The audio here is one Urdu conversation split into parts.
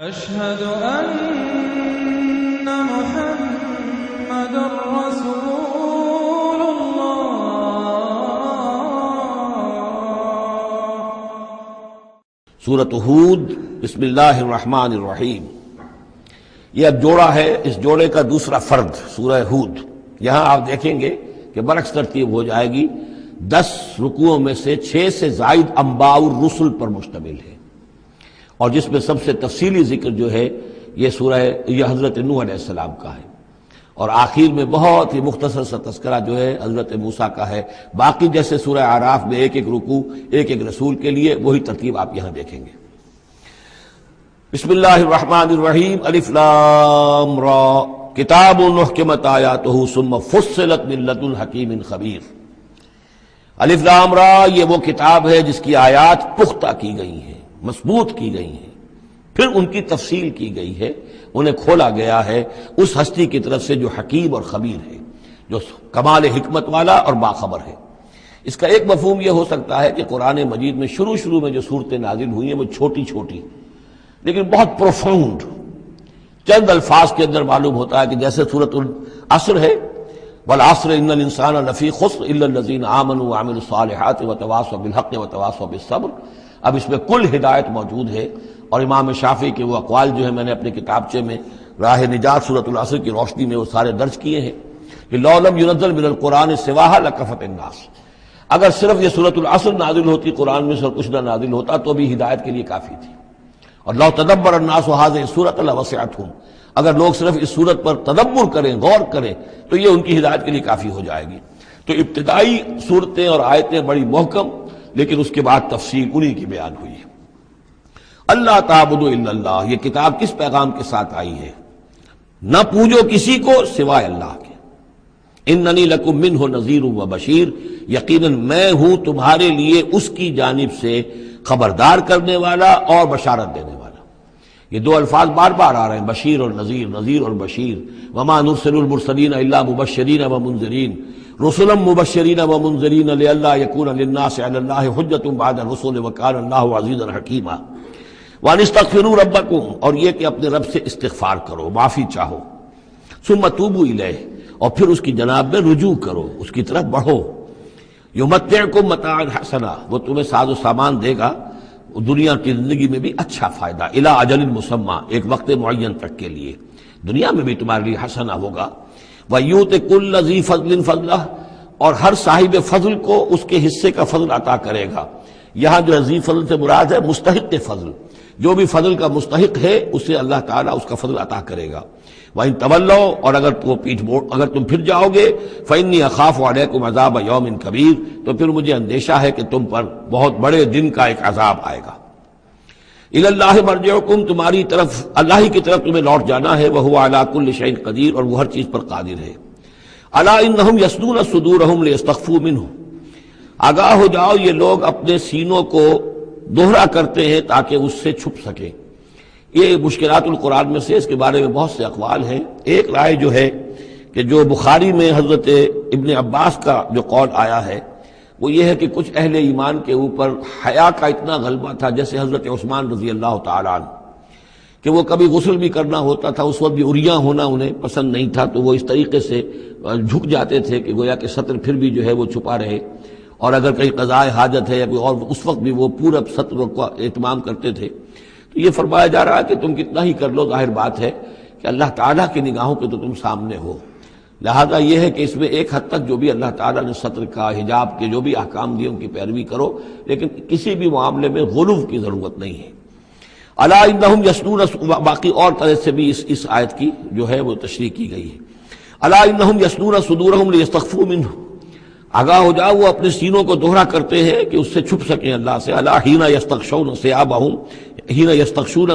أشهد أن محمد رسول الله۔ سورۃ ہود، بسم اللہ الرحمن الرحیم۔ یہ اب جوڑا ہے، اس جوڑے کا دوسرا فرد سورہ ہود۔ یہاں آپ دیکھیں گے کہ برعکس ترتیب ہو جائے گی، 10 رکوعوں میں سے 6 سے زائد انباء الرسل پر مشتمل ہے، اور جس میں سب سے تفصیلی ذکر جو ہے یہ حضرت نوح علیہ السلام کا ہے، اور آخر میں بہت ہی مختصر سا تذکرہ جو ہے حضرت موسیٰ کا ہے۔ باقی جیسے سورہ اعراف میں ایک ایک رکوع ایک ایک رسول کے لیے، وہی ترتیب آپ یہاں دیکھیں گے۔ بسم اللہ الرحمن الرحیم۔ الف لام را، کتاب احکمت آیاتہ ثم فصلت من لدن حکیم خبیر۔ الف لام را، یہ وہ کتاب ہے جس کی آیات پختہ کی گئی ہیں، مضبوط کی گئی ہیں، پھر ان کی تفصیل کی گئی ہے، انہیں کھولا گیا ہے اس ہستی کی طرف سے جو حکیم اور خبیر ہے، جو کمال حکمت والا اور باخبر ہے۔ اس کا ایک مفہوم یہ ہو سکتا ہے کہ قرآن مجید میں شروع میں جو صورتیں نازل ہوئی ہیں وہ چھوٹی چھوٹی لیکن بہت پروفاؤنڈ، چند الفاظ کے اندر معلوم ہوتا ہے کہ جیسے سورۃ العصر ہے، والعصر ان الانسان لفی خسر الا الذین آمنوا وعملوا الصالحات وتواصوا بالحق وتواصوا بالصبر۔ اب اس میں کل ہدایت موجود ہے، اور امام شافعی کے وہ اقوال جو ہے میں نے اپنے کتابچے میں راہ نجات سورۃ العصر کی روشنی میں وہ سارے درج کیے ہیں کہ لو لم ينزل من القرآن سواها لکفت الناس، اگر صرف یہ سورۃ العصر نازل ہوتی، قرآن میں سے کچھ نہ نازل ہوتا تو بھی ہدایت کے لیے کافی تھی۔ اور لو تدبر الناس هذه السورۃ لوسعتهم، اگر لوگ صرف اس سورت پر تدبر کریں، غور کریں، تو یہ ان کی ہدایت کے لیے کافی ہو جائے گی۔ تو ابتدائی صورتیں اور آیتیں بڑی محکم، لیکن اس کے بعد تفصیل انہی کی بیان ہوئی ہے۔ اللہ تعبدوا الا اللہ، یہ کتاب کس پیغام کے ساتھ آئی ہے؟ نہ پوجو کسی کو سوائے اللہ کے۔ اننی لکم منہ نذیر و بشیر، یقیناً میں ہوں تمہارے لیے اس کی جانب سے خبردار کرنے والا اور بشارت دینے والا۔ یہ دو الفاظ بار بار آ رہے ہیں، بشیر اور نذیر، نذیر اور بشیر۔ وما نرسل المرسلین الا مبشرین ومنذرین، رسلا مبشرین ومنذرین لئلا یکون للناس علی اللہ حجۃ بعد الرسل وکان اللہ عزیزا حکیما۔ وان استغفروا ربکم، اور یہ کہ اپنے رب سے استغفار کرو، معافی چاہو۔ ثم توبوا الیہ، اور پھر اس کی جناب میں رجوع کرو، اس کی طرف بڑھو۔ یمتعکم متاعا حسنا، وہ تمہیں ساز و سامان دے گا دنیا کی زندگی میں بھی اچھا فائدہ، الی اجل مسمی، ایک وقت معین تک کے لیے، دنیا میں بھی تمہارے لیے حسنا ہوگا۔ وَيُؤْتِ كُلَّ ذِي فَضْلٍ فَضْلَهُ، اور ہر صاحب فضل کو اس کے حصے کا فضل عطا کرے گا۔ یہاں جو ذی فضل سے مراد ہے مستحق فضل، جو بھی فضل کا مستحق ہے اسے اللہ تعالیٰ اس کا فضل عطا کرے گا۔ وَإِن تَوَلَّوْا، اور اگر تم پھر جاؤ گے، فَإِنِّي أَخَافُ عَلَيْكُمْ عَذَابَ يَوْمٍ كَبِيرٍ، تو پھر مجھے اندیشہ ہے کہ تم پر بہت بڑے دن کا ایک عذاب آئے گا۔ الی اللہ مرجعکم، تمہاری طرف اللہ ہی کی طرف تمہیں لوٹ جانا ہے، وہو علی کل شیء قدیر، اور وہ ہر چیز پر قادر ہے۔ الا انہم یثنون صدورہم لیستخفوا منہ، آگاہ ہو جاؤ یہ لوگ اپنے سینوں کو دوہرا کرتے ہیں تاکہ اس سے چھپ سکیں۔ یہ مشکلات القرآن میں سے اس کے بارے میں بہت سے اقوال ہیں۔ ایک رائے جو ہے کہ جو بخاری میں حضرت ابن عباس کا جو قول آیا ہے وہ یہ ہے کہ کچھ اہل ایمان کے اوپر حیا کا اتنا غلبہ تھا، جیسے حضرت عثمان رضی اللہ تعالیٰ عنہ، کہ وہ کبھی غسل بھی کرنا ہوتا تھا، اس وقت بھی عریاں ہونا انہیں پسند نہیں تھا، تو وہ اس طریقے سے جھک جاتے تھے کہ گویا کہ سطر پھر بھی جو ہے وہ چھپا رہے، اور اگر کہیں قضاء حاجت ہے یا کوئی اور، اس وقت بھی وہ پورا سطر کا اہتمام کرتے تھے۔ تو یہ فرمایا جا رہا ہے کہ تم کتنا ہی کر لو، ظاہر بات ہے کہ اللہ تعالیٰ کی نگاہوں کے تو تم سامنے ہو، لہذا یہ ہے کہ اس میں ایک حد تک جو بھی اللہ تعالیٰ نے سطر کا، حجاب کے جو بھی احکام دیے ان کی پیروی کرو، لیکن کسی بھی معاملے میں غلو کی ضرورت نہیں ہے۔ الا انہم یثنون، باقی اور طرح سے بھی اس آیت کی جو ہے وہ تشریح کی گئی ہے۔ الا انہم یثنون صدورہم لیستخفوا منہ، آگاہ ہو جاؤ وہ اپنے سینوں کو دوہرا کرتے ہیں کہ اس سے چھپ سکیں اللہ سے۔ الا حین یستغشون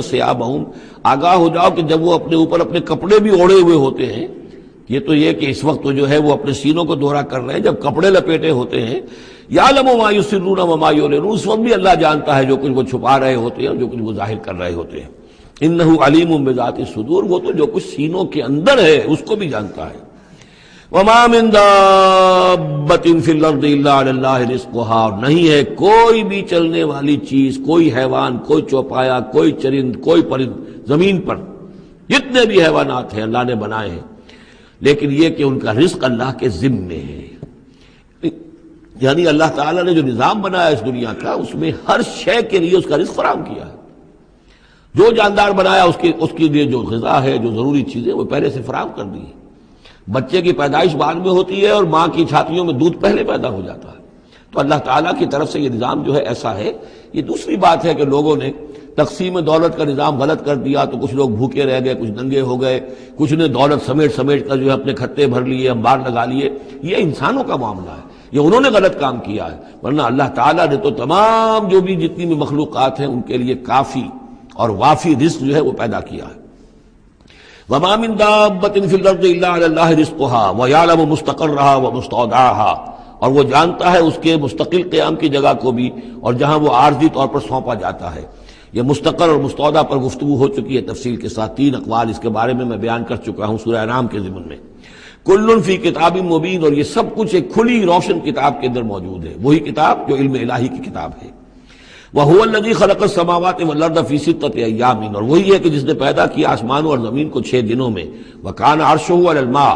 ثیابہم، آگاہ ہو جاؤ کہ جب وہ اپنے اوپر اپنے کپڑے بھی اوڑھے ہوئے ہوتے ہیں، یہ تو یہ کہ اس وقت تو جو ہے وہ اپنے سینوں کو دوہرا کر رہے ہیں، جب کپڑے لپیٹے ہوتے ہیں، یعلم ما یسرون وما یعلنون، اس وقت بھی اللہ جانتا ہے جو کچھ وہ چھپا رہے ہوتے ہیں اور جو کچھ وہ ظاہر کر رہے ہوتے ہیں۔ انہ علیم بذات الصدور، وہ تو جو کچھ سینوں کے اندر ہے اس کو بھی جانتا ہے۔ وما من دابۃ فی الارض الا علی اللہ رزقها، اور نہیں ہے کوئی بھی چلنے والی چیز، کوئی حیوان، کوئی چوپایا، کوئی چرند، کوئی پرند زمین پر جتنے بھی حیوانات ہیں اللہ نے بنائے ہیں، لیکن یہ کہ ان کا رزق اللہ کے ذمے ہے۔ یعنی اللہ تعالیٰ نے جو نظام بنایا اس دنیا کا، اس میں ہر شے کے لیے اس کا رزق فراہم کیا ہے۔ جو جاندار بنایا اس کے لیے جو غذا ہے، جو ضروری چیزیں، وہ پہلے سے فراہم کر دی ہے۔ بچے کی پیدائش بعد میں ہوتی ہے اور ماں کی چھاتیوں میں دودھ پہلے پیدا ہو جاتا ہے، تو اللہ تعالیٰ کی طرف سے یہ نظام جو ہے ایسا ہے۔ یہ دوسری بات ہے کہ لوگوں نے تقسیم دولت کا نظام غلط کر دیا، تو کچھ لوگ بھوکے رہ گئے، کچھ ننگے ہو گئے، کچھ نے دولت سمیٹ کر جو ہے اپنے کھتے بھر لیے، انبار لگا لیے۔ یہ انسانوں کا معاملہ ہے، یہ انہوں نے غلط کام کیا ہے، ورنہ اللہ تعالیٰ نے تو تمام جو بھی جتنی بھی مخلوقات ہیں ان کے لیے کافی اور وافی رزق جو ہے وہ پیدا کیا ہے۔ وما من دابۃ فی الارض الا علی اللہ رزقها ویعلم مستقرها ومستودعها، اور وہ جانتا ہے اس کے مستقل قیام کی جگہ کو بھی اور جہاں وہ عارضی طور پر سونپا جاتا ہے۔ یہ مستقر اور مستودع پر گفتگو ہو چکی ہے تفصیل کے ساتھ، 3 اقوال اس کے بارے میں بیان کر چکا ہوں سورہ انعام کے ضمن میں۔ کل فی کتاب مبین، اور یہ سب کچھ ایک کھلی روشن کتاب کے اندر موجود ہے، وہی کتاب جو علم الہی کی کتاب ہے۔ وَهُوَ الَّذِي خَلَقَ السَّمَاوَاتِ وَالْأَرْضَ فِي سِتَّةِ أَيَّامٍ، اور وہی ہے کہ جس نے پیدا کیا آسمانوں اور زمین کو 6 دنوں میں۔ وَكَانَ عَرْشُهُ عَلَى الْمَاءِ،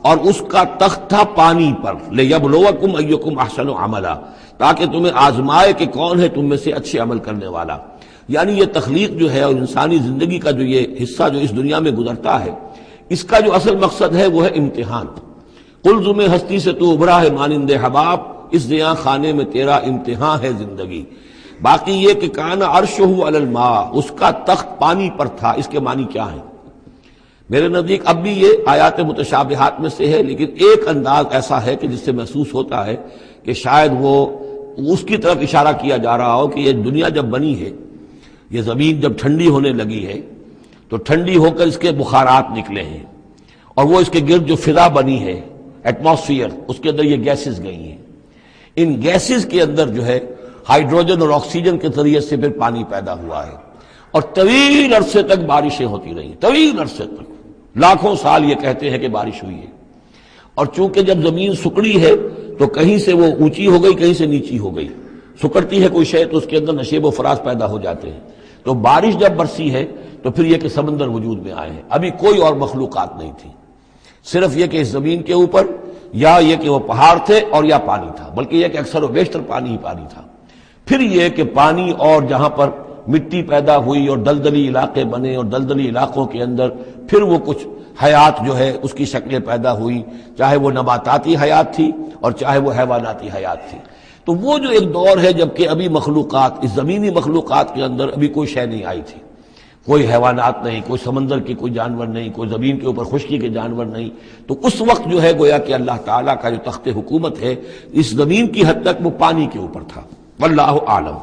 اور اس کا تخت تھا پانی پر۔ لِيَبْلُوَكُمْ أَيُّكُمْ أَحْسَنُ عَمَلًا، تاکہ تمہیں آزمائے کہ کون ہے تم میں سے اچھے عمل کرنے والا۔ یعنی یہ تخلیق جو ہے اور انسانی زندگی کا جو یہ حصہ جو اس دنیا میں گزرتا ہے، اس کا جو اصل مقصد ہے وہ ہے امتحان۔ قلزم ہستی سے تو ابھرا ہے مانند حباب، اس زیاں خانے میں تیرا امتحان ہے زندگی۔ باقی یہ کہ کان عرشہ علی الماء، اس کا تخت پانی پر تھا، اس کے معنی کیا ہیں؟ میرے نزدیک اب بھی یہ آیات متشابہات میں سے ہے، لیکن ایک انداز ایسا ہے کہ جس سے محسوس ہوتا ہے کہ شاید وہ اس کی طرف اشارہ کیا جا رہا ہو کہ یہ دنیا جب بنی ہے، یہ زمین جب ٹھنڈی ہونے لگی ہے تو ٹھنڈی ہو کر اس کے بخارات نکلے ہیں، اور وہ اس کے گرد جو فضا بنی ہے، ایٹماسفیئر، اس کے اندر یہ گیسز گئی ہیں۔ ان گیسز کے اندر جو ہے ہائیڈروجن اور آکسیجن کے ذریعے سے پھر پانی پیدا ہوا ہے، اور طویل عرصے تک بارشیں ہوتی رہیں، طویل عرصے تک، لاکھوں سال یہ کہتے ہیں کہ بارش ہوئی ہے۔ اور چونکہ جب زمین سکڑی ہے تو کہیں سے وہ اونچی ہو گئی، کہیں سے نیچی ہو گئی، سکڑتی ہے کوئی شے تو اس کے اندر نشیب و فراز پیدا ہو جاتے ہیں۔ تو بارش جب برسی ہے تو پھر یہ کہ سمندر وجود میں آئے ہیں۔ ابھی کوئی اور مخلوقات نہیں تھی، صرف یہ کہ اس زمین کے اوپر یا یہ کہ وہ پہاڑ تھے اور یا پانی تھا، بلکہ یہ کہ اکثر و بیشتر پانی ہی پانی تھا۔ پھر یہ کہ پانی اور جہاں پر مٹی پیدا ہوئی اور دلدلی علاقے بنے، اور دلدلی علاقوں کے اندر پھر وہ کچھ حیات جو ہے اس کی شکلیں پیدا ہوئی، چاہے وہ نباتاتی حیات تھی اور چاہے وہ حیواناتی حیات تھی۔ تو وہ جو ایک دور ہے جب کہ ابھی مخلوقات، اس زمینی مخلوقات کے اندر ابھی کوئی شے نہیں آئی تھی، کوئی حیوانات نہیں، کوئی سمندر کے کوئی جانور نہیں، کوئی زمین کے اوپر خشکی کے جانور نہیں، تو اس وقت جو ہے گویا کہ اللہ تعالیٰ کا جو تخت حکومت ہے اس زمین کی حد تک وہ پانی کے اوپر تھا۔ واللہ اعلم۔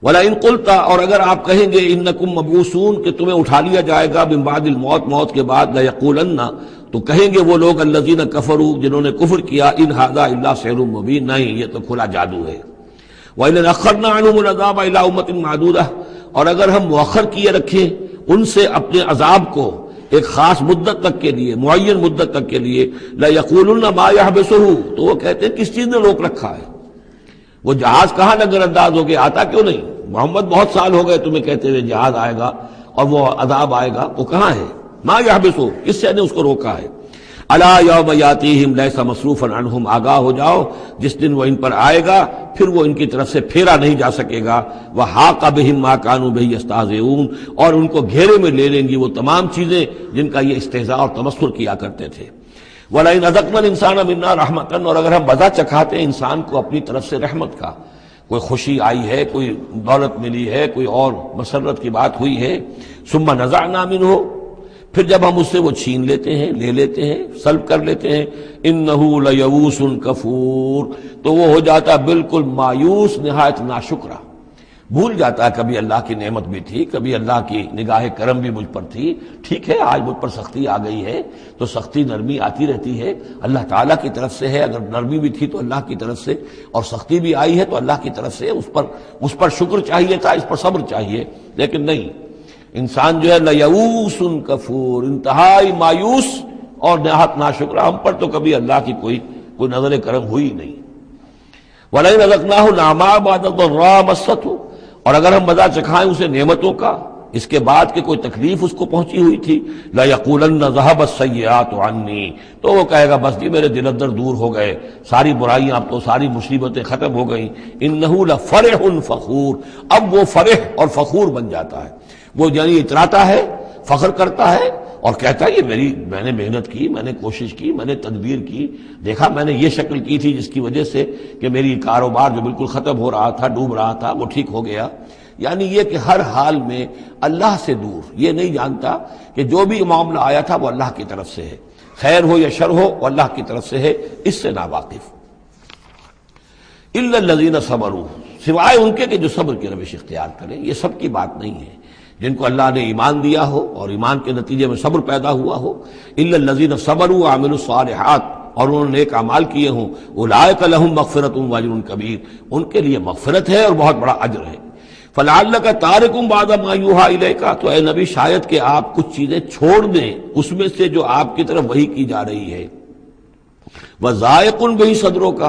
وَلَئِن قُلْتَ، اور اگر آپ کہیں گے اِنَّكُمْ مَبْعُوثُونَ کہ تمہیں اٹھا لیا جائے گا من بعد الموت، موت کے بعد، لَيَقُولَنَّ تو کہیں گے وہ لوگ الذین کفروا جنہوں نے کفر کیا، ان ھذا الا سحر مبین، نہیں یہ تو کھلا جادو ہے۔ وَإِنْ أَخَّرْنَا عَنْهُمُ الْعَذَابَ إِلَىٰ أُمَّةٍ مَّعْدُودَةٍ، اور اگر ہم مؤخر کیے رکھیں ان سے اپنے عذاب کو ایک خاص مدت تک کے لیے، معین مدت تک کے لیے، لَيَقُولُنَّ مَا يَحْبِسُهُ، تو وہ کہتے ہیں کس چیز نے روک رکھا ہے؟ وہ جہاز کہاں نظر انداز ہو گیا، آتا کیوں نہیں؟ محمد بہت سال ہو گئے تمہیں کہتے ہوئے جہاز آئے گا اور وہ عذاب آئے گا، وہ کہاں ہے؟ ما یحبسو، کس سے نے اس کو روکا ہے؟ الا یوم یاتیہم لیس مصروفا عنہم، آگاہ ہو جاؤ جس دن وہ ان پر آئے گا پھر وہ ان کی طرف سے پھیرا نہیں جا سکے گا۔ وحاق بہم ما کانوا بہ یستہزئون، اور ان کو گھیرے میں لے لیں گی وہ تمام چیزیں جن کا یہ استہزاء اور تمسخر کیا کرتے تھے۔ وَلَئِنْ أَذَقْنَا الْإِنسَانَ مِنَّا رَحْمَةً، اور اگر ہم مزہ چکھاتے ہیں انسان کو اپنی طرف سے رحمت کا، کوئی خوشی آئی ہے، کوئی دولت ملی ہے، کوئی اور مسرت کی بات ہوئی ہے، ثُمَّ نَزَعْنَا مِنْهُ، پھر جب ہم اس سے وہ چھین لیتے ہیں، لے لیتے ہیں، سلب کر لیتے ہیں، إِنَّهُ لَيَئُوسٌ كَفُورٌ، تو وہ ہو جاتا ہے بالکل مایوس، نہایت ناشکرہ، بھول جاتا ہے کبھی اللہ کی نعمت بھی تھی، کبھی اللہ کی نگاہ کرم بھی مجھ پر تھی، ٹھیک ہے آج مجھ پر سختی آ گئی ہے تو سختی نرمی آتی رہتی ہے، اللہ تعالیٰ کی طرف سے ہے، اگر نرمی بھی تھی تو اللہ کی طرف سے، اور سختی بھی آئی ہے تو اللہ کی طرف سے، اس پر شکر چاہیے تھا، اس پر صبر چاہیے، لیکن نہیں، انسان جو ہے لیئوس کفور، انتہائی مایوس اور نہایت ناشکرہ، ہم پر تو کبھی اللہ کی کوئی نظر کرم ہوئی نہیں۔ وَلَئِنْ أَذَقْنَاهُ نَعْمَاءَ بَعْدَ ضَرَّاءَ مَسَّتْهُ، اور اگر ہم مزہ چکھائیں اسے نعمتوں کا اس کے بعد کہ کوئی تکلیف اس کو پہنچی ہوئی تھی، لَيَقُولَنَّ ذَهَبَ السَّيِّئَاتُ عَنِّي، تو وہ کہے گا بس جی میرے دل اندر دور ہو گئے، ساری برائیاں اب تو ساری مصیبتیں ختم ہو گئیں۔ إِنَّهُ لَفَرِحٌ فَخُورٌ، اب وہ فرح اور فخور بن جاتا ہے، وہ یعنی اتراتا ہے، فخر کرتا ہے اور کہتا ہے یہ میں نے محنت کی، میں نے کوشش کی، میں نے تدبیر کی، دیکھا میں نے یہ شکل کی تھی جس کی وجہ سے کہ میری کاروبار جو بالکل ختم ہو رہا تھا، ڈوب رہا تھا، وہ ٹھیک ہو گیا۔ یعنی یہ کہ ہر حال میں اللہ سے دور، یہ نہیں جانتا کہ جو بھی معاملہ آیا تھا وہ اللہ کی طرف سے ہے، خیر ہو یا شر ہو وہ اللہ کی طرف سے ہے، اس سے ناواقف۔ إِلَّا الَّذِينَ صَبَرُوا، سوائے ان کے کہ جو صبر کی روش اختیار کریں، یہ سب کی بات نہیں ہے، جن کو اللہ نے ایمان دیا ہو اور ایمان کے نتیجے میں صبر پیدا ہوا ہو۔ إِلَّا الَّذِينَ صَبَرُوا وَعَمِلُوا الصَّالِحَاتِ، اور انہوں نے نیک اعمال کیے ہوں، أُولَٰئِكَ لَهُم مَغْفِرَةٌ وَأَجْرٌ كَبِيرٌ، ان کے لیے مغفرت ہے اور بہت بڑا اجر ہے۔ فَلَعَلَّكَ تَارِكٌ بَعْضَ مَا يُوحَىٰ إِلَيْكَ، تو اے نبی شاید کہ آپ کچھ چیزیں چھوڑ دیں اس میں سے جو آپ کی طرف وحی کی جا رہی ہے۔ وَضَائِقٌ بِهِ صَدْرُكَ،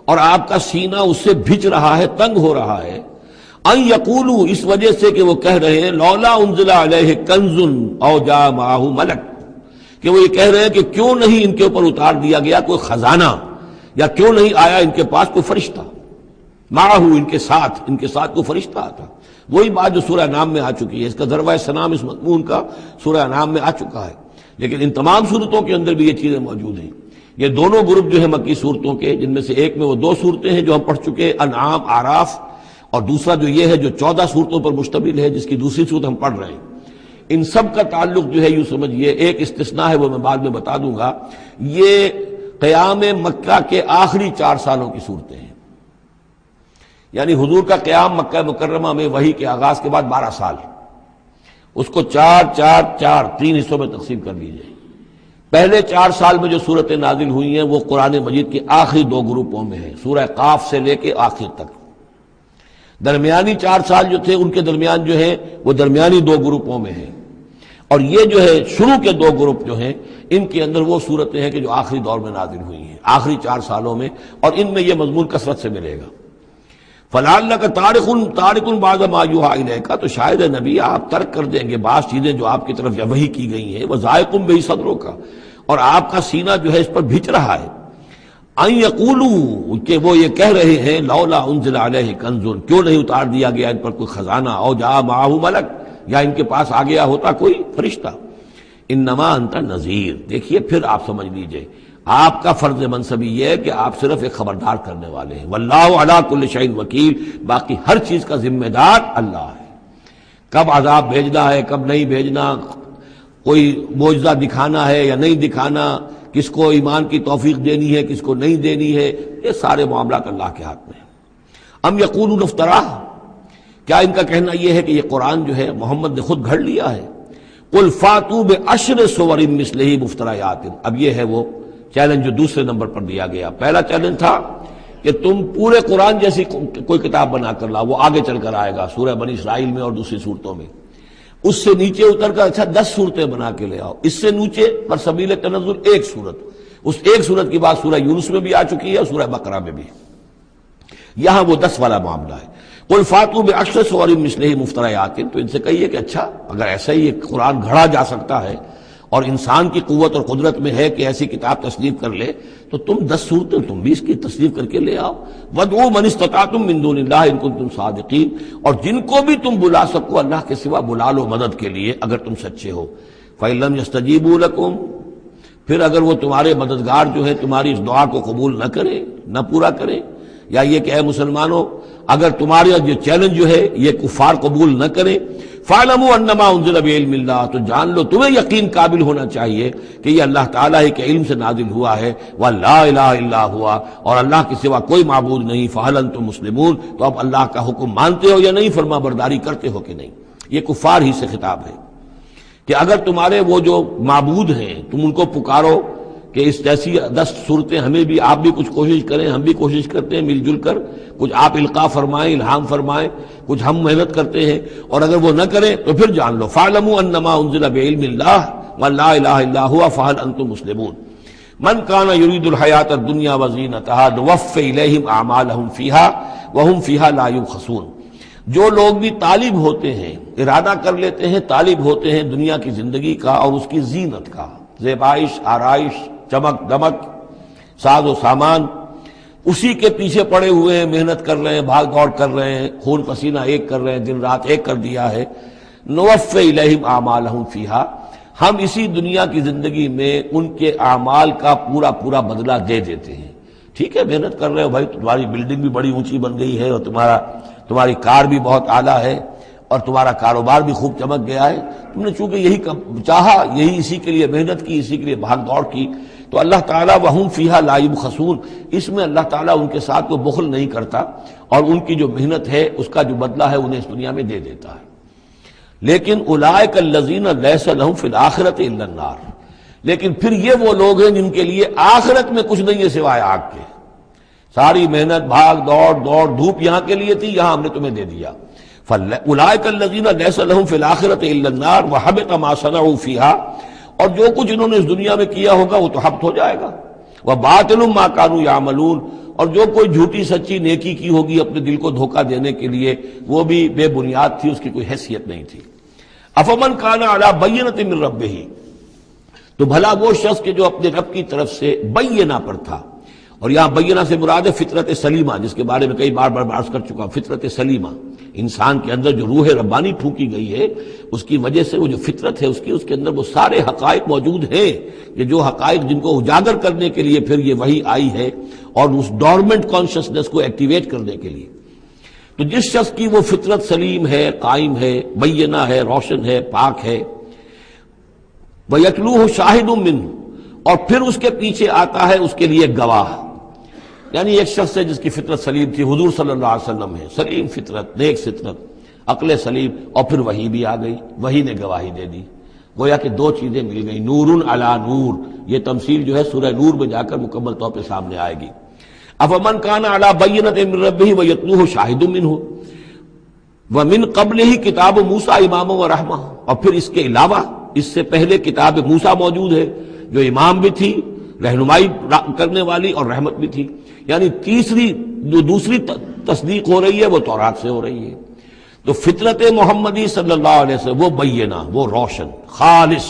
اور آپ کا سینہ اس سے بھچ رہا ہے، تنگ ہو رہا ہے۔ ان یقولوا، اس وجہ سے کہ وہ کہہ رہے ہیں لولا انزل علیہ کنز او جاء معہ ملک، کہ وہ یہ کہہ رہے ہیں کہ کیوں نہیں ان کے اوپر اتار دیا گیا کوئی خزانہ، یا کیوں نہیں آیا ان کے پاس کوئی فرشتہ، معہ ان کے ساتھ کوئی فرشتہ آتا۔ وہی بات جو سورہ انعام میں آ چکی ہے، اس کا ذروہ سنام اس مضمون کا سورہ انعام میں آ چکا ہے، لیکن ان تمام صورتوں کے اندر بھی یہ چیزیں موجود ہیں۔ یہ دونوں گروپ جو ہیں مکی صورتوں کے، جن میں سے ایک میں وہ 2 صورتیں ہیں جو ہم پڑھ چکے، انعام، اعراف، اور دوسرا جو یہ ہے جو 14 صورتوں پر مشتمل ہے جس کی دوسری صورت ہم پڑھ رہے ہیں، ان سب کا تعلق جو ہے یوں سمجھیے، ایک استثناء ہے وہ میں بعد میں بتا دوں گا، یہ قیام مکہ کے آخری 4 سالوں کی صورتیں ہیں۔ یعنی حضور کا قیام مکہ مکرمہ میں وحی کے آغاز کے بعد 12 سال، اس کو 4 حصوں میں تقسیم کر لیجیے۔ پہلے 4 سال میں جو صورتیں نازل ہوئی ہیں وہ قرآن مجید کے آخری 2 گروپوں میں ہیں، سورہ قاف سے لے کے آخر تک۔ درمیانی 4 سال جو تھے ان کے درمیان جو ہے وہ درمیانی 2 گروپوں میں ہیں، اور یہ جو ہے شروع کے 2 گروپ جو ہیں ان کے اندر وہ صورتیں ہیں کہ جو آخری دور میں نازل ہوئی ہیں، آخری 4 سالوں میں، اور ان میں یہ مضمون کثرت سے ملے گا۔ فَلَعَلَّكَ تَارِكٌ بَعْضَ مَا يُوحَىٰ إِلَيْكَ، تو شاید ہے نبی آپ ترک کر دیں گے بعض چیزیں جو آپ کی طرف وحی کی گئی ہیں، وَضَائِقٌ بِهِ صَدْرُكَ، اور آپ کا سینہ جو ہے اس پر بھچ رہا ہے۔ ان یقولوا، کہ وہ یہ کہہ رہے ہیں لولا انزل علیہ کنز، کیوں نہیں اتار دیا گیا ان پر کوئی خزانہ، او جاء معہ ملک، یا ان کے پاس آ گیا ہوتا کوئی فرشتہ۔ انما انت نذیر، دیکھیے پھر آپ سمجھ لیجئے آپ کا فرض منصبی یہ ہے کہ آپ صرف ایک خبردار کرنے والے ہیں، واللہ علی کل شیء وکیل، باقی ہر چیز کا ذمہ دار اللہ ہے۔ کب عذاب بھیجنا ہے، کب نہیں بھیجنا، کوئی معجزہ دکھانا ہے یا نہیں دکھانا، کس کو ایمان کی توفیق دینی ہے کس کو نہیں دینی ہے، یہ سارے معاملات اللہ کے ہاتھ میں ہیں۔ ام یقولون افتراہ، کیا ان کا کہنا یہ ہے کہ یہ قرآن جو ہے محمد نے خود گھڑ لیا ہے؟ قل فاتوا بعشر سور مثلہ مفتریات، اب یہ ہے وہ چیلنج جو دوسرے نمبر پر دیا گیا۔ پہلا چیلنج تھا کہ تم پورے قرآن جیسی کوئی کتاب بنا کر لاؤ، وہ آگے چل کر آئے گا سورہ بنی اسرائیل میں اور دوسری صورتوں میں۔ اس سے نیچے اتر کر اچھا 10 صورتیں بنا کے لے آؤ، اس سے نیچے پر سبیل تنزل 1 صورت، اس 1 صورت کی بات سورہ یونس میں بھی آ چکی ہے اور سورہ بقرہ میں بھی، یہاں وہ 10 والا معاملہ ہے۔ قل فاتوا بعشر سور مثلہ مفتریات، تو ان سے کہیے کہ اچھا اگر ایسا ہی ایک قرآن گھڑا جا سکتا ہے اور انسان کی قوت اور قدرت میں ہے کہ ایسی کتاب تصنیف کر لے، تو تم 10 صورتیں تم بھی اس کی تصنیف کر کے لے آؤ۔ وَادْعُوا مَنِ اسْتَطَعْتُم مِّن دُونِ اللَّهِ إِن كُنتُمْ صَادِقِينَ، اور جن کو بھی تم بلا سکو اللہ کے سوا بلا لو مدد کے لیے اگر تم سچے ہو۔ فَإِن لَّمْ يَسْتَجِيبُوا لَكُمْ، پھر اگر وہ تمہارے مددگار جو ہے تمہاری اس دعا کو قبول نہ کرے، نہ پورا کرے، یا یہ کہ اے مسلمانوں اگر تمہارا یہ چیلنج جو ہے یہ کفار قبول نہ کرے، فَاعْلَمُوا أَنَّمَا أُنزِلَ بِعِلْمِ اللَّهِ، تو جان لو تمہیں یقین قابل ہونا چاہیے کہ یہ اللہ تعالیٰ ہی کے علم سے نازل ہوا ہے، وَلَا إِلَٰهَ إِلَّا هُوَ، اور اللہ کے سوا کوئی معبود نہیں، فَهَلْ أَنتُم مُسْلِمُونَ، تو اب اللہ کا حکم مانتے ہو یا نہیں، فرما برداری کرتے ہو کہ نہیں۔ یہ کفار ہی سے خطاب ہے کہ اگر تمہارے وہ جو معبود ہیں تم ان کو پکارو کہ اس جیسی 10 صورتیں ہمیں بھی، آپ بھی کچھ کوشش کریں، ہم بھی کوشش کرتے ہیں مل جل کر، کچھ آپ القاء فرمائیں، الہام فرمائیں، کچھ ہم محنت کرتے ہیں، اور اگر وہ نہ کریں تو پھر جان لو فَاعْلَمُوا أَنَّمَا أُنزِلَ بِعِلْمِ اللَّهِ ولا الہ الا هو فهل انتم مسلمون من کان یرید الحیات الدنیا وزینتها نوفی الیہم اعمالهم فیها وهم فیها لا یبخسون۔ جو لوگ بھی طالب ہوتے ہیں، ارادہ کر لیتے ہیں، طالب ہوتے ہیں دنیا کی زندگی کا اور اس کی زینت کا، زیبائش، آرائش، چمک دمک، ساز و سامان، اسی کے پیچھے پڑے ہوئے ہیں، محنت کر رہے ہیں، بھاگ دوڑ کر رہے ہیں، خون پسینہ ایک کر رہے ہیں، دن رات ایک کر دیا ہے۔ نوفی الیہم اعمالهم فیہا، ہم اسی دنیا کی زندگی میں ان کے اعمال کا پورا پورا بدلہ دے دیتے ہیں۔ ٹھیک ہے، محنت کر رہے ہو بھائی، تمہاری بلڈنگ بھی بڑی اونچی بن گئی ہے اور تمہاری کار بھی بہت اعلیٰ ہے اور تمہارا کاروبار بھی خوب چمک گیا ہے، تم نے چونکہ یہی چاہا، یہی اسی کے لیے محنت کی، اسی کے لیے بھاگ دوڑ کی، تو اللہ تعالیٰ وہم فیہا لا یبخسون، اس میں اللہ تعالیٰ ان کے ساتھ کوئی بخل نہیں کرتا اور ان کی جو محنت ہے اس کا جو بدلہ ہے انہیں اس دنیا میں دے دیتا ہے۔ لیکن اولئک الذین لیس لہم فی الآخرۃ الا النار، لیکن پھر یہ وہ لوگ ہیں جن کے لیے آخرت میں کچھ نہیں ہے سوائے آگ کے۔ ساری محنت، بھاگ دوڑ دھوپ یہاں کے لیے تھی، یہاں ہم نے تمہیں دے دیا۔ اولئک الذین لیس لہم فی الآخرۃ الا النار وحبط ما صنعوا فیہا، اور جو کچھ انہوں نے اس دنیا میں کیا ہوگا وہ تو حبط ہو جائے گا۔ وباطل ما کانوا یعملون، اور جو کوئی جھوٹی سچی نیکی کی ہوگی اپنے دل کو دھوکہ دینے کے لیے، وہ بھی بے بنیاد تھی، اس کی کوئی حیثیت نہیں تھی۔ افمن کان علی بینۃ من ربہ، تو بھلا وہ شخص کہ جو اپنے رب کی طرف سے بینہ پر تھا، اور یہاں بینہ سے مراد ہے فطرت سلیمہ، جس کے بارے میں کئی بار عرض کر چکا، فطرت سلیمہ، انسان کے اندر جو روح ربانی پھونکی گئی ہے، اس کی وجہ سے وہ جو فطرت ہے اس کے اندر وہ سارے حقائق موجود ہیں، کہ جو حقائق جن کو اجاگر کرنے کے لیے پھر یہ وحی آئی ہے، اور اس ڈورمنٹ کانشسنس کو ایکٹیویٹ کرنے کے لیے۔ تو جس شخص کی وہ فطرت سلیم ہے، قائم ہے، بینہ ہے، روشن ہے، پاک ہے، وَيَتْلُوهُ شَاهِدٌ مِّنْهُ، اور پھر اس کے پیچھے آتا ہے اس کے لیے گواہ، یعنی ایک شخص ہے جس کی فطرت سلیم تھی، حضور صلی اللہ علیہ وسلم ہے، سلیم فطرت، نیک فطرت، عقل سلیم، اور پھر وحی بھی آ گئی، وحی نے گواہی دے دی، گویا کہ دو چیزیں مل گئی، نور علی نور۔ یہ تمثیل جو ہے سورہ نور میں جا کر مکمل طور پہ سامنے آئے گی۔ افمن کان علی بینۃ من ربہ ویتلوہ شاہد منہ ومن قبلہ کتاب موسیٰ اماما ورحمہ، اور پھر اس کے علاوہ اس سے پہلے کتاب موسیٰ موجود ہے جو امام بھی تھی، رہنمائی کرنے والی، اور رحمت بھی تھی، یعنی دوسری تصدیق ہو رہی ہے وہ تورات سے ہو رہی ہے۔ تو فطرت محمدی صلی اللہ علیہ وسلم وہ بینہ، وہ روشن خالص،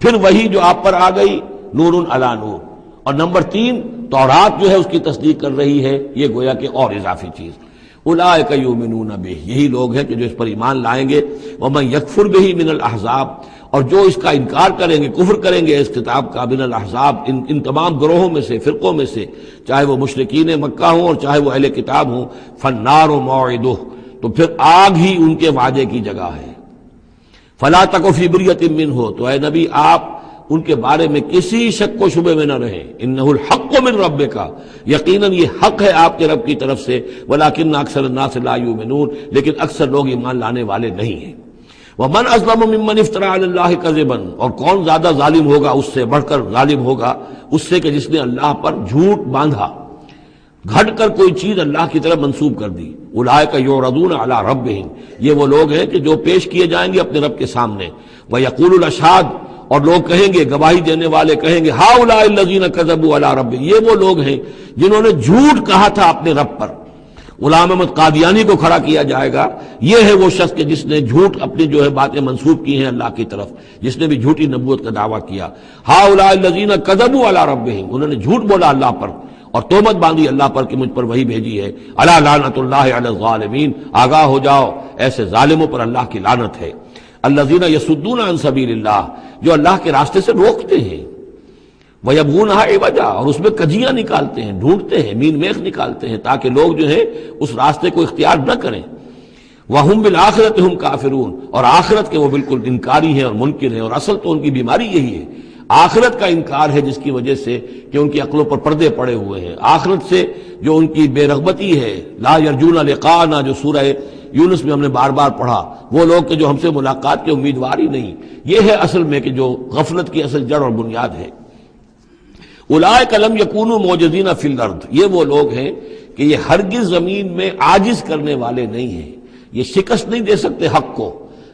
پھر وہی جو آپ پر آ گئی نور علی نور، اور نمبر 3 تورات جو ہے اس کی تصدیق کر رہی ہے، یہ گویا کہ اور اضافی چیز۔ اولئک یؤمنون بہ، یہی لوگ ہیں کہ جو اس پر ایمان لائیں گے۔ ومن یکفر بہ من الاحزاب، اور جو اس کا انکار کریں گے، کفر کریں گے اس کتاب کا، من الاحزاب، ان تمام گروہوں میں سے، فرقوں میں سے، چاہے وہ مشرکین مکہ ہوں اور چاہے وہ اہل کتاب ہوں، فالنار موعدہ، تو پھر آگ ہی ان کے وعدے کی جگہ ہے۔ فلا تک فی مریۃ منہ، تو اے نبی آپ ان کے بارے میں کسی شک و شبے میں نہ رہیں، انہ الحق من ربک، یقیناً یہ حق ہے آپ کے رب کی طرف سے، ولکن اکثر الناس لا یؤمنون، لیکن اکثر لوگ ایمان لانے والے نہیں ہیں۔ ومن اظلم ممن افترى علی اللہ کذبا، اور کون زیادہ ظالم ہوگا، اس سے بڑھ کر ظالم ہوگا اس سے کہ جس نے اللہ پر جھوٹ باندھا، گھٹ کر کوئی چیز اللہ کی طرف منسوب کر دی۔ اولئک یعرضون علی ربہم، یہ وہ لوگ ہیں کہ جو پیش کیے جائیں گے اپنے رب کے سامنے۔ ویقول الاشہاد، اور لوگ کہیں گے، گواہی دینے والے کہیں گے، ہؤلاء الذین کذبوا علی ربہم، یہ وہ لوگ ہیں جنہوں نے جھوٹ کہا تھا اپنے رب پر۔ غلام احمد قادیانی کو کھڑا کیا جائے گا، یہ ہے وہ شخص کہ جس نے جھوٹ اپنی جو ہے باتیں منسوب کی ہیں اللہ کی طرف، جس نے بھی جھوٹی نبوت کا دعویٰ کیا۔ ہؤلاء الذین کذبوا علی ربہم، انہوں نے جھوٹ بولا اللہ پر اور تہمت باندھی اللہ پر کہ مجھ پر وہی بھیجی ہے۔ الا لعنۃ اللہ علی الظالمین، آگاہ ہو جاؤ ایسے ظالموں پر اللہ کی لعنت ہے۔ الذین یصدون عن سبیل اللہ، جو اللہ کے راستے سے روکتے ہیں، وَيَبْغُونَهَا عِوَجًا، اور اس میں کجیاں نکالتے ہیں، ڈھونڈتے ہیں، مین میخ نکالتے ہیں تاکہ لوگ جو ہے اس راستے کو اختیار نہ کریں۔ وَهُمْ بِالْآخِرَةِ هُمْ کافرون، اور آخرت کے وہ بالکل انکاری ہیں اور منکر ہیں، اور اصل تو ان کی بیماری یہی ہے، آخرت کا انکار ہے، جس کی وجہ سے کہ ان کی عقلوں پر پردے پڑے ہوئے ہیں۔ آخرت سے جو ان کی بے رغبتی ہے، لا یرجون لقاءنا، جو سورہ یونس میں ہم نے بار بار پڑھا، وہ لوگ کہ جو ہم سے ملاقات کے امیدوار ہی نہیں، یہ ہے اصل میں کہ جو غفلت کی اصل جڑ اور بنیاد ہے۔ اولئک لم یکونوا معجزین فی الارض، یہ وہ لوگ ہیں کہ یہ ہرگز زمین میں عاجز کرنے والے نہیں ہیں، یہ شکست نہیں دے سکتے حق کو،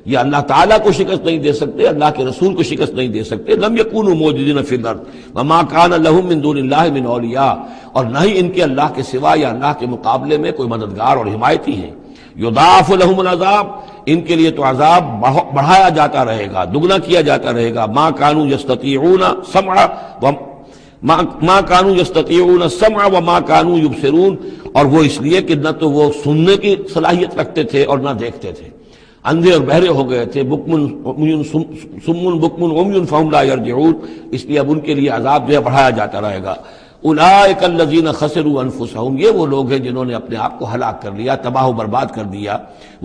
یہ اللہ تعالیٰ کو شکست نہیں دے سکتے، اللہ کے رسول کو شکست نہیں دے سکتے. لم یکونوا موجودین فی الارض وما کان لهم من دون اللہ من اولیاء، اور نہ ہی ان کے اللہ کے سوا یا اللہ کے مقابلے میں کوئی مددگار اور حمایتی ہیں. یضاعف لهم العذاب، ان کے لیے تو عذاب بڑھایا جاتا رہے گا، دگنا کیا جاتا رہے گا. ما كانوا يستطيعون السمع ما كانوا يستطيعون السمع وما كانوا يبصرون، اور وہ اس لیے کہ نہ تو وہ سننے کی صلاحیت رکھتے تھے اور نہ دیکھتے تھے، اندھے اور بہرے ہو گئے تھے. سم بکم عمی فهم لا يرجعون، اس لیے اب ان کے لیے عذاب جو ہے بڑھایا جاتا رہے گا. اولئک الذین خسروا انفسهم، یہ وہ لوگ ہیں جنہوں نے اپنے آپ کو ہلاک کر لیا، تباہ و برباد کر دیا.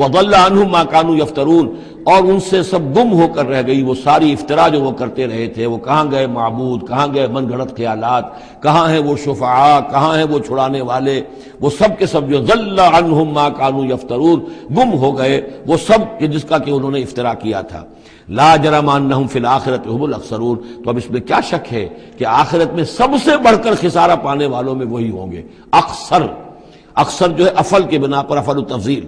وضل عنهم ما كانوا يفترون، اور ان سے سب گم ہو کر رہ گئی وہ ساری افطرا جو وہ کرتے رہے تھے. وہ کہاں گئے معبود، کہاں گئے من گھڑت خیالات، کہاں ہیں وہ شفعاء، کہاں ہیں وہ چھڑانے والے، وہ سب کے سب جو ضل عنهم ما كانوا يفترون، گم ہو گئے وہ سب کہ جس کا کہ انہوں نے افطرا کیا تھا. لا جرم انہم فی الآخرۃ هم الاخسرون، تو اب اس میں کیا شک ہے کہ آخرت میں سب سے بڑھ کر خسارہ پانے والوں میں وہی ہوں گے. اکثر جو ہے افل کے بنا پر افل التفضیل.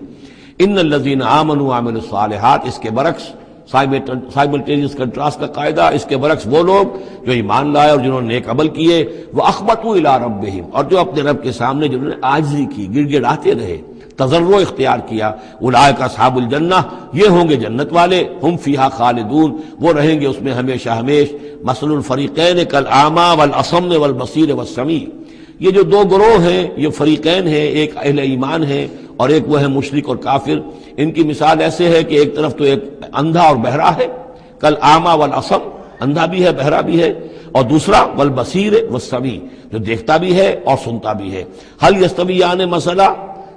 ان الذین آمنوا وعملوا الصالحات، اس کے برعکس سائملٹینیس کنٹراسٹ کا قاعدہ، اس کے برعکس وہ لوگ جو ایمان لائے اور جنہوں نے نیک عمل کیے. وَأَخْبَتُوا إِلَىٰ رَبِّهِمْ، اور جو اپنے رب کے سامنے جنہوں نے عاجزی کی، گڑ گڑاتے رہے، تضرع اختیار کیا. اولئک اصحاب الجنہ، یہ ہوں گے جنت والے. ہم فیہا خالدون، وہ رہیں گے اس میں ہمیشہ ہمیش. مثل الفریقین کالاعمی والاصم والبصیر والسمیع، یہ جو دو گروہ ہیں یہ فریقین ہیں، ایک اہل ایمان ہیں اور ایک وہ ہے مشرک اور کافر. ان کی مثال ایسے ہے کہ ایک طرف تو ایک اندھا اور بہرا ہے، کالاعمی والاصم، اندھا بھی ہے بہرا بھی ہے، اور دوسرا والبصیر والسمیع، جو دیکھتا بھی ہے اور سنتا بھی ہے. هل یستویان مثلا،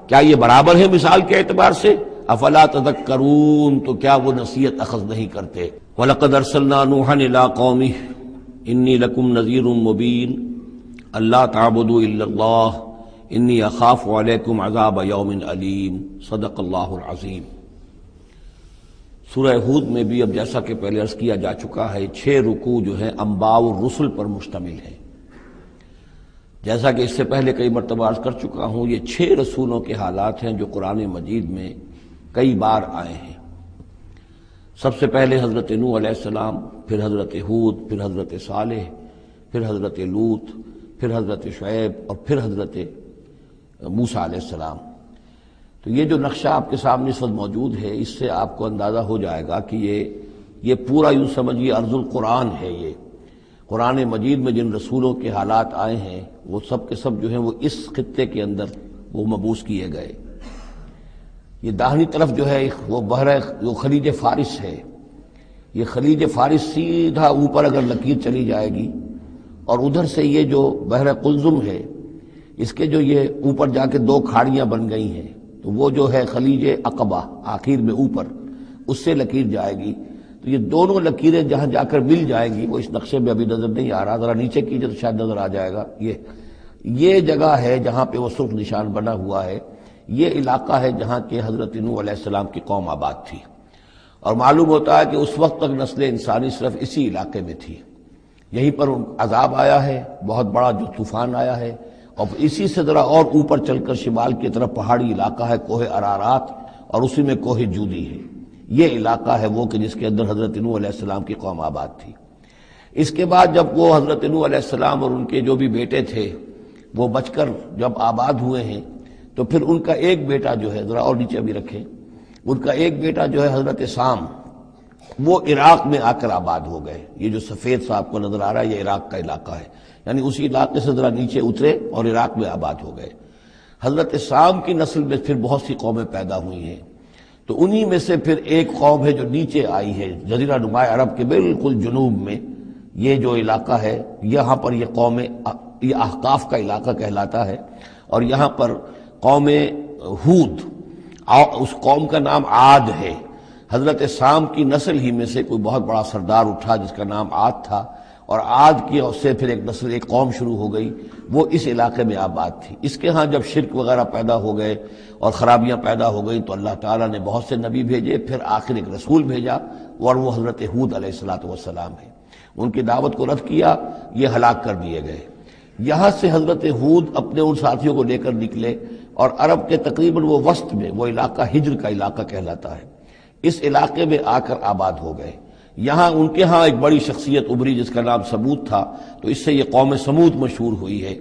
کیا یہ برابر ہے مثال کے اعتبار سے؟ افلا تذکرون، تو کیا وہ نصیحت اخذ نہیں کرتے؟ وَلَقَدْ أَرْسَلْنَا نُوحًا إِلَىٰ قَوْمِهِ إِنِّي لَكُمْ نَذِيرٌ مُّبِينٌ أَلَّا تَعْبُدُوا إِلَّا اللَّهَ إِنِّي أَخَافُ عَلَيْكُمْ عَذَابَ يَوْمٍ أَلِيمٍ. صدق اللہ العظیم. سورہ ہود میں بھی اب جیسا کہ پہلے عرض کیا جا چکا ہے 6 رکوع جو ہیں انباء الرسل پر مشتمل ہیں. جیسا کہ اس سے پہلے کئی مرتبہ عرض کر چکا ہوں، یہ 6 رسولوں کے حالات ہیں جو قرآن مجید میں کئی بار آئے ہیں. سب سے پہلے حضرت نوح علیہ السلام، پھر حضرت ہود، پھر حضرت صالح، پھر حضرت لوط، پھر حضرت شعیب اور پھر حضرت موسیٰ علیہ السلام. تو یہ جو نقشہ آپ کے سامنے اس وقت موجود ہے، اس سے آپ کو اندازہ ہو جائے گا کہ یہ پورا یوں سمجھیے ارض القرآن ہے. یہ قرآن مجید میں جن رسولوں کے حالات آئے ہیں وہ سب کے سب جو ہیں وہ اس خطے کے اندر وہ مبعوث کیے گئے. یہ داہنی طرف جو ہے وہ بحر جو خلیج فارس ہے، یہ خلیج فارس سیدھا اوپر اگر لکیر چلی جائے گی، اور ادھر سے یہ جو بحر قلزم ہے، اس کے جو یہ اوپر جا کے 2 کھاڑیاں بن گئی ہیں، تو وہ جو ہے خلیج عقبہ آخر میں اوپر، اس سے لکیر جائے گی. تو یہ دونوں لکیریں جہاں جا کر مل جائیں گی، وہ اس نقشے میں ابھی نظر نہیں آ رہا، ذرا نیچے کیجئے تو شاید نظر آ جائے گا. یہ جگہ ہے جہاں پہ وہ سرخ نشان بنا ہوا ہے. یہ علاقہ ہے جہاں کہ حضرت نوح علیہ السلام کی قوم آباد تھی، اور معلوم ہوتا ہے کہ اس وقت تک نسل انسانی صرف اسی علاقے میں تھی. یہیں پر عذاب آیا ہے، بہت بڑا جو طوفان آیا ہے، اور اسی سے ذرا اور اوپر چل کر شمال کی طرف پہاڑی علاقہ ہے کوہ ارارات، اور اسی میں کوہ جودی ہے. یہ علاقہ ہے وہ کہ جس کے اندر حضرت نوح علیہ السلام کی قوم آباد تھی. اس کے بعد جب وہ حضرت نوح علیہ السلام اور ان کے جو بھی بیٹے تھے وہ بچ کر جب آباد ہوئے ہیں، تو پھر ان کا ایک بیٹا جو ہے، ذرا اور نیچے بھی رکھیں، ان کا ایک بیٹا جو ہے حضرت سام، وہ عراق میں آ کر آباد ہو گئے. یہ جو سفید سا آپ کو نظر آ رہا ہے یہ عراق کا علاقہ ہے، یعنی اسی علاقے سے ذرا نیچے اترے اور عراق میں آباد ہو گئے. حضرت سام کی نسل میں پھر بہت سی قومیں پیدا ہوئی ہیں. تو انہی میں سے پھر ایک قوم ہے جو نیچے آئی ہے جزیرہ نما عرب کے بالکل جنوب میں. یہ جو علاقہ ہے یہاں پر یہ قوم، یہ احقاف کا علاقہ کہلاتا ہے، اور یہاں پر قوم ہود، اس قوم کا نام عاد ہے. حضرت سام کی نسل ہی میں سے کوئی بہت بڑا سردار اٹھا جس کا نام عاد تھا، اور عاد کی سے پھر ایک نسل، ایک قوم شروع ہو گئی، وہ اس علاقے میں آباد تھی. اس کے ہاں جب شرک وغیرہ پیدا ہو گئے اور خرابیاں پیدا ہو گئیں تو اللہ تعالیٰ نے بہت سے نبی بھیجے، پھر آخر ایک رسول بھیجا اور وہ حضرت ہود علیہ السلام ہے. ان کی دعوت کو رد کیا، یہ ہلاک کر دیے گئے. یہاں سے حضرت ہود اپنے ان ساتھیوں کو لے کر نکلے، اور عرب کے تقریباً وہ وسط میں وہ علاقہ ہجر کا علاقہ کہلاتا ہے. اس علاقے میں آ کر آباد ہو گئے۔ یہاں ان کے ہاں ایک بڑی شخصیت ابھری جس کا نام سمود تھا، تو اس سے یہ قوم سمود مشہور ہوئی ہے۔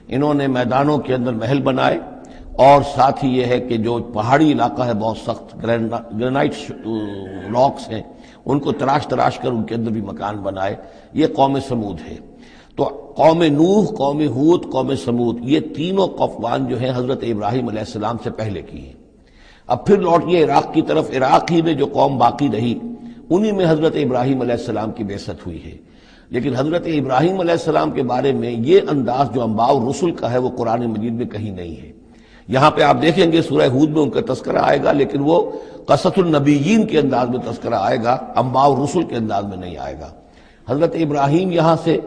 انہوں نے میدانوں کے اندر محل بنائے، اور ساتھ ہی یہ ہے کہ جو پہاڑی علاقہ ہے بہت سخت گرینائٹ راکس ہیں، ان کو تراش کر ان کے اندر بھی مکان بنائے۔ یہ قوم سمود ہے۔ تو قوم نوح، قوم ہود، قوم سمود، یہ تینوں قومان جو ہیں حضرت ابراہیم علیہ السلام سے پہلے کی ہیں۔ اب پھر لوٹیے عراق کی طرف۔ عراق ہی میں جو قوم باقی رہی، انہی میں حضرت ابراہیم علیہ السلام کی بعثت ہوئی ہے۔ لیکن حضرت ابراہیم علیہ السلام کے بارے میں یہ انداز جو انباء الرسل کا ہے وہ قرآن مجید میں کہیں نہیں ہے۔ یہاں پہ آپ دیکھیں گے سورہ ہود میں ان کا تذکرہ آئے گا، لیکن وہ قصص النبیین کے انداز میں تذکرہ آئے گا، انباء الرسل کے انداز میں نہیں آئے گا۔ حضرت ابراہیم یہاں سے،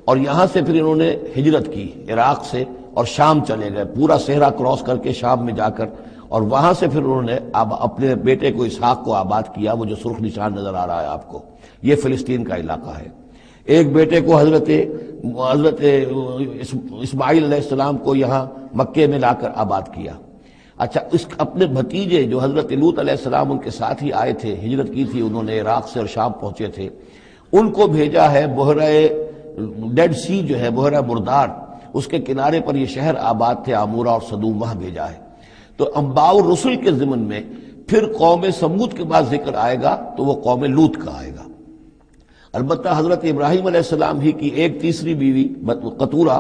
اور یہاں سے پھر انہوں نے ہجرت کی عراق سے، اور شام چلے گئے، پورا صحرا کراس کر کے شام میں جا کر، اور وہاں سے پھر انہوں نے اپنے بیٹے کو اسحاق کو آباد کیا، وہ جو سرخ نشان نظر آ رہا ہے آپ کو، یہ فلسطین کا علاقہ ہے۔ ایک بیٹے کو حضرت اسماعیل علیہ السلام کو یہاں مکے میں لا کر آباد کیا۔ اچھا، اس اپنے بھتیجے جو حضرت لوط علیہ السلام ان کے ساتھ ہی آئے تھے، ہجرت کی تھی انہوں نے، عراق سے اور شام پہنچے تھے، ان کو بھیجا ہے بحیرہ ڈیڈ سی جو ہے، بحیرہ مردار، اس کے کنارے پر یہ شہر آباد تھے، عمورہ اور صدوم، وہاں بھیجا ہے۔ تو انباء الرسل کے ضمن میں پھر قوم سمود کے بعد ذکر آئے گا تو وہ قوم لوط کا آئے گا۔ البتہ حضرت ابراہیم علیہ السلام ہی کی ایک تیسری بیوی قطورہ،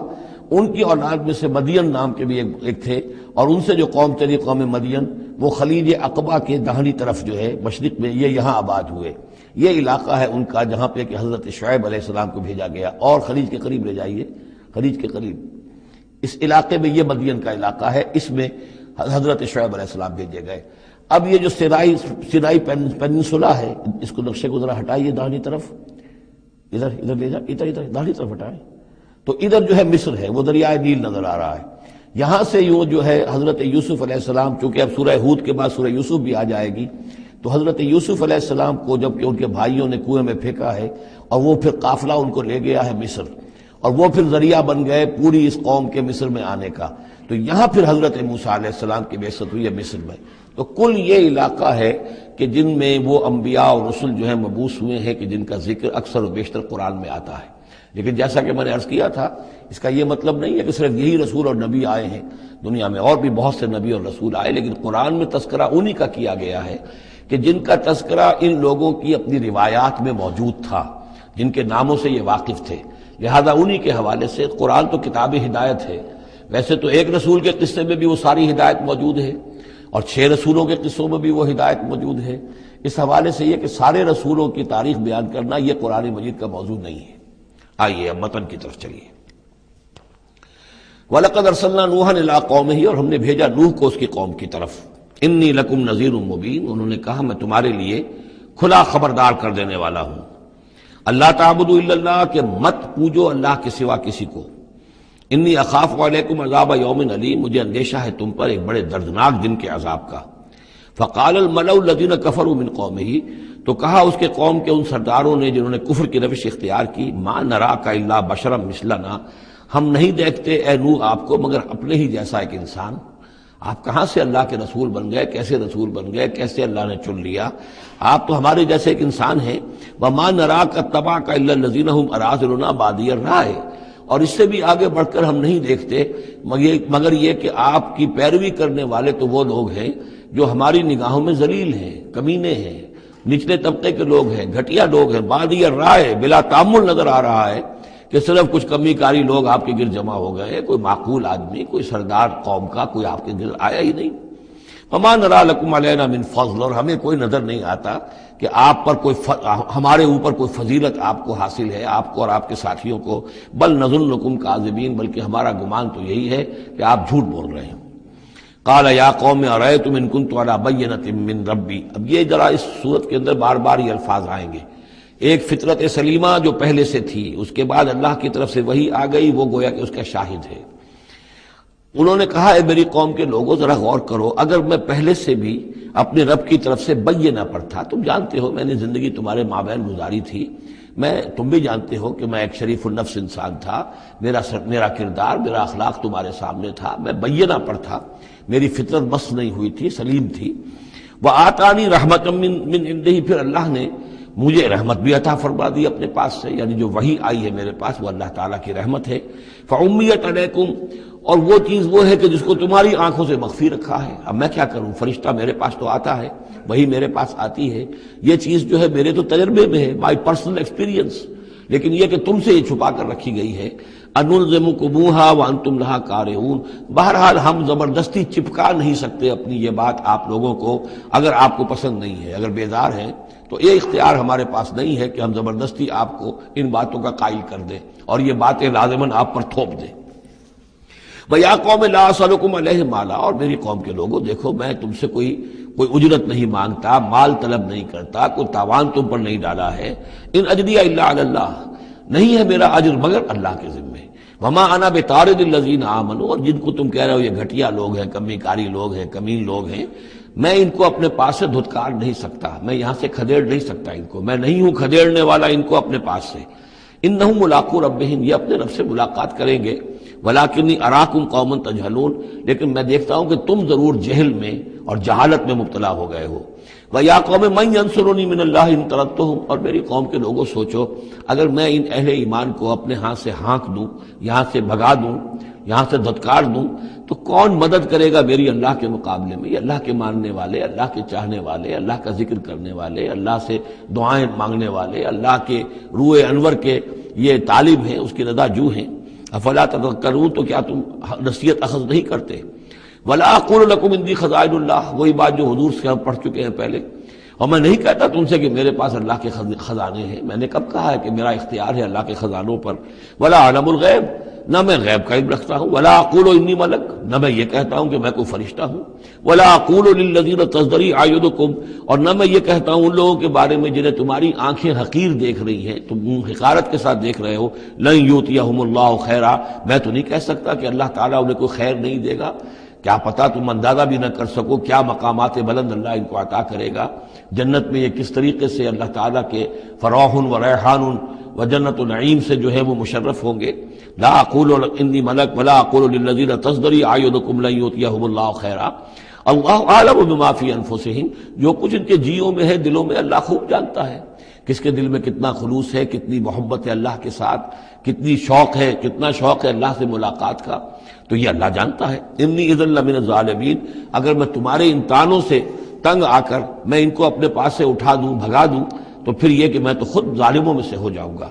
ان کی اولاد میں سے مدین نام کے بھی ایک تھے، اور ان سے جو قوم چلی قوم مدین، وہ خلیج عقبہ کے داہنی طرف جو ہے مشرق میں، یہ یہاں آباد ہوئے۔ یہ علاقہ ہے ان کا جہاں پہ کہ حضرت شعیب علیہ السلام کو بھیجا گیا، اور خلیج کے قریب لے جائیے، خلیج کے قریب اس علاقے میں یہ مدین کا علاقہ ہے، اس میں حضرت شعیب علیہ السلام بھیجے گئے۔ اب یہ جو سینائی پیننسولا ہے، اس کو نقشے کو ذرا ہٹائیے داہنی طرف، ادھر لے جائیں، ادھر داہنی طرف ہٹائیں، تو ادھر جو ہے مصر ہے، وہ دریائے نیل نظر آ رہا ہے۔ یہاں سے یوں جو ہے حضرت یوسف علیہ السلام، چونکہ اب سورہ ہود کے بعد سورہ یوسف بھی آ جائے گی، تو حضرت یوسف علیہ السلام کو جب کہ ان کے بھائیوں نے کنویں میں پھینکا ہے، اور وہ پھر قافلہ ان کو لے گیا ہے مصر، اور وہ پھر ذریعہ بن گئے پوری اس قوم کے مصر میں آنے کا، تو یہاں پھر حضرت موسیٰ علیہ السلام کی بعثت ہوئی ہے مصر میں۔ تو کل یہ علاقہ ہے کہ جن میں وہ انبیاء اور رسل جو ہیں مبعوث ہوئے ہیں، کہ جن کا ذکر اکثر و بیشتر قرآن میں آتا ہے۔ لیکن جیسا کہ میں نے عرض کیا تھا، اس کا یہ مطلب نہیں ہے کہ صرف یہی رسول اور نبی آئے ہیں، دنیا میں اور بھی بہت سے نبی اور رسول آئے، لیکن قرآن میں تذکرہ انہی کا کیا گیا ہے کہ جن کا تذکرہ ان لوگوں کی اپنی روایات میں موجود تھا، جن کے ناموں سے یہ واقف تھے، لہذا انہی کے حوالے سے قرآن تو کتاب ہدایت ہے۔ ویسے تو ایک رسول کے قصے میں بھی وہ ساری ہدایت موجود ہے، اور 6 رسولوں کے قصوں میں بھی وہ ہدایت موجود ہے۔ اس حوالے سے یہ کہ سارے رسولوں کی تاریخ بیان کرنا یہ قرآن مجید کا موضوع نہیں ہے۔ آئیے اب متن کی طرف چلیے۔ وَلَقَدْ أَرْسَلْنَا نُوحًا إِلَىٰ قَوْمِهِ، اور ہم نے بھیجا نوح کو اس کی قوم کی طرف۔ إِنِّي لَكُمْ نَذِيرٌ مُّبِينٌ، انہوں نے کہا میں تمہارے لیے کھلا خبردار کر دینے والا ہوں۔ اللہ تعبدوا الا اللہ، کہ مت پوجو اللہ کے سوا کسی کو۔ انی اخاف علیکم عذاب یوم علیم، مجھے اندیشہ ہے تم پر ایک بڑے دردناک دن کے عذاب کا۔ فقال الملأ الذین کفروا من قومہ، تو کہا اس کے قوم کے ان سرداروں نے جنہوں نے کفر کی روش اختیار کی، ما نراک الا بشرا مثلنا، ہم نہیں دیکھتے اے نوح آپ کو مگر اپنے ہی جیسا ایک انسان۔ آپ کہاں سے اللہ کے رسول بن گئے، کیسے رسول بن گئے، کیسے اللہ نے چن لیا؟ آپ تو ہمارے جیسے ایک انسان ہیں۔ وما نراک اتبعک الا الذین هم اراذلنا بادی الرائے، اور اس سے بھی آگے بڑھ کر ہم نہیں دیکھتے مگر یہ کہ آپ کی پیروی کرنے والے تو وہ لوگ ہیں جو ہماری نگاہوں میں ذلیل ہیں، کمینے ہیں، نچلے طبقے کے لوگ ہیں، گھٹیا لوگ ہیں، بادی الرائے، بلا تعمل نظر آ رہا ہے کہ صرف کچھ کمی کاری لوگ آپ کے گرد جمع ہو گئے، کوئی معقول آدمی، کوئی سردار قوم کا کوئی آپ کے گرد آیا ہی نہیں۔ وما نرى لكم علينا من فضل، اور ہمیں کوئی نظر نہیں آتا کہ آپ پر کوئی ہمارے اوپر کوئی فضیلت آپ کو حاصل ہے، آپ کو اور آپ کے ساتھیوں کو، بل نظنکم کاذبین، بلکہ ہمارا گمان تو یہی ہے کہ آپ جھوٹ بول رہے ہیں۔ قال یا قوم ارأیتم ان كنت على بینۃ من ربی، اب یہ ذرا اس صورت کے اندر بار بار یہ الفاظ آئیں گے۔ ایک فطرت سلیمہ جو پہلے سے تھی، اس کے بعد اللہ کی طرف سے وحی آ گئی، وہ گویا کہ اس کا شاہد ہے۔ انہوں نے کہا اے میری قوم کے لوگوں ذرا غور کرو، اگر میں پہلے سے بھی اپنے رب کی طرف سے بینہ پر تھا، تم جانتے ہو میں نے زندگی تمہارے مابین گزاری تھی، تم بھی جانتے ہو کہ میں ایک شریف النفس انسان تھا، میرا کردار، میرا اخلاق تمہارے سامنے تھا، میں بینہ پر تھا، میری فطرت مس نہیں ہوئی تھی، سلیم تھی۔ وآتانی رحمۃ من عنده، پھر اللہ نے مجھے رحمت بھی عطا فرما دی اپنے پاس سے، یعنی جو وحی آئی ہے میرے پاس وہ اللہ تعالیٰ کی رحمت ہے۔ فعمیت علیکم، اور وہ چیز وہ ہے کہ جس کو تمہاری آنکھوں سے مخفی رکھا ہے، اب میں کیا کروں، فرشتہ میرے پاس تو آتا ہے، وہی میرے پاس آتی ہے، یہ چیز جو ہے میرے تو تجربے میں ہے، مائی پرسنل ایکسپیرینس، لیکن یہ کہ تم سے یہ چھپا کر رکھی گئی ہے۔ انلزمکموہا وانتم لہا کارہون، بہرحال ہم زبردستی چپکا نہیں سکتے اپنی یہ بات آپ لوگوں کو، اگر آپ کو پسند نہیں ہے، اگر بیزار ہے تو یہ اختیار ہمارے پاس نہیں ہے کہ ہم زبردستی آپ کو ان باتوں کا قائل کر دیں اور یہ باتیں لازماً آپ پر تھوپ دیں۔ وَيَا قَوْمِ لَا أَسْأَلُكُمْ عَلَيْهِ مَالًا، اور میری قوم کے لوگوں دیکھو میں تم سے کوئی اجرت نہیں مانگتا، مال طلب نہیں کرتا، کوئی تاوان تم پر نہیں ڈالا ہے۔ ان اجریہ الا علی اللہ، نہیں ہے میرا اجر مگر اللہ کے ذمے۔ وما انا بطارد الذین آمنوا، اور جن کو تم کہہ رہے ہو یہ گھٹیا لوگ ہیں، کمی کاری لوگ ہیں، کمین لوگ ہیں، میں ان کو اپنے پاس سے دھتکار نہیں سکتا، میں یہاں سے کھدیڑ نہیں سکتا ان کو، میں نہیں ہوں کھدیڑنے والا ان کو اپنے پاس سے۔ انہم ملاقو ربہم، یہ اپنے رب سے ملاقات کریں گے۔ ولیکنی اراکم قوما تجہلون، لیکن میں دیکھتا ہوں کہ تم ضرور جہل میں اور جہالت میں مبتلا ہو گئے ہو۔ وَيَا قَوْمِ مَنْ يَنْصُرُنِي مِنَ اللَّهِ إِن طَرَدتُّهُمْ، اور میری قوم کے لوگوں سوچو اگر میں ان اہل ایمان کو اپنے ہاتھ سے ہانک دوں، یہاں سے بھگا دوں، یہاں سے دھتکار دوں، تو کون مدد کرے گا میری اللہ کے مقابلے میں؟ یہ اللہ کے ماننے والے، اللہ کے چاہنے والے، اللہ کا ذکر کرنے والے، اللہ سے دعائیں مانگنے والے، اللہ کے روح انور کے یہ طالب ہیں، اس کی رضا جو ہیں۔ افلا تذکرون، تو کیا تم نصیحت اخذ نہیں کرتے؟ ولا اقول لکم عندی خزائن اللہ، وہی بات جو حضور سے ہم پڑھ چکے ہیں پہلے، اور میں نہیں کہتا تم سے کہ میرے پاس اللہ کے خزانے ہیں، میں نے کب کہا ہے کہ میرا اختیار ہے اللہ کے خزانوں پر؟ ولا اعلم الغیب، نہ میں غیب کا علم رکھتا ہوں۔ ولا اقول انی ملک، نہ میں یہ کہتا ہوں کہ میں کوئی فرشتہ ہوں۔ ولا اقول للذین تزدری اعینکم، اور نہ میں یہ کہتا ہوں ان لوگوں کے بارے میں جنہیں تمہاری آنکھیں حقیر دیکھ رہی ہیں، تم حقارت کے ساتھ دیکھ رہے ہو، لن یؤتیہم اللہ خیرا، میں تو نہیں کہہ سکتا کہ اللہ تعالیٰ انہیں کوئی خیر نہیں دے گا۔ کیا پتہ تم اندازہ بھی نہ کر سکو کیا مقامات بلند اللہ ان کو عطا کرے گا جنت میں، یہ کس طریقے سے اللہ تعالیٰ کے فراح و ریحان و جنت و نعیم سے جو ہے وہ مشرف ہوں گے۔ لا اقول انی ملک ولا اقول للذین تزدری اعینکم لن یؤتیہم اللہ خیرا اللہ اعلم بما فی انفسہم، جو کچھ ان کے جیوں میں ہے، دلوں میں، اللہ خوب جانتا ہے کس کے دل میں کتنا خلوص ہے، کتنی محبت ہے اللہ کے ساتھ، کتنی شوق ہے، کتنا شوق ہے اللہ سے ملاقات کا، تو یہ اللہ جانتا ہے۔ انی اذا لمن الظالمین، اگر میں تمہارے ان تانوں سے تنگ آ کر میں ان کو اپنے پاس سے اٹھا دوں، بھگا دوں، تو پھر یہ کہ میں تو خود ظالموں میں سے ہو جاؤں گا۔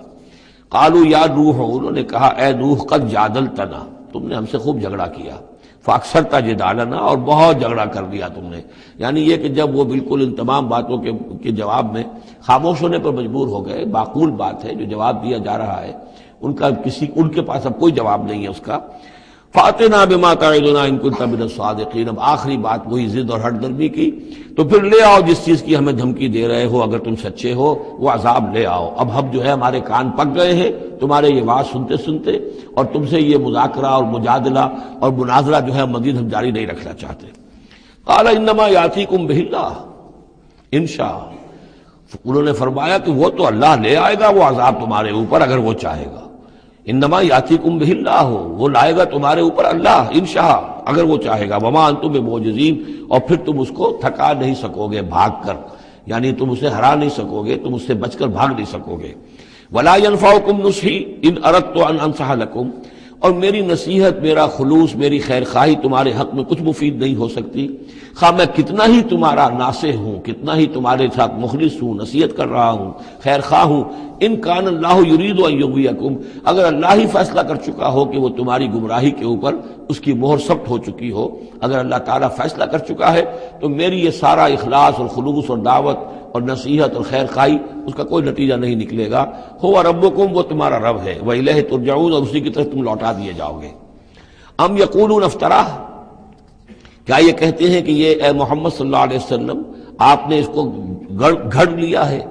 قالوا یا نوح، انہوں نے کہا اے نوح قد جادلتنا، تم نے ہم سے خوب جھگڑا کیا، فاکثرت جدالنا، اور بہت جھگڑا کر دیا تم نے، یعنی یہ کہ جب وہ بالکل ان تمام باتوں کے جواب میں خاموش ہونے پر مجبور ہو گئے، معقول بات ہے جو جواب دیا جا رہا ہے، ان کے پاس اب کوئی جواب نہیں ہے اس کا۔ فَأْتِنَا بِمَا تَعِدُنَا إِن كُنتَ مِنَ الصَّادِقِينَ، اب آخری بات وہی ضد اور ہٹ درمی کی، تو پھر لے آؤ جس چیز کی ہمیں دھمکی دے رہے ہو، اگر تم سچے ہو وہ عذاب لے آؤ۔ اب ہم جو ہے ہمارے کان پک گئے ہیں تمہارے یہ بات سنتے سنتے، اور تم سے یہ مذاکرہ اور مجادلہ اور مناظرہ جو ہے مزید ہم جاری نہیں رکھنا چاہتے۔ قال انما یاتیکم بہ اللہ ان شاء، انہوں نے فرمایا کہ وہ تو اللہ لے آئے گا وہ عذاب تمہارے اوپر اگر وہ چاہے گا۔ انما یاتیکم بہ اللہ، وہ لائے گا تمہارے اوپر اللہ انشاء اگر وہ چاہے گا۔ وما انتم بمعجزین، اور پھر تم اس کو تھکا نہیں سکو گے بھاگ کر، یعنی تم اسے ہرا نہیں سکو گے، تم اس سے بچ کر بھاگ نہیں سکو گے۔ ولا ينفعکم نصحی ان اردت ان انصح لکم، اور میری نصیحت، میرا خلوص، میری خیر خواہی تمہارے حق میں کچھ مفید نہیں ہو سکتی، خواہ میں کتنا ہی تمہارا ناصح ہوں، کتنا ہی تمہارے ساتھ مخلص ہوں، نصیحت کر رہا ہوں، خیر خواہ ہوں۔ ان کان اللہ یرید ان یغویکم، اگر اللہ ہی فیصلہ کر چکا ہو کہ وہ تمہاری گمراہی کے اوپر اس کی مہر ثبت ہو چکی ہو، اگر اللہ تعالیٰ فیصلہ کر چکا ہے تو میری یہ سارا اخلاص اور خلوص اور دعوت اور نصیحت اور خیر خواہی اس کا کوئی نتیجہ نہیں نکلے گا۔ هو ربکم، وہ تمہارا رب ہے، وإلیہ ترجعون، اور اسی کی طرف تم لوٹا دیے جاؤ گے۔ ام یقولون افتراہ، کیا یہ کہتے ہیں کہ یہ اے محمد صلی اللہ علیہ وسلم آپ نے اس کو گھڑ لیا ہے؟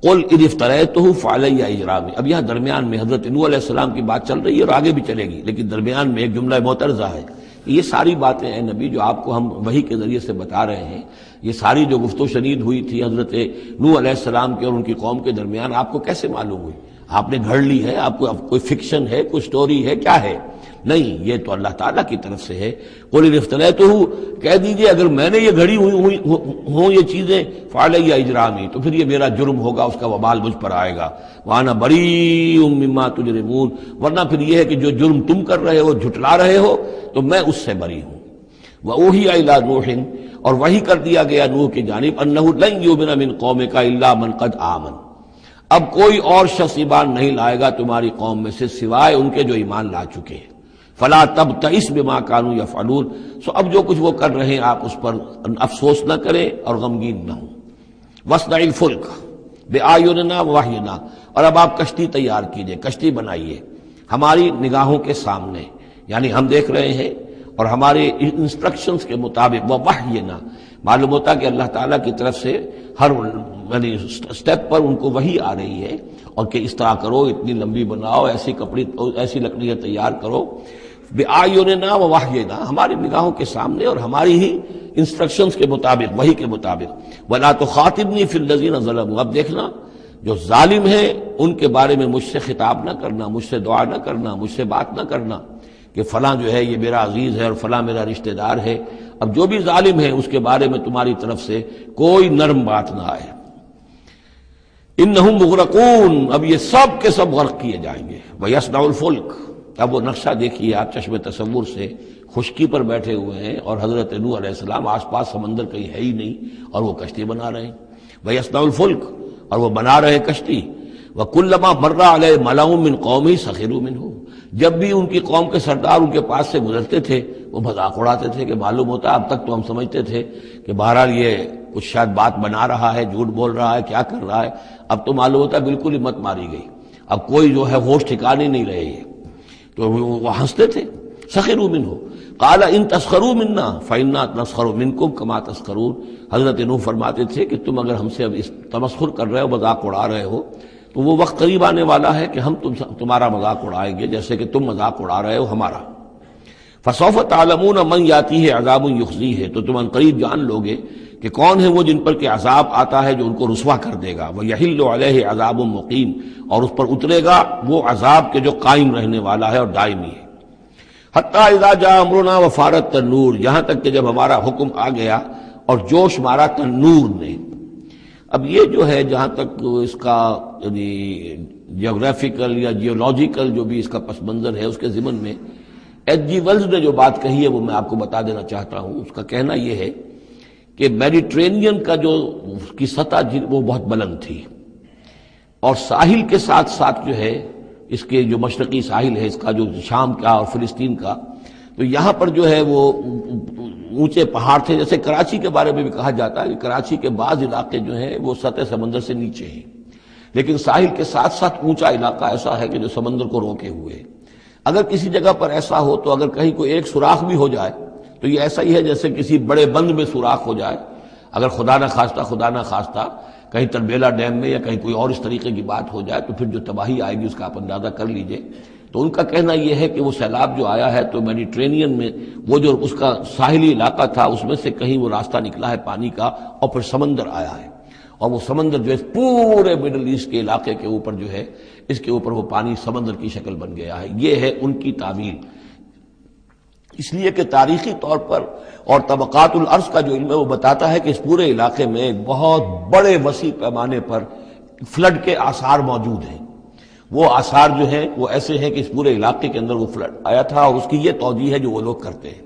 قل ان افتریتہ فعلی اجرامی، اب یہاں درمیان میں حضرت نوح علیہ السلام کی بات چل رہی ہے اور آگے بھی چلے گی، لیکن درمیان میں ایک جملہ معترضہ ہے۔ یہ ساری باتیں اے نبی جو آپ کو ہم وحی کے ذریعے سے بتا رہے ہیں، یہ ساری جو گفت و شنید ہوئی تھی حضرت نوح علیہ السلام کے اور ان کی قوم کے درمیان، آپ کو کیسے معلوم ہوئی؟ آپ نے گھڑ لی ہے؟ آپ کو کوئی فکشن ہے، کوئی سٹوری ہے، کیا ہے؟ نہیں، یہ تو اللہ تعالیٰ کی طرف سے ہے۔ قل ان افتریتہ، کہہ دیجئے اگر میں نے یہ گھڑی ہوں یہ چیزیں، فعلی اجرامی، تو پھر یہ میرا جرم ہوگا، اس کا وبال مجھ پر آئے گا۔ وانا بریء مما تجرمون، ورنہ پھر یہ ہے کہ جو جرم تم کر رہے ہو، جھٹلا رہے ہو، تو میں اس سے بری ہوں۔ وَأُوحِيَ إِلَىٰ نُوحٍ، اور وحی کر دیا گیا نوح کی جانب، أَنَّهُ لَن يُؤْمِنَ مِن قَوْمِكَ إِلَّا مَن قَدْ آمَنَ، اب کوئی اور شخص ایمان نہیں لائے گا تمہاری قوم میں سے سوائے ان کے جو ایمان لا چکے ہیں۔ فَلَا تَبْتَئِسْ بِمَا كَانُوا يَفْعَلُونَ، سو اب جو کچھ وہ کر رہے ہیں آپ اس پر افسوس نہ کریں اور غمگین نہ ہوں۔ وَاصْنَعِ الْفُلْكَ بِأَعْيُنِنَا وَوَحْيِنَا، اور اب آپ کشتی تیار کیجئے، کشتی بنائیے ہماری نگاہوں کے سامنے، یعنی ہم دیکھ رہے ہیں اور ہمارے انسٹرکشنز کے مطابق، وَوَحْيِنَا، معلوم ہوتا کہ اللہ تعالیٰ کی طرف سے ہر یعنی سٹیپ پر ان کو وحی آ رہی ہے، اور کہ اس طرح کرو، اتنی لمبی بناؤ، ایسی لکڑیاں تیار کرو، بِآیُنِنَا وَوَحْیِنَا، ہماری نگاہوں کے سامنے اور ہماری ہی انسٹرکشنز کے مطابق، وحی کے مطابق۔ وَلَا تُخَاطِبْنِی فِی الَّذِینَ ظَلَمُوا، اب دیکھنا جو ظالم ہیں ان کے بارے میں مجھ سے خطاب نہ کرنا، مجھ سے دعا نہ کرنا، مجھ سے بات نہ کرنا کہ فلاں جو ہے یہ میرا عزیز ہے اور فلاں میرا رشتہ دار ہے۔ اب جو بھی ظالم ہے اس کے بارے میں تمہاری طرف سے کوئی نرم بات نہ آئے۔ انہم مغرقون، اب یہ سب کے سب غرق کیے جائیں گے۔ وَيَصْنَعُ الْفُلْكَ، اب وہ نقشہ دیکھیے آپ چشم تصور سے، خشکی پر بیٹھے ہوئے ہیں اور حضرت نوح علیہ السلام آس پاس سمندر کہیں ہے ہی نہیں اور وہ کشتی بنا رہے ہیں۔ وَيَصْنَعُ الْفُلْكَ، اور وہ بنا رہے کشتی۔ وَكُلَّمَا مَرَّ عَلَيْهِ مَلَأٌ مِّن قَوْمِهِ سَخِرُوا مِنْهُ، جب بھی ان کی قوم کے سردار ان کے پاس سے گزرتے تھے وہ مذاق اڑاتے تھے، کہ معلوم ہوتا اب تک تو ہم سمجھتے تھے کہ بہرحال یہ کچھ شاید بات بنا رہا ہے، جھوٹ بول رہا ہے، کیا کر رہا ہے، اب تو معلوم ہوتا بالکل ہی مت ماری گئی، اب کوئی جو ہے ہوش ٹھکانے نہیں رہے یہ، تو وہ ہنستے تھے۔ سخروا منہ قال ان تسخروا منا فإنا نسخر منکم کما تسخرون، حضرت نوح فرماتے تھے کہ تم اگر ہم سے اب اس تمسخر کر رہے ہو، مذاق اڑا رہے ہو، تو وہ وقت قریب آنے والا ہے کہ ہم تمہارا مذاق اڑائیں گے جیسے کہ تم مذاق اڑا رہے ہو ہمارا۔ فسوف تعلمون من یاتیہ عذاب یخزیہ، تو تم ان قریب جان لوگے کہ کون ہیں وہ جن پر کہ عذاب آتا ہے جو ان کو رسوا کر دے گا۔ ویحل علیہ عذاب مقیم، اور اس پر اترے گا وہ عذاب کے جو قائم رہنے والا ہے اور دائمی ہے۔ حتی اذا جاء امرنا وفارت التنور، یہاں تک کہ جب ہمارا حکم آ گیا اور جوش مارا تنور نے۔ اب یہ جو ہے جہاں تک اس کا یعنی جیوگرافیکل یا جیولوجیکل جو بھی اس کا پس منظر ہے، اس کے ضمن میں ایچ جی ویلز نے جو بات کہی ہے وہ میں آپ کو بتا دینا چاہتا ہوں۔ اس کا کہنا یہ ہے کہ میڈیٹرینین کا جو اس کی سطح وہ بہت بلند تھی، اور ساحل کے ساتھ ساتھ جو ہے اس کے جو مشرقی ساحل ہے اس کا جو شام کا اور فلسطین کا، تو یہاں پر جو ہے وہ اونچے پہاڑ تھے، جیسے کراچی کے بارے میں بھی کہا جاتا ہے کہ کراچی کے بعض علاقے جو ہیں وہ سطح سمندر سے نیچے ہیں، لیکن ساحل کے ساتھ ساتھ اونچا علاقہ ایسا ہے کہ جو سمندر کو روکے ہوئے ہے۔ اگر کسی جگہ پر ایسا ہو تو اگر کہیں کوئی ایک سوراخ بھی ہو جائے تو یہ ایسا ہی ہے جیسے کسی بڑے بند میں سوراخ ہو جائے۔ اگر خدا نہ خواستہ کہیں تربیلا ڈیم میں یا کہیں کوئی اور اس طریقے کی بات ہو جائے تو پھر جو تباہی آئے گی اس کا آپ اندازہ کر لیجئے۔ تو ان کا کہنا یہ ہے کہ وہ سیلاب جو آیا ہے تو میڈیٹرینین میں وہ جو اس کا ساحلی علاقہ تھا اس میں سے کہیں وہ راستہ نکلا ہے پانی کا، اور پھر سمندر آیا ہے، اور وہ سمندر جو ہے پورے مڈل ایسٹ کے علاقے کے اوپر جو ہے اس کے اوپر وہ پانی سمندر کی شکل بن گیا ہے۔ یہ ہے ان کی تعویل، اس لیے کہ تاریخی طور پر اور طبقات الارض کا جو علم ہے وہ بتاتا ہے کہ اس پورے علاقے میں ایک بہت بڑے وسیع پیمانے پر فلڈ کے آثار موجود ہیں۔ وہ آثار جو ہیں وہ ایسے ہیں کہ اس پورے علاقے کے اندر وہ فلڈ آیا تھا، اور اس کی یہ توجیہ ہے جو وہ لوگ کرتے ہیں۔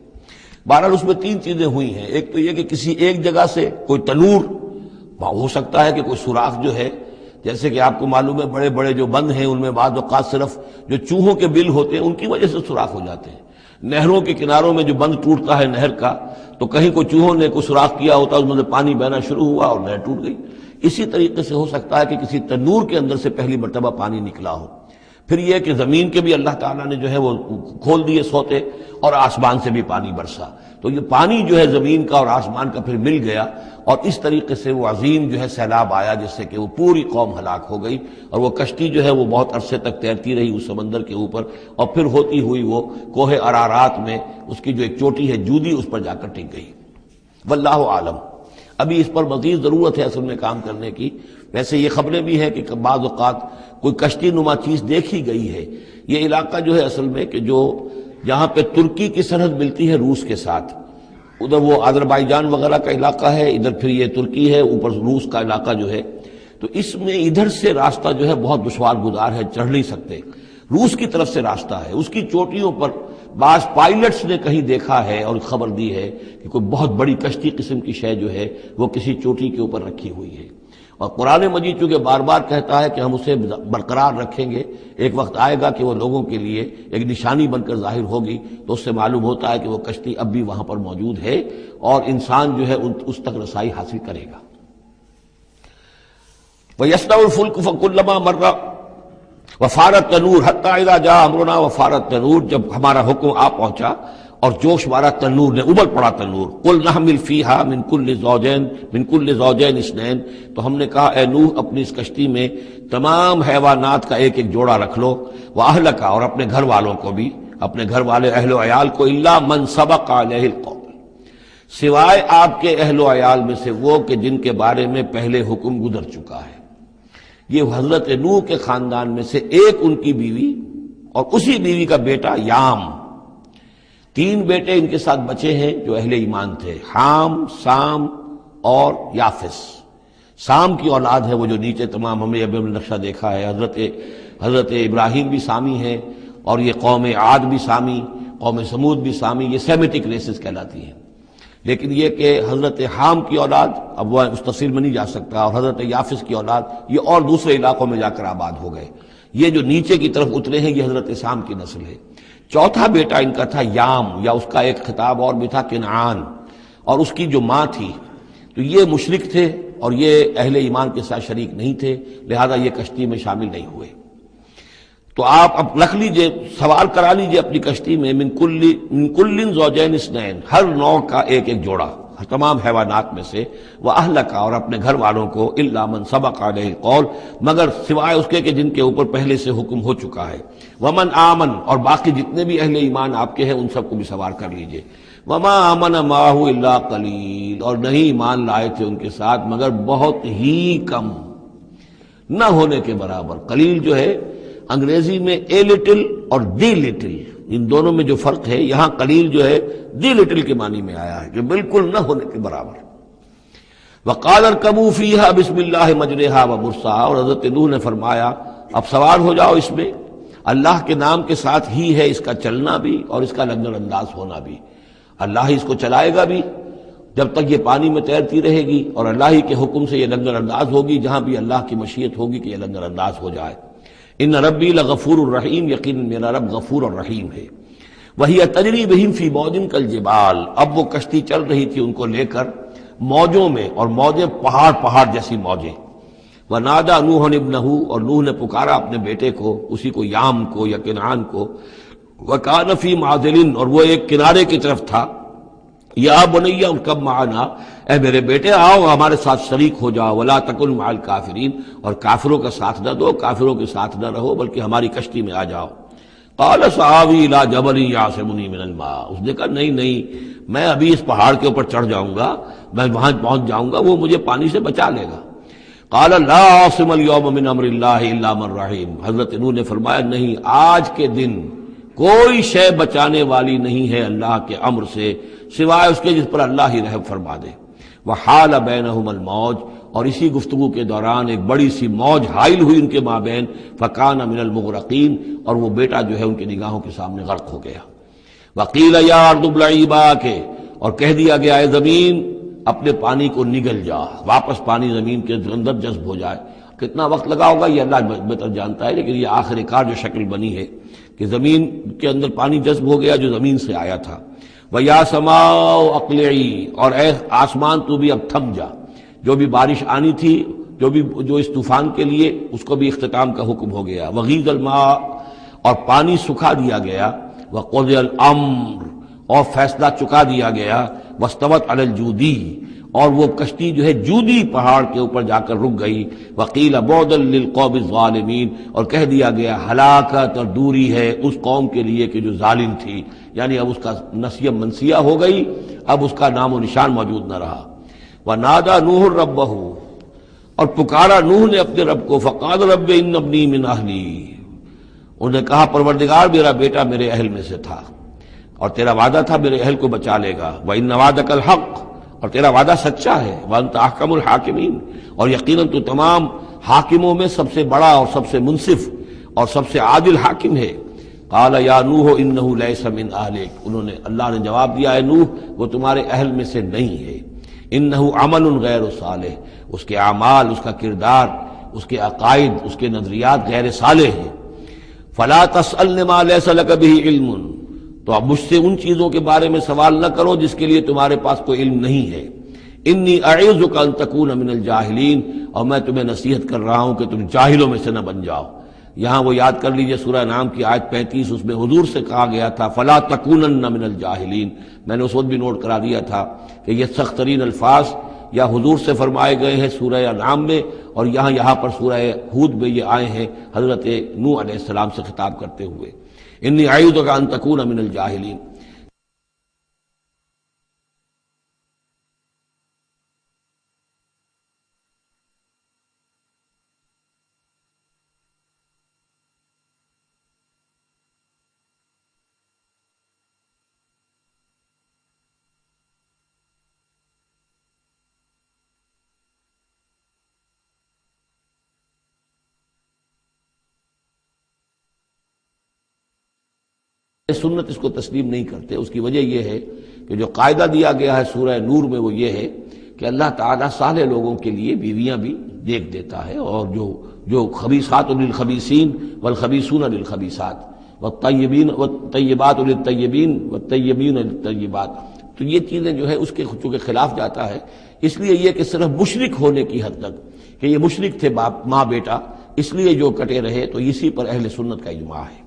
بہرحال اس میں تین چیزیں ہوئی ہیں، ایک تو یہ کہ کسی ایک جگہ سے کوئی تنور ہو سکتا ہے کہ کوئی سوراخ جو ہے، جیسے کہ آپ کو معلوم ہے بڑے بڑے جو بند ہیں ان میں بعض اوقات صرف جو چوہوں کے بل ہوتے ہیں ان کی وجہ سے سوراخ ہو جاتے ہیں۔ نہروں کے کناروں میں جو بند ٹوٹتا ہے نہر کا، تو کہیں کوئی چوہوں نے کوئی سوراخ کیا ہوتا ہے، اس میں سے پانی بہنا شروع ہوا اور نہر ٹوٹ گئی۔ اسی طریقے سے ہو سکتا ہے کہ کسی تنور کے اندر سے پہلی مرتبہ پانی نکلا ہو۔ پھر یہ کہ زمین کے بھی اللہ تعالیٰ نے جو ہے وہ کھول دیے سوتے، اور آسمان سے بھی پانی برسا، تو یہ پانی جو ہے زمین کا اور آسمان کا پھر مل گیا، اور اس طریقے سے وہ عظیم جو ہے سیلاب آیا جس سے کہ وہ پوری قوم ہلاک ہو گئی، اور وہ کشتی جو ہے وہ بہت عرصے تک تیرتی رہی اس سمندر کے اوپر، اور پھر ہوتی ہوئی وہ کوہ ارارات میں اس کی جو ایک چوٹی ہے جودی اس پر جا کر ٹک گئی۔ واللہ عالم، ابھی اس پر مزید ضرورت ہے اصل میں کام کرنے کی۔ ویسے یہ خبریں بھی ہیں کہ بعض اوقات کوئی کشتی نما چیز دیکھی گئی ہے۔ یہ علاقہ جو ہے اصل میں کہ جو جہاں پہ ترکی کی سرحد ملتی ہے روس کے ساتھ، ادھر وہ آذربائیجان وغیرہ کا علاقہ ہے، ادھر پھر یہ ترکی ہے، اوپر روس کا علاقہ جو ہے، تو اس میں ادھر سے راستہ جو ہے بہت دشوار گزار ہے، چڑھ نہیں سکتے۔ روس کی طرف سے راستہ ہے، اس کی چوٹیوں پر بعض پائلٹس نے کہیں دیکھا ہے اور خبر دی ہے کہ کوئی بہت بڑی کشتی قسم کی شے جو ہے وہ کسی چوٹی کے اوپر رکھی ہوئی ہے، اور قرآن مجید چونکہ بار بار کہتا ہے کہ ہم اسے برقرار رکھیں گے، ایک وقت آئے گا کہ وہ لوگوں کے لیے ایک نشانی بن کر ظاہر ہوگی، تو اس سے معلوم ہوتا ہے کہ وہ کشتی اب بھی وہاں پر موجود ہے اور انسان جو ہے اس تک رسائی حاصل کرے گا۔ وَيَصْنَعُ الْفُلْكَ فَكُلَّمَا مَرَّ وَفَارَ التَّنُّورُ حَتَّىٰ إِذَا جَاءَ أَمْرُنَا وَفَارَ التَّنُّورُ، جب ہمارا حکم آ پہنچا اور جوش مارا تنور نے، ابل پڑا تنور، قُلْ نَحْمِلْ فِيهَا مِن كُلِّ زَوْجَيْنِ اثْنَيْنِ، تو ہم نے کہا اے نوح اپنی اس کشتی میں تمام حیوانات کا ایک ایک جوڑا رکھ لو، وَأَهْلَكَ، اور اپنے گھر والوں کو بھی، اپنے گھر والے اہل و عیال کو، إِلَّا مَنْ سَبَقَ عَلَيْهِ الْقَوْلُ، سوائے آپ کے اہل و عیال میں سے وہ کہ جن کے بارے میں پہلے حکم گزر چکا ہے۔ یہ حضرت نوح کے خاندان میں سے ایک ان کی بیوی اور اسی بیوی کا بیٹا یام، تین بیٹے ان کے ساتھ بچے ہیں جو اہل ایمان تھے، حام، سام اور یافس۔ سام کی اولاد ہے وہ جو نیچے تمام ہمیں ابھی نقشہ دیکھا ہے، حضرت ابراہیم بھی سامی ہے، اور یہ قوم عاد بھی سامی، قوم سمود بھی سامی، یہ سیمیٹک ریسز کہلاتی ہیں۔ لیکن یہ کہ حضرت حام کی اولاد، اب وہ اس تفصیل میں نہیں جا سکتا، اور حضرت یافس کی اولاد یہ اور دوسرے علاقوں میں جا کر آباد ہو گئے، یہ جو نیچے کی طرف اترے ہیں یہ حضرت سام کی نسل ہے۔ چوتھا بیٹا ان کا تھا یام، یا اس کا ایک خطاب اور بھی تھا کنعان، اور اس کی جو ماں تھی، تو یہ مشرک تھے اور یہ اہل ایمان کے ساتھ شریک نہیں تھے، لہذا یہ کشتی میں شامل نہیں ہوئے۔ تو آپ اب رکھ لیجئے، سوال کرا لیجئے اپنی کشتی میں من کل زوجین اثنین، ہر نوع کا ایک ایک جوڑا تمام حیوانات میں سے، وَأَهْلَكَ، اور اپنے گھر والوں کو، إِلَّا مَنْ سَبَقَ عَلَيْهِ الْقَوْلُ، مگر سوائے اس کے کہ جن کے اوپر پہلے سے حکم ہو چکا ہے، وَمَنْ آمَنَ، اور باقی جتنے بھی اہل ایمان آپ کے ہیں ان سب کو بھی سوار کر لیجئے، وَمَا آمَنَ مَعَهُ إِلَّا قَلِيلٌ، اور نہیں ایمان لائے تھے ان کے ساتھ مگر بہت ہی کم، نہ ہونے کے برابر۔ قلیل جو ہے انگریزی میں اے لٹل اور دی لٹل، ان دونوں میں جو فرق ہے، یہاں قلیل جو ہے دی لٹل کے معنی میں آیا ہے، جو بالکل نہ ہونے کے برابر۔ وَقَالَ ارْكَبُوا فِيهَا بِسْمِ اللَّهِ مَجْرَاهَا وَمُرْسَاهَا، اور حضرت نوح نے فرمایا اب سوار ہو جاؤ اس میں، اللہ کے نام کے ساتھ ہی ہے اس کا چلنا بھی اور اس کا لنگر انداز ہونا بھی، اللہ ہی اس کو چلائے گا بھی جب تک یہ پانی میں تیرتی رہے گی، اور اللہ ہی کے حکم سے یہ لنگر انداز ہوگی جہاں بھی اللہ کی مشیت ہوگی کہ یہ لنگر انداز ہو جائے۔ ان ربی لغفور الرحیم، یقین میرا رب غفور اور رحیم ہے۔ وہی تجری بہم فی موج کالجبال، اب وہ کشتی چل رہی تھی ان کو لے کر موجوں میں، اور موجیں پہاڑ جیسی موجیں۔ ونادى نوح ابنہ، اور نوح نے پکارا اپنے بیٹے کو، اسی کو یام کو یا کنعان کو، وکان فی معزل، اور وہ ایک کنارے کی طرف تھا، یا بنی ارکب معنا، اے میرے بیٹے آؤ ہمارے ساتھ شریک ہو جاؤ، ولا تکن مع الکافرین، اور کافروں کا ساتھ نہ دو، کافروں کے ساتھ نہ رہو بلکہ ہماری کشتی میں آ جاؤ۔ قال سآوی الی جبل یعصمنی من الماء، اس نے کہا نہیں میں ابھی اس پہاڑ کے اوپر چڑھ جاؤں گا، میں وہاں پہنچ جاؤں گا، وہ مجھے پانی سے بچا لے گا۔ قال لا عاصم اليوم من امر اللہ الا من رحم، حضرت نوح نے فرمایا نہیں، آج کے دن کوئی شے بچانے والی نہیں ہے اللہ کے امر سے سوائے اس کے جس پر اللہ ہی رحم فرما دے۔ وحال بینہم الموج، اور اسی گفتگو کے دوران ایک بڑی سی موج حائل ہوئی ان کے مابین، فکان من المغرقین، اور وہ بیٹا جو ہے ان کی نگاہوں کے سامنے غرق ہو گیا۔ وقیل یا ارض ابلعی ماءک، اور کہہ دیا گیا اے زمین اپنے پانی کو نگل جا، واپس پانی زمین کے اندر جذب ہو جائے۔ کتنا وقت لگا ہوگا یہ اللہ بہتر جانتا ہے، لیکن یہ آخر کار جو شکل بنی ہے کہ زمین کے اندر پانی جذب ہو گیا جو زمین سے آیا تھا۔ وَيَا سَمَاءُ أَقْلِعِي، اور اے آسمان تو بھی اب تھم جا، جو بھی بارش آنی تھی، جو اس طوفان کے لیے، اس کو بھی اختتام کا حکم ہو گیا۔ وَغِيضَ الْمَاءُ، اور پانی سکھا دیا گیا۔ وَقُضِيَ الْأَمْرُ، اور فیصلہ چکا دیا گیا۔ وَاسْتَوَتْ عَلَى الْجُودِي، اور وہ کشتی جو ہے جودی پہاڑ کے اوپر جا کر رک گئی۔ وَقِيلَ بُعْدًا لِلْقَوْمِ الظَّالِمِينَ، اور کہہ دیا گیا ہلاکت اور دوری ہے اس قوم کے لیے کہ جو ظالم تھی، یعنی اب اس کا نسیہ منسیہ ہو گئی، اب اس کا نام و نشان موجود نہ رہا۔ وَنَادَى نُوحٌ رَبَّهُ، اور پکارا نوح نے اپنے رب کو، فَقَالَ رَبِّ إِنَّ ابْنِي مِنْ أَهْلِي، انہوں نے کہا پروردگار میرا بیٹا میرے اہل میں سے تھا۔ اور تیرا وعدہ تھا میرے اہل کو بچا لے گا، وَإِنَّ وَعْدَكَ الْحَقُّ، اور تیرا وعدہ سچا ہے، وَأَنْتَ أَحْكَمُ الْحَاكِمِينَ، اور یقیناً تو تمام حاکموں میں سب سے بڑا اور سب سے منصف اور سب سے عادل حاکم ہے۔ قال یا نوح انہ لیس من اہلک، انہوں نے اللہ نے جواب دیا، اے نوح وہ تمہارے اہل میں سے نہیں ہے، انہ عمل غیر صالح، اس کے اعمال، اس کا کردار، اس کے عقائد، اس کے نظریات غیر صالح ہیں۔ فلا تسألن ما لیس لک بہ علم، تو اب مجھ سے ان چیزوں کے بارے میں سوال نہ کرو جس کے لیے تمہارے پاس کوئی علم نہیں ہے۔ انی اعوذک ان تکون من الجاہلین، اور میں تمہیں نصیحت کر رہا ہوں کہ تم جاہلوں میں سے نہ بن جاؤ۔ یہاں وہ یاد کر لیجئے سورہ انعام کی آیت 35، اس میں حضور سے کہا گیا تھا فلا تکونن من الجاہلین، میں نے اس وقت بھی نوٹ کرا دیا تھا کہ یہ سخت ترین الفاظ یا حضور سے فرمائے گئے ہیں سورہ انعام میں، اور یہاں پر سورہ ہود میں یہ آئے ہیں حضرت نوح علیہ السلام سے خطاب کرتے ہوئے، انی اعوذک ان تکون من الجاہلین۔ سنت اس کو تسلیم نہیں کرتے، اس کی وجہ یہ ہے کہ جو قاعدہ دیا گیا ہے سورہ نور میں وہ یہ ہے کہ اللہ تعالیٰ صالح لوگوں کے لیے بیویاں بھی دیکھ دیتا ہے، اور جو خبیثات للخبیثین والخبیثون للخبیثات والطیبات للطیبین والطیبین للطیبات، تو یہ چیزیں جو ہے اس کے چونکہ خلاف جاتا ہے، اس لیے یہ کہ صرف مشرک ہونے کی حد تک کہ یہ مشرک تھے باپ ماں بیٹا، اس لیے جو کٹے رہے، تو اسی پر اہل سنت کا اجماع ہے۔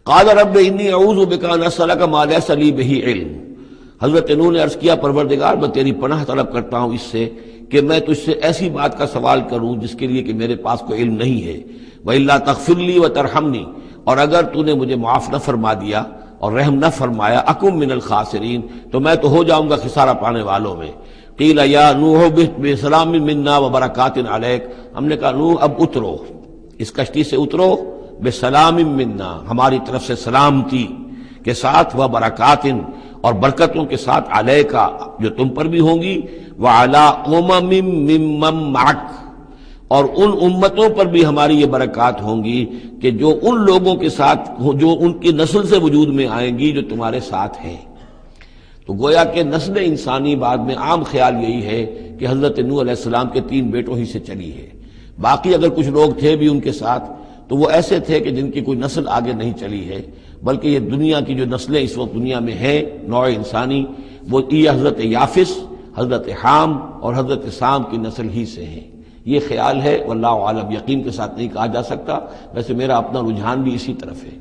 قال رب انی اعوذ بک ان اسألک ما لیس لی بہ علم، حضرت نوح نے عرض کیا پروردگار میں تیری پناہ طلب کرتا ہوں اس سے کہ میں تجھ سے ایسی بات کا سوال کروں جس کے لیے کہ میرے پاس کوئی علم نہیں ہے، وَإِلَّا تَغْفِرْ لِي وَتَرْحَمْنِي، اور اگر تو نے مجھے معاف نہ فرما دیا اور رحم نہ فرمایا، اکم من الخاسرین، تو میں تو ہو جاؤں گا خسارہ پانے والوں میں۔ قیل یا نوح اہبط بسلام منا وبرکات علیک، ہم نے کہا نوح اب اترو، اس کشتی سے اترو، بسلام منا، ہماری طرف سے سلامتی کے ساتھ، و برکات، اور برکتوں کے ساتھ، علیکا، جو تم پر بھی ہوں گی، وعلی امم ممن معک، اور ان امتوں پر بھی ہماری یہ برکات ہوں گی کہ جو ان لوگوں کے ساتھ، جو ان کی نسل سے وجود میں آئیں گی جو تمہارے ساتھ ہیں۔ تو گویا کہ نسل انسانی بعد میں عام خیال یہی ہے کہ حضرت نوح علیہ السلام کے 3 بیٹوں ہی سے چلی ہے، باقی اگر کچھ لوگ تھے بھی ان کے ساتھ تو وہ ایسے تھے کہ جن کی کوئی نسل آگے نہیں چلی ہے، بلکہ یہ دنیا کی جو نسلیں اس وقت دنیا میں ہیں نوع انسانی، وہ یہ حضرت یافس، حضرت حام اور حضرت سام کی نسل ہی سے ہیں۔ یہ خیال ہے، واللہ عالم، یقین کے ساتھ نہیں کہا جا سکتا، ویسے میرا اپنا رجحان بھی اسی طرف ہے۔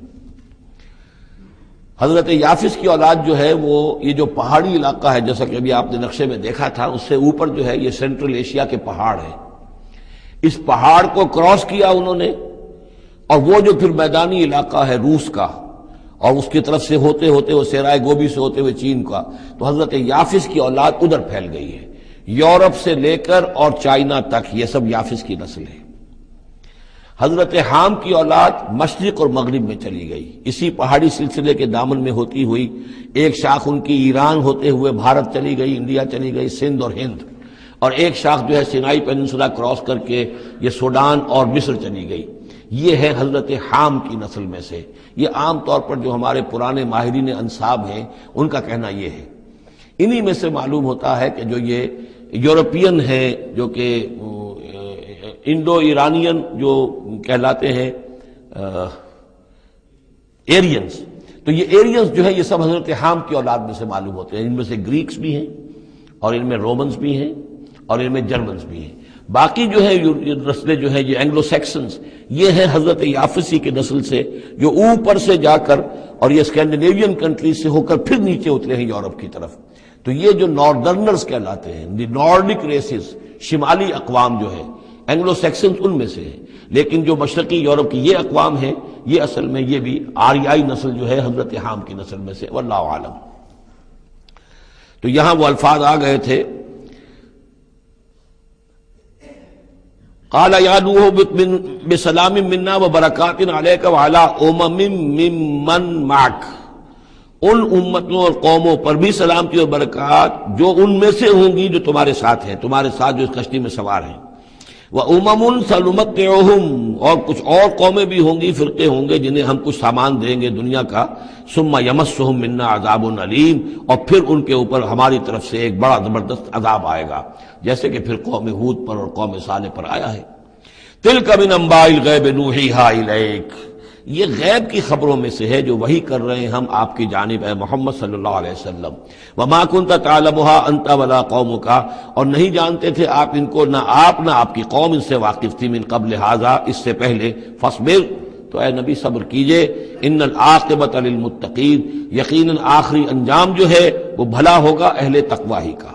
حضرت یافس کی اولاد جو ہے وہ یہ جو پہاڑی علاقہ ہے، جیسا کہ ابھی آپ نے نقشے میں دیکھا تھا، اس سے اوپر جو ہے یہ سینٹرل ایشیا کے پہاڑ ہیں، اس پہاڑ کو کراس کیا انہوں نے، اور وہ جو پھر میدانی علاقہ ہے روس کا، اور اس کی طرف سے ہوتے ہوتے وہ سیرائے گوبی سے ہوتے ہوئے چین کا، تو حضرت یافس کی اولاد ادھر پھیل گئی ہے، یورپ سے لے کر اور چائنا تک، یہ سب یافس کی نسل ہے۔ حضرت حام کی اولاد مشرق اور مغرب میں چلی گئی، اسی پہاڑی سلسلے کے دامن میں ہوتی ہوئی، ایک شاخ ان کی ایران ہوتے ہوئے بھارت چلی گئی، انڈیا چلی گئی، سندھ اور ہند، اور ایک شاخ جو ہے سینائی پیننسولا کراس کر کے یہ سوڈان اور مصر چلی گئی۔ یہ ہے حضرت حام کی نسل میں سے۔ یہ عام طور پر جو ہمارے پرانے ماہرین انساب ہیں ان کا کہنا یہ ہے۔ انہی میں سے معلوم ہوتا ہے کہ جو یہ یورپین ہیں، جو کہ انڈو ایرانین جو کہلاتے ہیں ایرینز، تو یہ ایرینز جو ہے یہ سب حضرت حام کی اولاد میں سے معلوم ہوتے ہیں۔ ان میں سے گریکس بھی ہیں، اور ان میں رومنز بھی ہیں، اور ان میں جرمنز بھی ہیں۔ باقی جو ہے نسلیں جو ہیں یہ اینگلو سیکسنز، یہ ہیں حضرت یافسی کی نسل سے، جو اوپر سے جا کر اور یہ اسکینڈینیوین کنٹریز سے ہو کر پھر نیچے اترے ہیں یورپ کی طرف۔ تو یہ جو ناردرنرز کہلاتے ہیں، دی نارڈک ریسز، شمالی اقوام جو ہے اینگلو سیکسنز ان میں سے ہیں، لیکن جو مشرقی یورپ کی یہ اقوام ہیں یہ اصل میں یہ بھی آریائی نسل جو ہے حضرت حام کی نسل میں سے، واللہ عالم۔ تو یہاں وہ الفاظ آ گئے تھے، قال یا نوح اہبط بسلام منا وبرکات علیک وعلی امم ممن معک، ان امتوں اور قوموں پر بھی سلامتی اور برکات جو ان میں سے ہوں گی جو تمہارے ساتھ ہیں، تمہارے ساتھ جو اس کشتی میں سوار ہیں۔ وَأُمَمٌ سَنُمَتِّعُهُمْ، اور کچھ اور قومیں بھی ہوں گی، فرقے ہوں گے جنہیں ہم کچھ سامان دیں گے دنیا کا، ثُمَّ يَمَسُّهُم مِّنَّا عَذَابٌ أَلِيمٌ، اور پھر ان کے اوپر ہماری طرف سے ایک بڑا زبردست عذاب آئے گا، جیسے کہ پھر قوم ہود پر اور قوم صالح پر آیا ہے۔ تِلْكَ مِنْ أَنبَاءِ الْغَيْبِ نُوحِيهَا إِلَيْكَ، یہ غیب کی خبروں میں سے ہے جو وحی کر رہے ہیں ہم آپ کی جانب اے محمد صلی اللہ علیہ وسلم۔ وما كنت تعلمها انت ولا قومك، اور نہیں جانتے تھے آپ ان کو، نہ آپ نہ آپ کی قوم ان سے واقف تھی، من قبل هذا، اس سے پہلے، فاصبر، تو اے نبی صبر کیجئے، ان العاقبۃ للمتقین، یقیناً آخری انجام جو ہے وہ بھلا ہوگا اہل تقوی ہی کا۔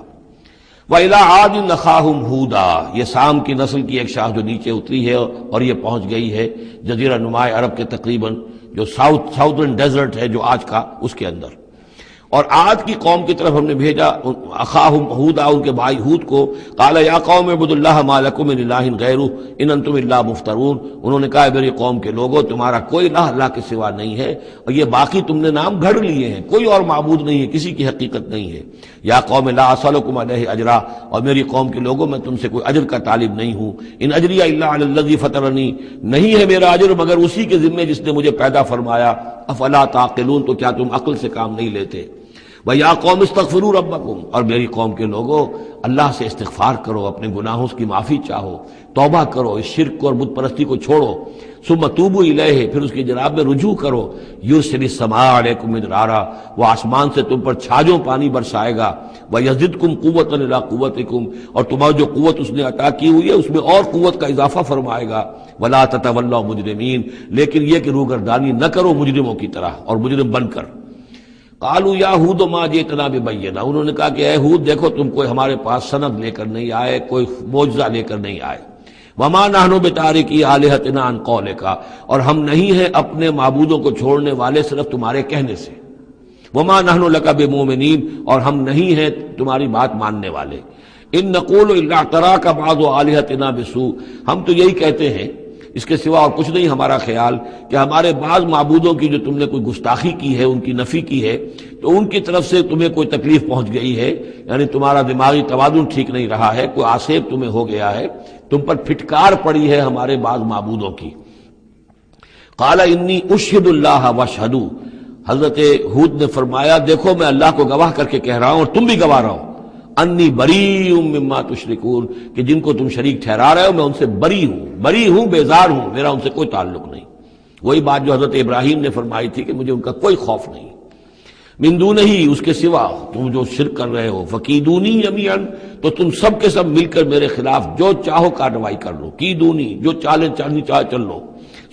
وَإِلَىٰ عَادٍ أَخَاهُمْ هُودًا، یہ سام کی نسل کی ایک شاخ جو نیچے اتری ہے اور یہ پہنچ گئی ہے جزیرہ نماء عرب کے تقریباً جو ساؤتھرن ڈیزرٹ ہے جو آج کا، اس کے اندر، اور عاد کی قوم کی طرف ہم نے بھیجا اخاہم ہودا، ان کے بھائی ہود کو، قال یا قوم اعبدوا اللہ ما لکم من الہ غیرہ ان انتم الا مفترون، انہوں نے کہا میری قوم کے لوگوں تمہارا کوئی الہ اللہ کے سوا نہیں ہے، اور یہ باقی تم نے نام گھڑ لیے ہیں، کوئی اور معبود نہیں ہے، کسی کی حقیقت نہیں ہے۔ یا قوم لا اسألکم علیہ اجرا، اور میری قوم کے لوگوں میں تم سے کوئی اجر کا طالب نہیں ہوں، ان اجری الا علی الذی فطرنی، نہیں ہے میرا اجر مگر اسی کے ذمے جس نے مجھے پیدا فرمایا، افلا تعقلون، تو کیا تم عقل سے کام نہیں لیتے۔ وَيَا قَوْمِ اسْتَغْفِرُوا رَبَّكُمْ، اور میری قوم کے لوگوں اللہ سے استغفار کرو، اپنے گناہوں کی معافی چاہو، توبہ کرو، اس شرک کو اور بت پرستی کو چھوڑو، ثُمَّ تُوبُوا إِلَيْهِ، پھر اس کی جناب میں رجوع کرو، يُرْسِلِ السَّمَاءَ عَلَيْكُمْ مِدْرَارًا، وہ آسمان سے تم پر چھاجوں پانی برسائے گا، وَيَزِدْكُمْ قُوَّةً إِلَىٰ قُوَّتِكُمْ، اور تمہاری جو قوت اس نے عطا کی ہوئی ہے اس میں اور قوت کا اضافہ فرمائے گا، وَلَا تَتَوَلَّوْا مُجْرِمِينَ، لیکن یہ کہ روگردانی نہ کرو مجرموں کی طرح اور مجرم بن کر۔ قالوا یا ہود ما جئتنا ببینہ، انہوں نے کہا کہ اے ہود دیکھو تم کوئی ہمارے پاس سند لے کر نہیں آئے، کوئی معجزہ لے کر نہیں آئے، وما نحن بتارکی آلہتنا عن قولک، اور ہم نہیں ہیں اپنے معبودوں کو چھوڑنے والے صرف تمہارے کہنے سے، وما نحن لک بمؤمنین، اور ہم نہیں ہیں تمہاری بات ماننے والے، ان نقول الا اعتراک بعض آلہتنا بسوء، ہم تو یہی کہتے ہیں اس کے سوا اور کچھ نہیں ہمارا خیال کہ ہمارے بعض معبودوں کی جو تم نے کوئی گستاخی کی ہے، ان کی نفی کی ہے، تو ان کی طرف سے تمہیں کوئی تکلیف پہنچ گئی ہے، یعنی تمہارا دماغی توازن ٹھیک نہیں رہا ہے، کوئی آسیب تمہیں ہو گیا ہے، تم پر پھٹکار پڑی ہے ہمارے بعض معبودوں کی۔ قال انی اشہد اللہ واشہدوا، حضرت ہود نے فرمایا دیکھو میں اللہ کو گواہ کر کے کہہ رہا ہوں اور تم بھی گواہ رہو، انی بریء مما تشرکون، کہ جن کو تم شریک ٹھہرا رہے ہو میں ان سے بری ہوں، بیزار ہوں، میرا ان سے کوئی تعلق نہیں۔ وہی بات جو حضرت ابراہیم نے فرمائی تھی کہ مجھے ان کا کوئی خوف نہیں، من دونہ ہی، اس کے سوا تم جو شرک کر رہے ہو، فکیدونی جمیعا، تو تم سب کے سب مل کر میرے خلاف جو چاہو کارروائی کر لو، کیدونی، جو چالیں چلنی چاہے چل لو،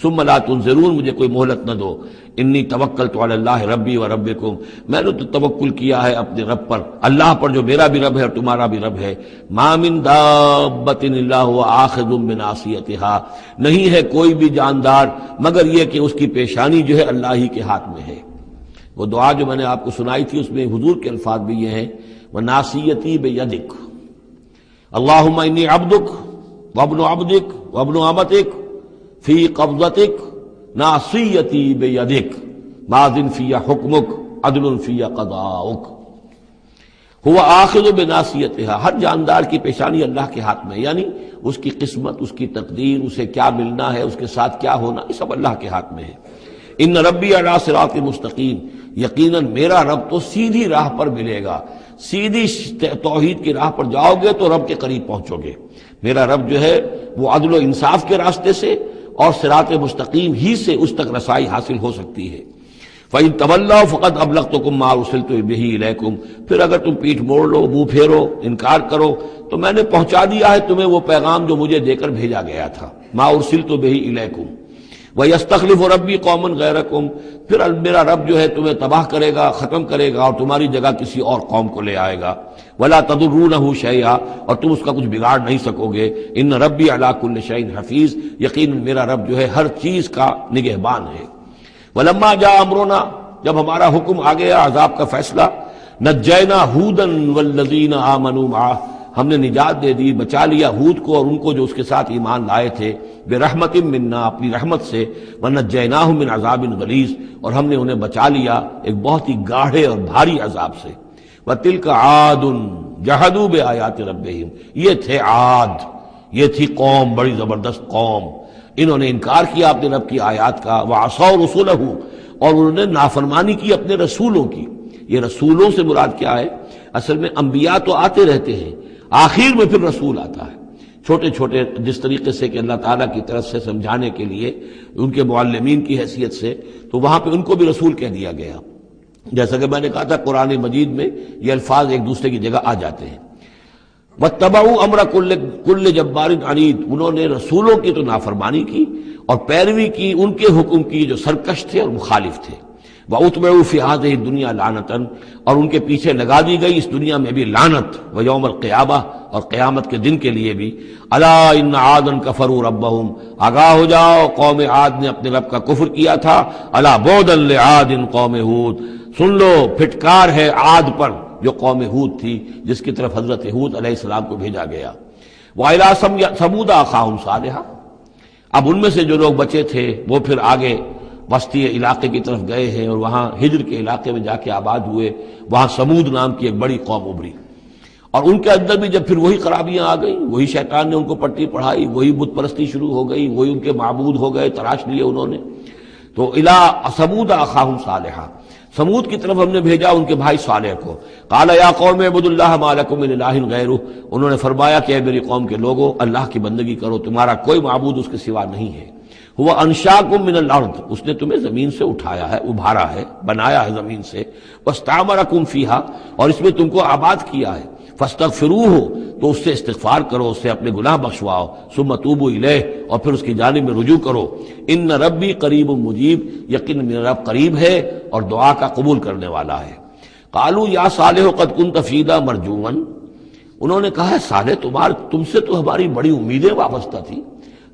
ثم لا تنظرون، مجھے کوئی مہلت نہ دو، انی توکلت علی اللہ ربی و ربکم، میں نے تو توکل کیا ہے اپنے رب پر، اللہ پر جو میرا بھی رب ہے اور تمہارا بھی رب ہے، ما من دابۃ الا هو آخذ بناصیتها، نہیں ہے کوئی بھی جاندار مگر یہ کہ اس کی پیشانی جو ہے اللہ ہی کے ہاتھ میں ہے۔ وہ دعا جو میں نے آپ کو سنائی تھی اس میں حضور کے الفاظ بھی یہ ہیں، وَنَاصِيَتِي بِيَدِكَ، اللہم انی عبدک وابن عبدک وابن امتک فی قبضتک ناصیتی بیدک ماض فی حکمک عدل فی قضاؤک۔ ہوا آخذ بناصیتها، ہر جاندار کی پیشانی اللہ کے ہاتھ میں، یعنی اس کی قسمت، اس کی تقدیر، اسے کیا ملنا ہے، اس کے ساتھ کیا ہونا، یہ سب اللہ کے ہاتھ میں ہے۔ ان ربی علی صراط مستقیم، یقیناً میرا رب تو سیدھی راہ پر ملے گا، سیدھی توحید کی راہ پر جاؤ گے تو رب کے قریب پہنچو گے۔ میرا رب جو ہے وہ عدل و انصاف کے راستے سے اور صراط مستقیم ہی سے اس تک رسائی حاصل ہو سکتی ہے۔ فَإِن تَوَلَّوْا فَقَدْ أَبْلَغْتُكُم مَّا أُرْسِلْتُ بِهِ إِلَيْكُمْ، پھر اگر تم پیٹھ موڑ لو، منہ پھیرو، انکار کرو، تو میں نے پہنچا دیا ہے تمہیں وہ پیغام جو مجھے دے کر بھیجا گیا تھا، مَا أُرْسِلْتُ بِهِ إِلَيْكُمْ۔ وَيَسْتَخْلِفُ رَبِّي قَوْمًا غَيْرَكُمْ، پھر میرا رب جو ہے تمہیں تباہ کرے گا، ختم کرے گا اور تمہاری جگہ کسی اور قوم کو لے آئے گا۔ وَلَا تَضُرُّونَهُ شَيْئًا، اور تم اس کا کچھ بگاڑ نہیں سکو گے۔ إِنَّ رَبِّي عَلَىٰ كُلِّ شَيْءٍ حَفِيظٌ، یقیناً میرا رب جو ہے ہر چیز کا نگہبان ہے۔ وَلَمَّا جَاءَ أَمْرُنَا، جب ہمارا حکم آ گیا، عذاب کا فیصلہ، نجینا ہودا والذین آمنوا معہ، ہم نے نجات دے دی، بچا لیا ہود کو اور ان کو جو اس کے ساتھ ایمان لائے تھے، برحمت منا، اپنی رحمت سے، ونجیناہم من عذاب غلیظ، اور ہم نے انہیں بچا لیا ایک بہت ہی گاڑھے اور بھاری عذاب سے۔ وَتِلْكَ عَادٌ جَحَدُوا بِآيَاتِ رَبِّهِمْ، یہ تھے عاد، یہ تھی قوم، بڑی زبردست قوم، انہوں نے انکار کیا اپنے رب کی آیات کا، وَعَصَوْا رُسُلَهُ، اور انہوں نے نافرمانی کی اپنے رسولوں کی۔ یہ رسولوں سے مراد کیا ہے؟ اصل میں انبیاء تو آتے رہتے ہیں، آخر میں پھر رسول آتا ہے، چھوٹے چھوٹے، جس طریقے سے کہ اللہ تعالیٰ کی طرف سے سمجھانے کے لیے ان کے معلمین کی حیثیت سے، تو وہاں پہ ان کو بھی رسول کہہ دیا گیا۔ جیسا کہ میں نے کہا تھا قرآن مجید میں یہ الفاظ ایک دوسرے کی جگہ آ جاتے ہیں۔ وَاتَّبَعُوا أَمْرَ كُلِّ جَبَّارٍ عَنِيدٍ، انہوں نے رسولوں کی تو نافرمانی کی اور پیروی کی ان کے حکم کی جو سرکش تھے اور مخالف تھے۔ وَأُتْبِعُوا فِي هَذِهِ الدُّنْيَا لَعْنَةً، اور ان کے پیچھے لگا دی گئی اس دنیا میں بھی لعنت، وَيَوْمَ الْقِيَامَةِ، اور قیامت کے دن کے لیے بھی۔ أَلَا إِنَّ عَادًا كَفَرُوا رَبَّهُمْ، آگاہ ہو جاؤ قوم عاد نے اپنے رب کا کفر کیا تھا۔ أَلَا بُعْدًا لِعَادٍ قَوْمِ هُودٍ، سن لو پھٹکار ہے عاد پر جو قوم ہود تھی، جس کی طرف حضرت ہود علیہ السلام کو بھیجا گیا۔ وَإِلَىٰ ثَمُودَ أَخَاهُمْ صَالِحًا، اب ان میں سے جو لوگ بچے تھے وہ پھر آگے وسطی علاقے کی طرف گئے ہیں اور وہاں ہجر کے علاقے میں جا کے آباد ہوئے، وہاں سمود نام کی ایک بڑی قوم ابھری، اور ان کے اندر بھی جب پھر وہی خرابیاں آ گئیں، وہی شیطان نے ان کو پٹی پڑھائی، وہی بت پرستی شروع ہو گئی، وہی ان کے معبود ہو گئے، تراش لیے انہوں نے۔ تو إِلَىٰ ثَمُودَ أَخَاهُمْ صَالِحًا، سمود کی طرف ہم نے بھیجا ان کے بھائی صالح کو۔ قال یا قوم اعبدوا اللہ ما لکم من الہ غیرہ، انہوں نے فرمایا کہ اے میری قوم کے لوگو، اللہ کی بندگی کرو، تمہارا کوئی معبود اس کے سوا نہیں ہے۔ هو انشاکم من الارض، اس نے تمہیں زمین سے اٹھایا ہے، ابھارا ہے، بنایا ہے زمین سے، واستعمرکم فیہا، اور اس میں تم کو آباد کیا ہے، فاستغفروہ، تو اس سے استغفار کرو، اس سے اپنے گناہ بخشواؤ، ثم توبوا الیہ، اور پھر اس کی جانب میں رجوع کرو۔ ان ربی قریب مجیب، یقین میرا رب قریب ہے اور دعا کا قبول کرنے والا ہے۔ قالوا یا صالح قد کنت فینا مرجوا، انہوں نے کہا ہے صالح تم سے تو ہماری بڑی امیدیں وابستہ تھی۔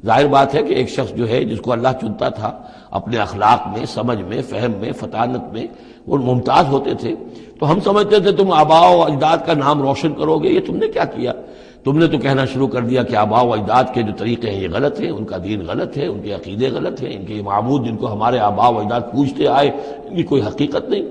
ظاہر بات ہے کہ ایک شخص جو ہے جس کو اللہ چنتا تھا اپنے اخلاق میں، سمجھ میں، فہم میں، فطانت میں، وہ ممتاز ہوتے تھے، تو ہم سمجھتے تھے تم آباء و اجداد کا نام روشن کرو گے۔ یہ تم نے کیا کیا؟ تم نے تو کہنا شروع کر دیا کہ آباء و اجداد کے جو طریقے ہیں یہ غلط ہیں، ان کا دین غلط ہے، ان کے عقیدے غلط ہیں، ان کے معبود جن کو ہمارے آباء و اجداد پوجتے آئے ان کی کوئی حقیقت نہیں۔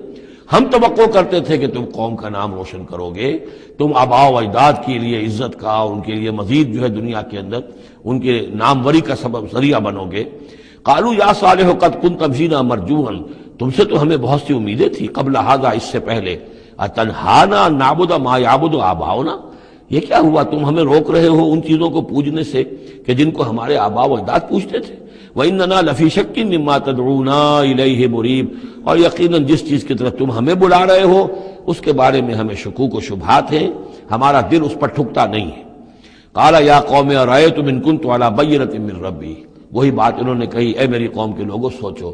ہم توقع کرتے تھے کہ تم قوم کا نام روشن کرو گے، تم آباء و اجداد کے لیے عزت کا، ان کے لیے مزید جو ہے دنیا کے اندر ان کے ناموری کا سبب ذریعہ بنو گے۔ قالوا یا صالح قد کنت فینا مرجوا، تم سے تو ہمیں بہت سی امیدیں تھی، قبل ھذا، اس سے پہلے، اتنہانا نعبد ما یعبد آباؤنا، یہ کیا ہوا تم ہمیں روک رہے ہو ان چیزوں کو پوجنے سے کہ جن کو ہمارے آباء و اجداد پوجتے تھے۔ وَإِنَّنَا لَفِي شَكٍّ مِّمَّا تَدْعُونَا إِلَيْهِ مُرِيبٍ، اور یقیناً جس چیز کی طرف تم ہمیں بلا رہے ہو اس کے بارے میں ہمیں شکوک و شبہات ہیں، ہمارا دل اس پر ٹھکتا نہیں ہے۔ قَالَ يَا قَوْمِ أَرَأَيْتُمْ إِن كُنتُ عَلَىٰ بَيِّنَةٍ مِّن رَّبِّي، وہی بات انہوں نے کہی، اے میری قوم کے لوگوں سوچو،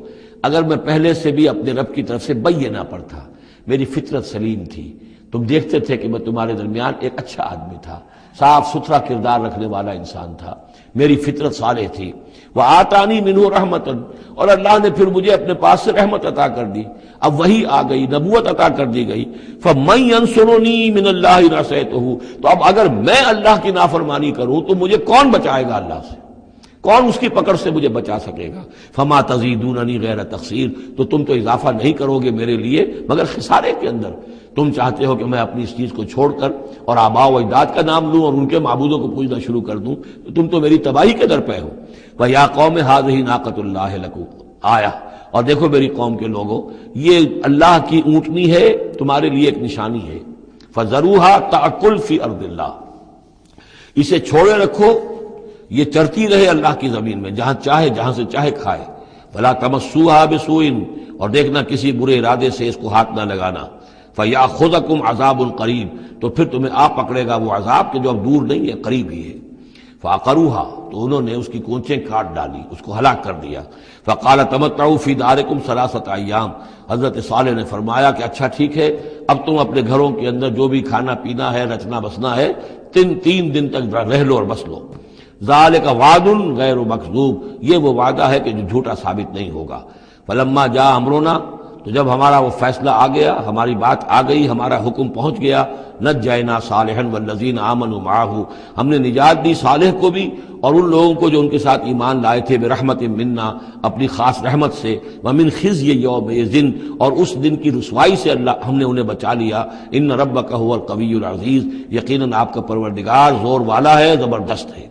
اگر میں پہلے سے بھی اپنے رب کی طرف سے بینہ پر تھا، میری فطرت سلیم تھی، تم دیکھتے تھے کہ میں تمہارے درمیان ایک اچھا آدمی تھا، صاف ستھرا کردار رکھنے والا انسان تھا، میری فطرت صالح تھی، وَآتَانِي مِنْهُ رَحْمَةً، اور اللہ نے پھر مجھے اپنے پاس سے رحمت عطا کر دی، اب وہی آ گئی، نبوت عطا کر دی گئی۔ فَمَن يَنصُرُنِي مِنَ اللَّهِ إِنْ عَصَيْتُهُ، تو اب اگر میں اللہ کی نافرمانی کروں تو مجھے کون بچائے گا اللہ سے؟ کون اس کی پکڑ سے مجھے بچا سکے گا؟ فما تزیدوننی غیر تقصیر، تو تم تو اضافہ نہیں کرو گے میرے لیے مگر خسارے کے اندر۔ تم چاہتے ہو کہ میں اپنی اس چیز کو چھوڑ کر اور آباء و اجداد کا نام لوں اور ان کے معبودوں کو پوجنا شروع کر دوں، تو تم تو میری تباہی کے در پہ ہو۔ وَيَا قَوْمِ هَٰذِهِ نَاقَةُ اللَّهِ لَكُمْ آیَةٌ، اور دیکھو میری قوم کے لوگوں، یہ اللہ کی اونٹنی ہے، تمہارے لیے ایک نشانی ہے۔ فَذَرُوهَا تَأْكُلْ فِي أَرْضِ اللَّهِ، اسے چھوڑے رکھو، یہ چرتی رہے اللہ کی زمین میں، جہاں چاہے جہاں سے چاہے کھائے۔ وَلَا تَمَسُّوهَا بِسُوءٍ، اور دیکھنا کسی برے ارادے سے اس کو ہاتھ نہ لگانا۔ فَيَأْخُذَكُمْ عَذَابٌ قَرِيبٌ، تو پھر تمہیں آ پکڑے گا وہ عذاب کہ جو اب دور نہیں ہے، قریب ہی ہے۔ فَعَقَرُوهَا، تو انہوں نے اس کی کونچیں کاٹ ڈالی، اس کو ہلاک کر دیا۔ فَقَالَ تَمَتَّعُوا فِي دَارِكُمْ ثَلَاثَةَ أَيَّامٍ، حضرت صالح نے فرمایا کہ اچھا ٹھیک ہے، اب تم اپنے گھروں کے اندر جو بھی کھانا پینا ہے، رچنا بسنا ہے، تین دن تک رہ لو اور بس لو۔ ذَلِكَ وَعْدٌ غَيْرُ مَكْذُوبٍ، یہ وہ وعدہ ہے کہ جو جھوٹا ثابت نہیں ہوگا۔ فَلَمَّا جَاءَ أَمْرُنَا، تو جب ہمارا وہ فیصلہ آ گیا، ہماری بات آ گئی، ہمارا حکم پہنچ گیا، نجینا صالحا والذین آمنوا معہ، ہم نے نجات دی صالح کو بھی اور ان لوگوں کو جو ان کے ساتھ ایمان لائے تھے، برحمت منا، اپنی خاص رحمت سے، ومن خزی یومئذ، اور اس دن کی رسوائی سے اللہ ہم نے انہیں بچا لیا۔ ان ربک هو القوی العزیز، یقیناً آپ کا پروردگار زور والا ہے، زبردست ہے۔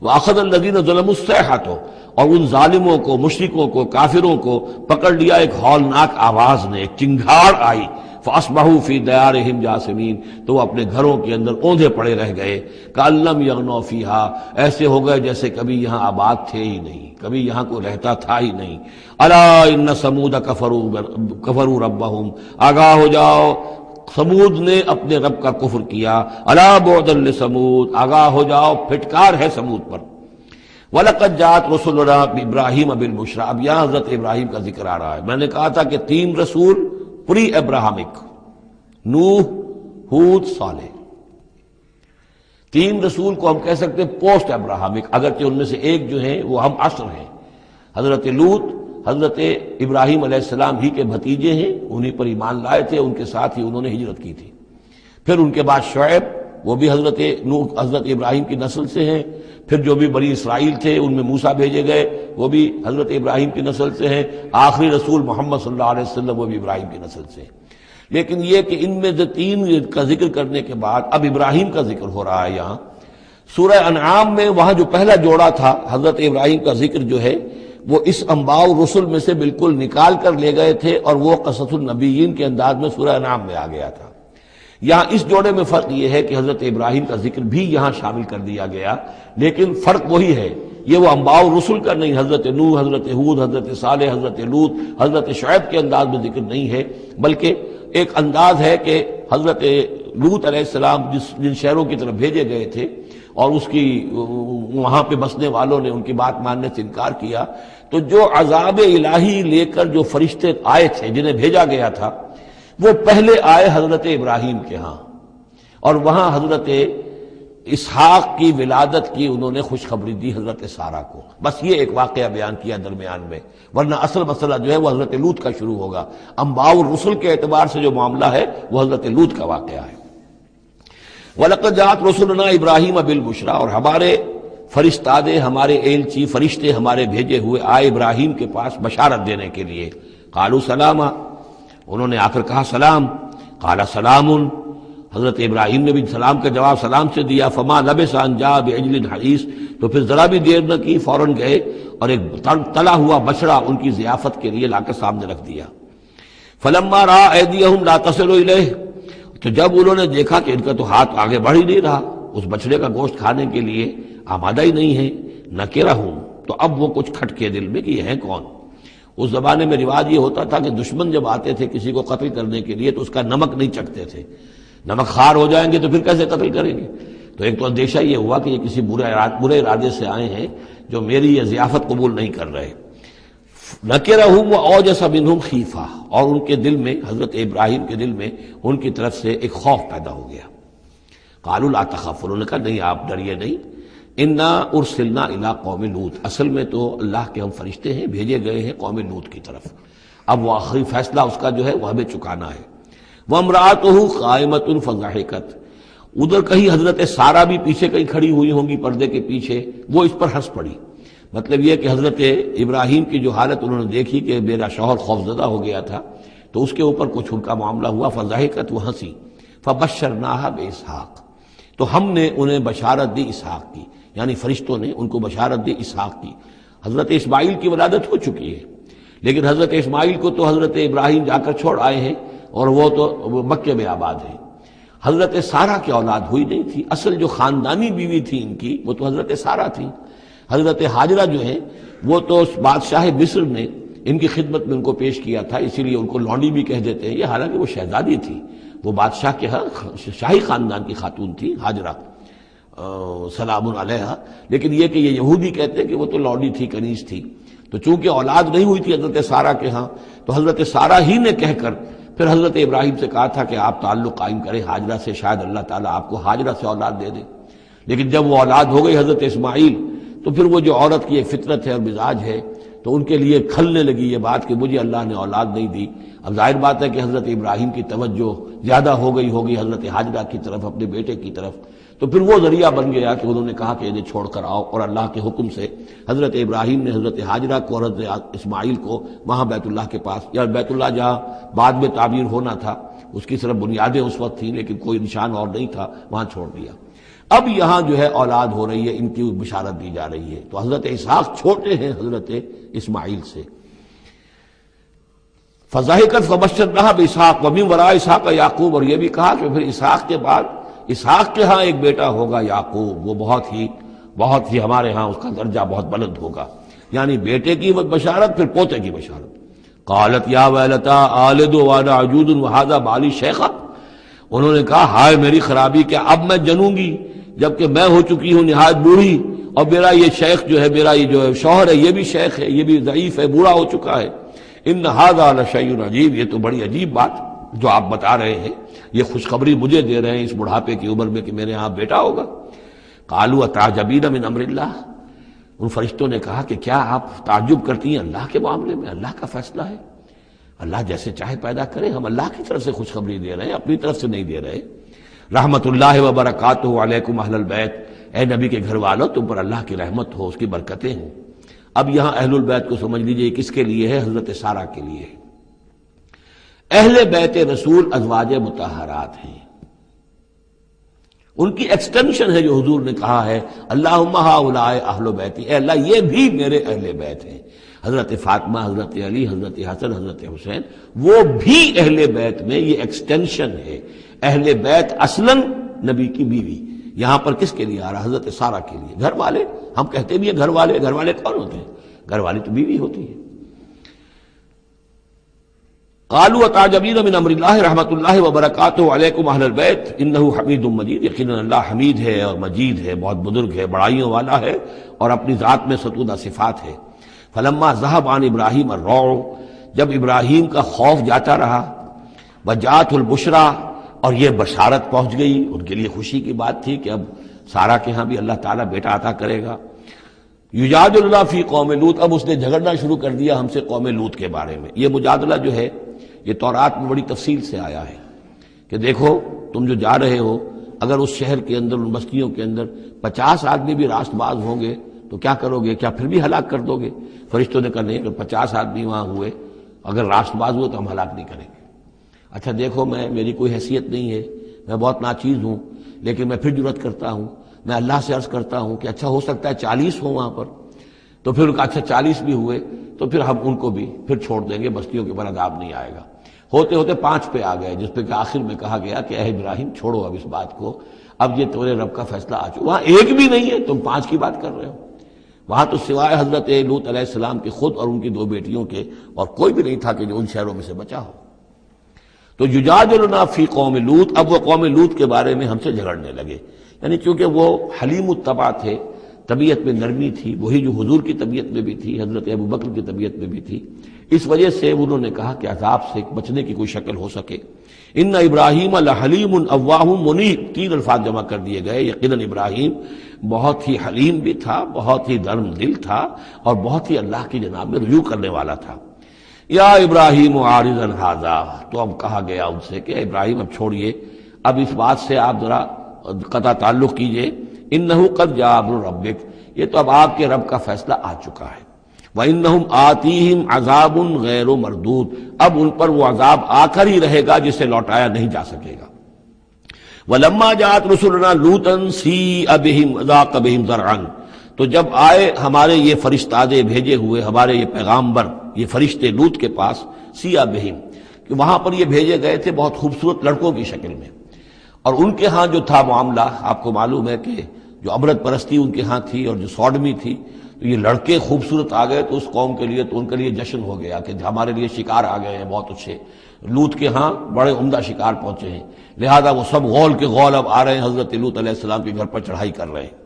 وَأَخَذَ الَّذِينَ ظَلَمُوا الصَّيْحَةُ، اور ان ظالموں کو، مشرکوں کو، کافروں کو پکڑ لیا ایک ہولناک آواز نے، ایک چنگھاڑ آئی، فَأَصْبَحُوا فِي دِيَارِهِمْ جَاثِمِينَ، تو وہ اپنے گھروں کے اندر اوندھے پڑے رہ گئے، كَأَن لَّمْ يَغْنَوْا فِيهَا، ایسے ہو گئے جیسے کبھی یہاں آباد تھے ہی نہیں، کبھی یہاں کوئی رہتا تھا ہی نہیں۔ أَلَا إِنَّ ثَمُودَ كَفَرُوا رَبَّهُمْ، آگاہ ہو جاؤ، سمود نے اپنے رب کا کفر کیا۔ الا بعدا لثمود، آگاہ ہو جاؤ، پھٹکار ہے سمود پر۔ وَلَقَدْ جَاءَتْ رُسُلُنَا بِإِبْرَاهِيمَ بِالْبُشْرَىٰ، اب یہاں حضرت ابراہیم کا ذکر آ رہا ہے۔ میں نے کہا تھا کہ 3 رسول پری ابراہمک، نوح، ہود، صالح۔ 3 رسول کو ہم کہہ سکتے ہیں پوسٹ ابراہمک، اگرچہ ان میں سے ایک جو ہیں وہ ہم عصر ہیں۔ حضرت لوط حضرت ابراہیم علیہ السلام ہی کے بھتیجے ہیں، انہی پر ایمان لائے تھے، ان کے ساتھ ہی انہوں نے ہجرت کی تھی۔ پھر ان کے بعد شعیب، وہ بھی حضرت نوح حضرت ابراہیم کی نسل سے ہیں۔ پھر جو بھی بنی اسرائیل تھے ان میں موسیٰ بھیجے گئے، وہ بھی حضرت ابراہیم کی نسل سے ہیں۔ آخری رسول محمد صلی اللہ علیہ وسلم وہ بھی ابراہیم کی نسل سے ہیں۔ لیکن یہ کہ ان میں سے 3 کا ذکر کرنے کے بعد اب ابراہیم کا ذکر ہو رہا ہے یہاں۔ سورہ انعام میں وہاں جو پہلا جوڑا تھا حضرت ابراہیم کا ذکر جو ہے وہ اس انباء رسل میں سے بالکل نکال کر لے گئے تھے، اور وہ قصص النبیین کے انداز میں سورہ انعام میں آ گیا تھا۔ یہاں اس جوڑے میں فرق یہ ہے کہ حضرت ابراہیم کا ذکر بھی یہاں شامل کر دیا گیا، لیکن فرق وہی ہے، یہ وہ انباء رسل کا نہیں، حضرت نوح، حضرت ہود، حضرت صالح، حضرت لوط، حضرت شعیب کے انداز میں ذکر نہیں ہے، بلکہ ایک انداز ہے کہ حضرت لوط علیہ السلام جن شہروں کی طرف بھیجے گئے تھے اور اس کی وہاں پہ بسنے والوں نے ان کی بات ماننے سے انکار کیا، تو جو عذاب الہی لے کر جو فرشتے آئے تھے جنہیں بھیجا گیا تھا، وہ پہلے آئے حضرت ابراہیم کے ہاں، اور وہاں حضرت اسحاق کی ولادت کی انہوں نے خوشخبری دی حضرت سارہ کو۔ بس یہ ایک واقعہ بیان کیا درمیان میں، ورنہ اصل مسئلہ جو ہے وہ حضرت لوط کا شروع ہوگا۔ انباء الرسل کے اعتبار سے جو معاملہ ہے وہ حضرت لوط کا واقعہ ہے۔ وَلَقَدْ جَاءَتْ رُسُلُنَا إِبْرَاهِيمَ بِالْبُشْرَىٰ، اور ہمارے فرستادے، ہمارے ایلچی، فرشتے ہمارے بھیجے ہوئے آئے ابراہیم کے پاس بشارت دینے کے لیے۔ قالوا سلاما، انہوں نے آ کر کہا سلام۔ قال سلام، حضرت ابراہیم نے بھی سلام کا جواب سلام سے دیا۔ فما لبث ان جاء بعجل حنیذ، تو پھر ذرا بھی دیر نہ کی، فوراً گئے اور ایک تلا ہوا بچڑا ان کی ضیافت کے لیے لا کر سامنے رکھ دیا۔ فلما رأى أيديهم لا تصل إليه، تو جب انہوں نے دیکھا کہ ان کا تو ہاتھ آگے بڑھ ہی نہیں رہا اس بچڑے کا گوشت کھانے کے لیے، آمادہ ہی نہیں ہے، نکرہم، تو اب وہ کچھ کھٹکے دل میں کہ یہ ہیں کون۔ اس زمانے میں رواج یہ ہوتا تھا کہ دشمن جب آتے تھے کسی کو قتل کرنے کے لیے تو اس کا نمک نہیں چکھتے تھے، نمک خوار ہو جائیں گے تو پھر کیسے قتل کریں گے۔ تو ایک تو اندیشہ یہ ہوا کہ یہ کسی برے ارادے سے آئے ہیں جو میری یہ ضیافت قبول نہیں کر رہے۔ نکرہم واوجس منہم خیفہ، اور ان کے دل میں، حضرت ابراہیم کے دل میں ان کی طرف سے ایک خوف پیدا ہو گیا۔ قالوا لا تخف، انہوں نے کہا نہیں آپ ڈریے نہیں، انا ارسلنا الی قوم لوط، اصل میں تو اللہ کے ہم فرشتے ہیں، بھیجے گئے ہیں قوم لوط کی طرف۔ اب وہ آخری فیصلہ اس کا جو ہے وہ ہمیں چکانا ہے۔ وامرأتہ قائمۃ فضحکت، ادھر کہیں حضرت سارہ بھی پیچھے کہیں کھڑی ہوئی ہوں گی پردے کے پیچھے، وہ اس پر ہنس پڑی۔ مطلب یہ کہ حضرت ابراہیم کی جو حالت انہوں نے دیکھی کہ میرا شوہر خوفزدہ ہو گیا تھا، تو اس کے اوپر کچھ ان کا معاملہ ہوا، فضحکت، وہ ہنسی۔ فبشرناہا باسحاق، تو ہم نے انہیں بشارت دی اسحاق کی، یعنی فرشتوں نے ان کو بشارت دی اسحاق کی۔ حضرت اسماعیل کی ولادت ہو چکی ہے، لیکن حضرت اسماعیل کو تو حضرت ابراہیم جا کر چھوڑ آئے ہیں اور وہ تو مکے میں آباد ہیں۔ حضرت سارہ کی اولاد ہوئی نہیں تھی، اصل جو خاندانی بیوی تھی ان کی وہ تو حضرت سارہ تھی۔ حضرت ہاجرہ جو ہیں وہ تو بادشاہ مصر نے ان کی خدمت میں ان کو پیش کیا تھا، اسی لیے ان کو لونڈی بھی کہہ دیتے ہیں یہ، حالانکہ وہ شہزادی تھی، وہ بادشاہ کے شاہی خاندان کی خاتون تھی حاجرہ سلام علیہا، لیکن یہ کہ یہ یہودی کہتے ہیں کہ وہ تو لونڈی تھی، کنیز تھی۔ تو چونکہ اولاد نہیں ہوئی تھی حضرت سارہ کے ہاں، تو حضرت سارہ ہی نے کہہ کر پھر حضرت ابراہیم سے کہا تھا کہ آپ تعلق قائم کریں ہاجرہ سے، شاید اللہ تعالیٰ آپ کو ہاجرہ سے اولاد دے دے۔ لیکن جب وہ اولاد ہو گئی حضرت اسماعیل، تو پھر وہ جو عورت کی ایک فطرت ہے اور مزاج ہے، تو ان کے لیے کھلنے لگی یہ بات کہ مجھے اللہ نے اولاد نہیں دی۔ اب ظاہر بات ہے کہ حضرت ابراہیم کی توجہ زیادہ ہو گئی ہوگی حضرت ہاجرہ کی طرف، اپنے بیٹے کی طرف، تو پھر وہ ذریعہ بن گیا کہ انہوں نے کہا کہ انہیں چھوڑ کر آؤ، اور اللہ کے حکم سے حضرت ابراہیم نے حضرت ہاجرہ کو اور حضرت اسماعیل کو وہاں بیت اللہ کے پاس، یا بیت اللہ جہاں بعد میں تعمیر ہونا تھا اس کی صرف بنیادیں اس وقت تھیں لیکن کوئی نشان اور نہیں تھا، وہاں چھوڑ دیا۔ اب یہاں جو ہے اولاد ہو رہی ہے، ان کی بشارت دی جا رہی ہے۔ تو حضرت اسحاق چھوٹے ہیں حضرت اسماعیل سے۔ فضاحکت فبشرناہا باسحاق ومن وراء اسحاق یعقوب، اور یہ بھی کہا کہ پھر اسحاق کے بعد اسحاق کے ہاں ایک بیٹا ہوگا یعقوب، وہ بہت ہی ہمارے ہاں اس کا درجہ بہت بلند ہوگا، یعنی بیٹے کی بشارت پھر پوتے کی بشارت۔ قالت یا ویلتا آلد وانا عجوز وہذا بالی شیخا، انہوں نے کہا ہائے میری خرابی، کہ اب میں جنوں گی جبکہ میں ہو چکی ہوں نہایت بوڑھی، اور میرا یہ شیخ جو ہے، میرا یہ جو شوہر ہے یہ بھی شیخ ہے، یہ بھی ضعیف ہے، بوڑھا ہو چکا ہے۔ ان ھذا لشیء عجیب، یہ تو بڑی عجیب بات جو آپ بتا رہے ہیں، یہ خوشخبری مجھے دے رہے ہیں اس بڑھاپے کی عمر میں کہ میرے ہاں بیٹا ہوگا۔ قالوا اتعجبین من امر اللہ، ان فرشتوں نے کہا کہ کیا آپ تعجب کرتی ہیں اللہ کے معاملے میں؟ اللہ کا فیصلہ ہے، اللہ جیسے چاہے پیدا کرے، ہم اللہ کی طرف سے خوشخبری دے رہے ہیں، اپنی طرف سے نہیں دے رہے۔ رحمت اللہ وبرکاتہ علیکم اہل البیت، اے نبی کے گھر والوں تم پر اللہ کی رحمت ہو، اس کی برکتیں ہوں۔ اب یہاں اہل البیت کو سمجھ لیجئے کس کے لیے ہے؟ حضرت سارہ کے لیے ہے۔ اہل بیت رسول ازواج مطہرات ہیں، ان کی ایکسٹینشن ہے جو حضور نے کہا ہے اللہم ہؤلاء اہل بیتی، اے اللہ یہ بھی میرے اہل بیت ہیں۔ حضرت فاطمہ، حضرت علی، حضرت حسن، حضرت حسین، وہ بھی اہل بیت میں یہ ایکسٹینشن ہے۔ اہل بیت اصلاً نبی کی بیوی، یہاں پر کس کے لیے آ رہا؟ حضرت سارہ کے لیے۔ گھر والے ہم کہتے بھی ہیں گھر والے، گھر والے کون ہوتے ہیں؟ گھر والی تو بیوی ہوتی ہے۔ قالوا اتعجبین من امر اللہ رحمت اللہ وبرکاتہ علیکم اہل البیت انہ حمید مجید، یقیناً اللہ حمید ہے اور مجید ہے، بہت بزرگ ہے، بڑائیوں والا ہے، اور اپنی ذات میں ستودہ صفات ہے۔ فلما ذهب عن ابراہیم الروع، جب ابراہیم کا خوف جاتا رہا، وجاءت البشریٰ، اور یہ بشارت پہنچ گئی، ان کے لیے خوشی کی بات تھی کہ اب سارہ کے ہاں بھی اللہ تعالیٰ بیٹا عطا کرے گا۔ یجادلنا فی قوم لوط، اب اس نے جھگڑنا شروع کر دیا ہم سے قوم لوط کے بارے میں۔ یہ مجادلہ جو ہے یہ تورات میں بڑی تفصیل سے آیا ہے کہ دیکھو تم جو جا رہے ہو، اگر اس شہر کے اندر، ان بستیوں کے اندر 50 آدمی بھی راست باز ہوں گے تو کیا کرو گے؟ کیا پھر بھی ہلاک کر دو گے؟ فرشتوں نے کہا نہیں، اگر 50 آدمی وہاں ہوئے، اگر راست باز ہوئے تو ہم ہلاک نہیں کریں گے۔ اچھا دیکھو میری کوئی حیثیت نہیں ہے، میں بہت ناچیز ہوں، لیکن میں پھر جرأت کرتا ہوں، میں اللہ سے عرض کرتا ہوں کہ اچھا ہو سکتا ہے 40 ہوں وہاں پر، تو پھر اچھا 40 بھی ہوئے تو پھر ہم ان کو بھی پھر چھوڑ دیں گے، بستیوں کے اوپر عذاب نہیں آئے گا۔ ہوتے ہوتے 5 پہ آ گئے، جس پہ کہ آخر میں کہا گیا کہ اے ابراہیم چھوڑو اب اس بات کو، اب یہ تمہارے رب کا فیصلہ آ چکا۔ وہاں ایک بھی نہیں ہے، تم 5 کی بات کر رہے ہو۔ وہاں تو سوائے حضرت لوط علیہ السلام کے خود اور ان کی 2 بیٹیوں کے اور کوئی بھی نہیں تھا کہ جو ان شہروں میں سے بچا ہو۔ تو یجادلنا فی قوم لوط، اب وہ قوم لوط کے بارے میں ہم سے جھگڑنے لگے، یعنی چونکہ وہ حلیم الطبع تھے، طبیعت میں نرمی تھی، وہی جو حضور کی طبیعت میں بھی تھی، حضرت ابوبکر کی طبیعت میں بھی تھی، اس وجہ سے انہوں نے کہا کہ عذاب سے بچنے کی کوئی شکل ہو سکے۔ ان ابراہیم لحلیم اواہ منیب، 3 الفاظ جمع کر دیے گئے۔ یقیناً ابراہیم بہت ہی حلیم بھی تھا، بہت ہی نرم دل تھا، اور بہت ہی اللہ کی جناب میں رجوع کرنے والا تھا۔ یا ابراہیم عارض عن ھذا، تو اب کہا گیا ان سے کہ ابراہیم اب چھوڑیے، اب اس بات سے آپ ذرا قطع تعلق کیجئے۔ انہ قد جاء امر ربک، یہ تو اب آپ کے رب کا فیصلہ آ چکا ہے۔ وانہم آتیہم عذاب غیر مردود، اب ان پر وہ عذاب آ کر ہی رہے گا جسے لوٹایا نہیں جا سکے گا۔ ولما جاءت رسلنا لوطا سیء بہم وضاق بہم ذرعا، تو جب آئے ہمارے یہ فرشتادے بھیجے ہوئے، ہمارے یہ پیغامبر، یہ فرشتے لوط کے پاس، سیء بہم، کہ وہاں پر یہ بھیجے گئے تھے بہت خوبصورت لڑکوں کی شکل میں، اور ان کے ہاں جو تھا معاملہ آپ کو معلوم ہے کہ جو امرت پرستی ان کے ہاں تھی اور جو سوڈمی تھی، تو یہ لڑکے خوبصورت آ گئے تو اس قوم کے لیے، تو ان کے لیے جشن ہو گیا کہ ہمارے لیے شکار آ گئے ہیں بہت اچھے، لوط کے ہاں بڑے عمدہ شکار پہنچے ہیں، لہذا وہ سب غول کے غول اب آ رہے ہیں حضرت لوط علیہ السلام کے گھر پر چڑھائی کر رہے ہیں۔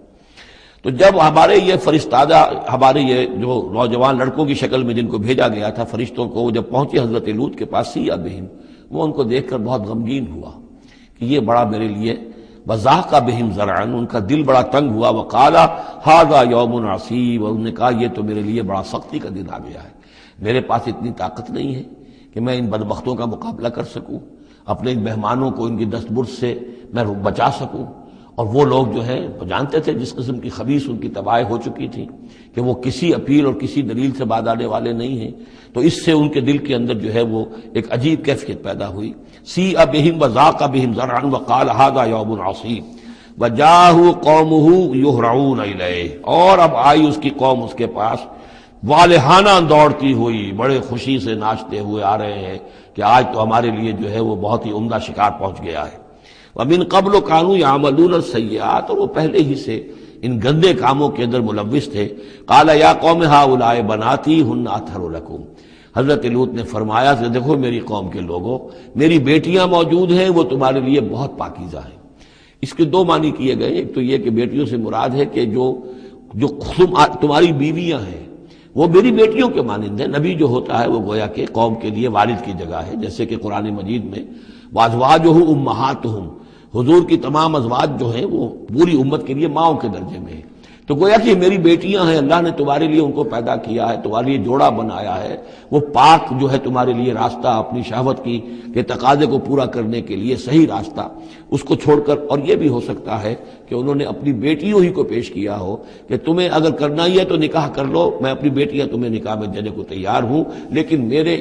تو جب ہمارے یہ فرشتادہ، ہمارے یہ جو نوجوان لڑکوں کی شکل میں جن کو بھیجا گیا تھا فرشتوں کو، جب پہنچے حضرت لوط کے پاس، سیء بہم، وہ ان کو دیکھ کر بہت غمگین ہوا کہ یہ بڑا میرے لیے وَضَاقَ بِهِمْ ذَرْعًا، ان کا دل بڑا تنگ ہوا، وَقَالَ هَذَا يَوْمٌ عَصِيبٌ، اور انہوں نے کہا یہ تو میرے لیے بڑا سختی کا دن آ گیا ہے، میرے پاس اتنی طاقت نہیں ہے کہ میں ان بدبختوں کا مقابلہ کر سکوں، اپنے ان مہمانوں کو ان کی دست برد سے میں بچا سکوں۔ اور وہ لوگ جو ہیں جانتے تھے جس قسم کی خبیث ان کی تباہی ہو چکی تھی کہ وہ کسی اپیل اور کسی دلیل سے باز آنے والے نہیں ہیں، تو اس سے ان کے دل کے اندر جو ہے وہ ایک عجیب کیفیت پیدا ہوئی۔ سیء بہم وضاق بہم ذرعا وقال ھذا یوم عصیب وجاءہ قومہ یہرعون الیہ، اور اب آئی اس کی قوم اس کے پاس والہانہ دوڑتی ہوئی، بڑے خوشی سے ناچتے ہوئے آ رہے ہیں کہ آج تو ہمارے لیے جو ہے وہ بہت ہی عمدہ شکار پہنچ گیا ہے۔ وَمِن قَبْلُ كَانُوا يَعْمَلُونَ السَّيِّئَاتِ، اور وہ پہلے ہی سے ان گندے کاموں کے اندر ملوث تھے۔ قَالَ يَا قَوْمِ هَؤُلَاءِ بَنَاتِي هُنَّ أَطْهَرُ لَكُمْ، حضرت لوط نے فرمایا کہ دیکھو میری قوم کے لوگوں، میری بیٹیاں موجود ہیں، وہ تمہارے لیے بہت پاکیزہ ہیں۔ اس کے دو معنی کیے گئے، ایک تو یہ کہ بیٹیوں سے مراد ہے کہ جو تمہاری بیویاں ہیں وہ میری بیٹیوں کے مانند ہیں۔ نبی جو ہوتا ہے وہ گویا کہ قوم کے لیے والد کی جگہ ہے، جیسے کہ قرآن مجید میں وَأَزْوَاجُهُ أُمَّهَاتُهُمْ، حضور کی تمام ازواج جو ہیں وہ پوری امت کے لیے ماؤں کے درجے میں ہیں، تو گویا کہ میری بیٹیاں ہیں، اللہ نے تمہارے لیے ان کو پیدا کیا ہے، تمہارے لیے جوڑا بنایا ہے، وہ پاک جو ہے تمہارے لیے راستہ اپنی شہوت کی کے تقاضے کو پورا کرنے کے لیے صحیح راستہ اس کو چھوڑ کر، اور یہ بھی ہو سکتا ہے کہ انہوں نے اپنی بیٹیوں ہی کو پیش کیا ہو کہ تمہیں اگر کرنا ہی ہے تو نکاح کر لو، میں اپنی بیٹیاں تمہیں نکاح میں دینے کو تیار ہوں، لیکن میرے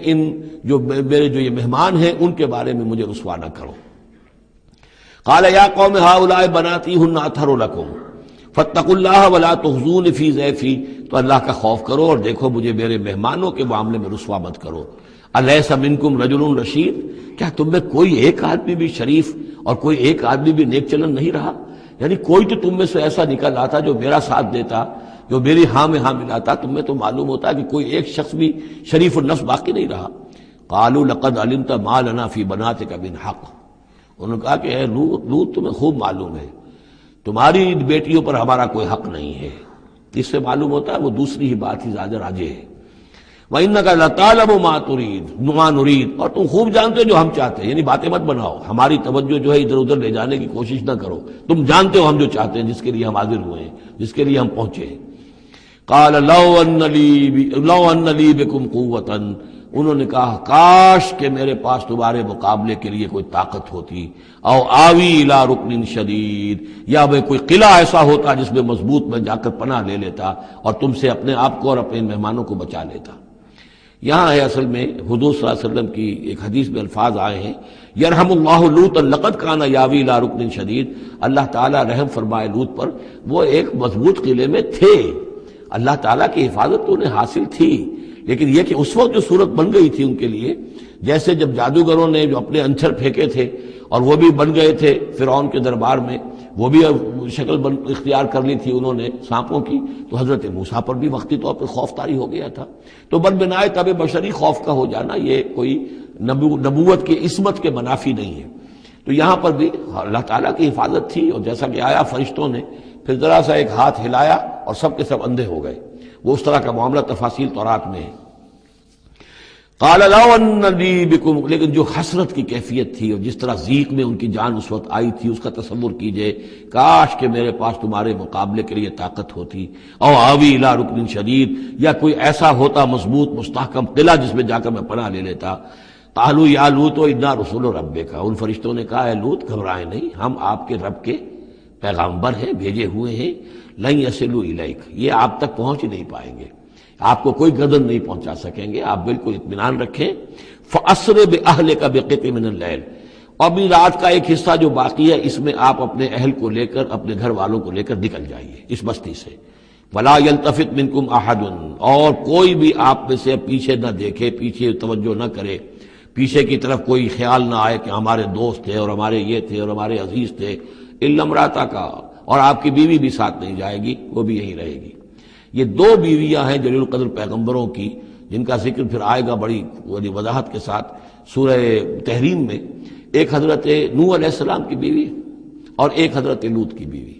جو یہ مہمان ہیں ان کے بارے میں مجھے رسوا نہ کرو۔ قال یا قوم هؤلاء بناتی هن اطہر لکم فاتقوا اللہ ولا تخزون فی ضیفی، تو اللہ کا خوف کرو اور دیکھو مجھے میرے مہمانوں کے معاملے میں رسوا مت کرو۔ الیس منکم رجل رشید، کیا تم میں کوئی ایک آدمی بھی شریف اور کوئی ایک آدمی بھی نیک چلن نہیں رہا؟ یعنی کوئی تو تم میں سے ایسا نکل آتا جو میرا ساتھ دیتا، جو میری ہاں میں ہاں ملاتا، تم میں تو معلوم ہوتا کہ کوئی ایک شخص بھی شریف النفس باقی نہیں رہا۔ قالوا لقد علمت ما لنا فی بناتک من حق، انہوں نے کہا کہ اے لوط تمہیں خوب معلوم ہے تمہاری بیٹیوں پر ہمارا کوئی حق نہیں ہے۔ اس سے معلوم ہوتا ہے وہ دوسری ہی بات ہی زیادہ راجح ہے۔ وَإِنَّكَ لَتَعْلَمُ مَا نُرِيدُ، اور تم خوب جانتے جو ہم چاہتے ہیں، یعنی باتیں مت بناؤ، ہماری توجہ جو ہے ادھر ادھر لے جانے کی کوشش نہ کرو، تم جانتے ہو ہم جو چاہتے ہیں، جس کے لیے ہم حاضر ہوئے ہیں، جس کے لیے ہم پہنچے ہیں۔ قَالَ لَوْ أَنَّ لِي بِكُمْ قُوَّةً، انہوں نے کہا کاش کہ میرے پاس تمہارے مقابلے کے لیے کوئی طاقت ہوتی، او آوی الی رکن شدید، یا وہ کوئی قلعہ ایسا ہوتا جس میں مضبوط میں جا کر پناہ لے لیتا اور تم سے اپنے آپ کو اور اپنے مہمانوں کو بچا لیتا۔ یہاں ہے اصل میں حضور صلی اللہ علیہ وسلم کی ایک حدیث میں الفاظ آئے ہیں، یرحم اللہ لوطا لقد کان یاوی الی رکن شدید، اللہ تعالیٰ رحم فرمائے لوط پر، وہ ایک مضبوط قلعے میں تھے، اللہ تعالیٰ کی حفاظت تو انہیں حاصل تھی، لیکن یہ کہ اس وقت جو صورت بن گئی تھی ان کے لیے، جیسے جب جادوگروں نے جو اپنے انچھر پھینکے تھے اور وہ بھی بن گئے تھے فرعون کے دربار میں، وہ بھی شکل اختیار کر لی تھی انہوں نے سانپوں کی، تو حضرت موسیٰ پر بھی وقتی طور پر خوف طاری ہو گیا تھا۔ تو بدبنائے طب بشری خوف کا ہو جانا یہ کوئی نبوت کی عصمت کے منافی نہیں ہے۔ تو یہاں پر بھی اللہ تعالیٰ کی حفاظت تھی، اور جیسا کہ آیا فرشتوں نے پھر ذرا سا ایک ہاتھ ہلایا اور سب کے سب اندھے ہو گئے، وہ اس طرح کا معاملہ تفاصیل تورات میں ہے۔ قال لو ان لی بکم، لیکن جو حسرت کی کیفیت تھی اور جس طرح ضیق میں ان کی جان اس وقت آئی تھی، اس کا تصور کیجئے، کاش کہ میرے پاس تمہارے مقابلے کے لیے طاقت ہوتی، او آوی الی رکن شدید، یا کوئی ایسا ہوتا مضبوط مستحکم قلعہ جس میں جا کر میں پناہ لے لیتا۔ قالوا یا لوط انا رسول ربک، ان فرشتوں نے کہا اے لوط گھبرائیں نہیں، ہم آپ کے رب کے پیغامبر ہیں، بھیجے ہوئے ہیں، لن یصلوا الیک، یہ آپ تک پہنچ ہی نہیں پائیں گے، آپ کو کوئی گردن نہیں پہنچا سکیں گے، آپ بالکل اطمینان رکھیں۔ فَأَسْرِ بِأَهْلِكَ بِقِطْعٍ مِنَ اللَّيْلِ، اور بھی رات کا ایک حصہ جو باقی ہے اس میں آپ اپنے اہل کو لے کر، اپنے گھر والوں کو لے کر نکل جائیے اس بستی سے۔ وَلَا يَلْتَفِتْ مِنْكُمْ أَحَدٌ، اور کوئی بھی آپ میں سے پیچھے نہ دیکھے، پیچھے توجہ نہ کرے، پیچھے کی طرف کوئی خیال نہ آئے کہ ہمارے دوست تھے اور ہمارے یہ تھے اور ہمارے عزیز تھے، إِلَّا امْرَأَتَكَ، اور آپ کی بیوی بھی ساتھ نہیں جائے گی، وہ بھی یہیں رہے گی۔ یہ دو بیویاں ہیں جلیل القدر پیغمبروں کی، جن کا ذکر پھر آئے گا بڑی وضاحت کے ساتھ سورہ تحریم میں، ایک حضرت نوح علیہ السلام کی بیوی اور ایک حضرت لوط کی بیوی،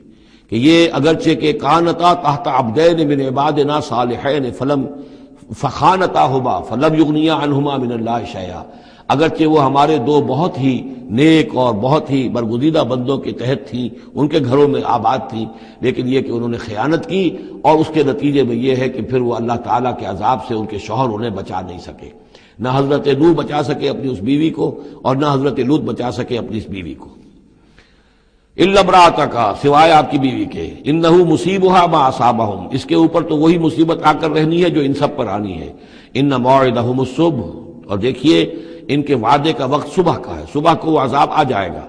کہ یہ اگرچہ کہ کانتا تحت عبدین من عبادنا صالحین فخانتاہما فلم یغنیا عنہما من اللہ شیئا، اگرچہ وہ ہمارے دو بہت ہی نیک اور بہت ہی برگزیدہ بندوں کے تحت تھیں، ان کے گھروں میں آباد تھیں، لیکن یہ کہ انہوں نے خیانت کی، اور اس کے نتیجے میں یہ ہے کہ پھر وہ اللہ تعالیٰ کے عذاب سے ان کے شوہر انہیں بچا نہیں سکے۔ نہ حضرت نوح بچا سکے اپنی اس بیوی کو، اور نہ حضرت لوط بچا سکے اپنی اس بیوی کو۔ الا امرأتک، سوائے آپ کی بیوی کے، انہ مصیبھا ما اصابہم، اس کے اوپر تو وہی مصیبت آ کر رہنی ہے جو ان سب پر آنی ہے۔ ان موعدہم الصبح، اور دیکھیے ان کے وعدے کا وقت صبح کا ہے، صبح کو وہ عذاب آ جائے گا۔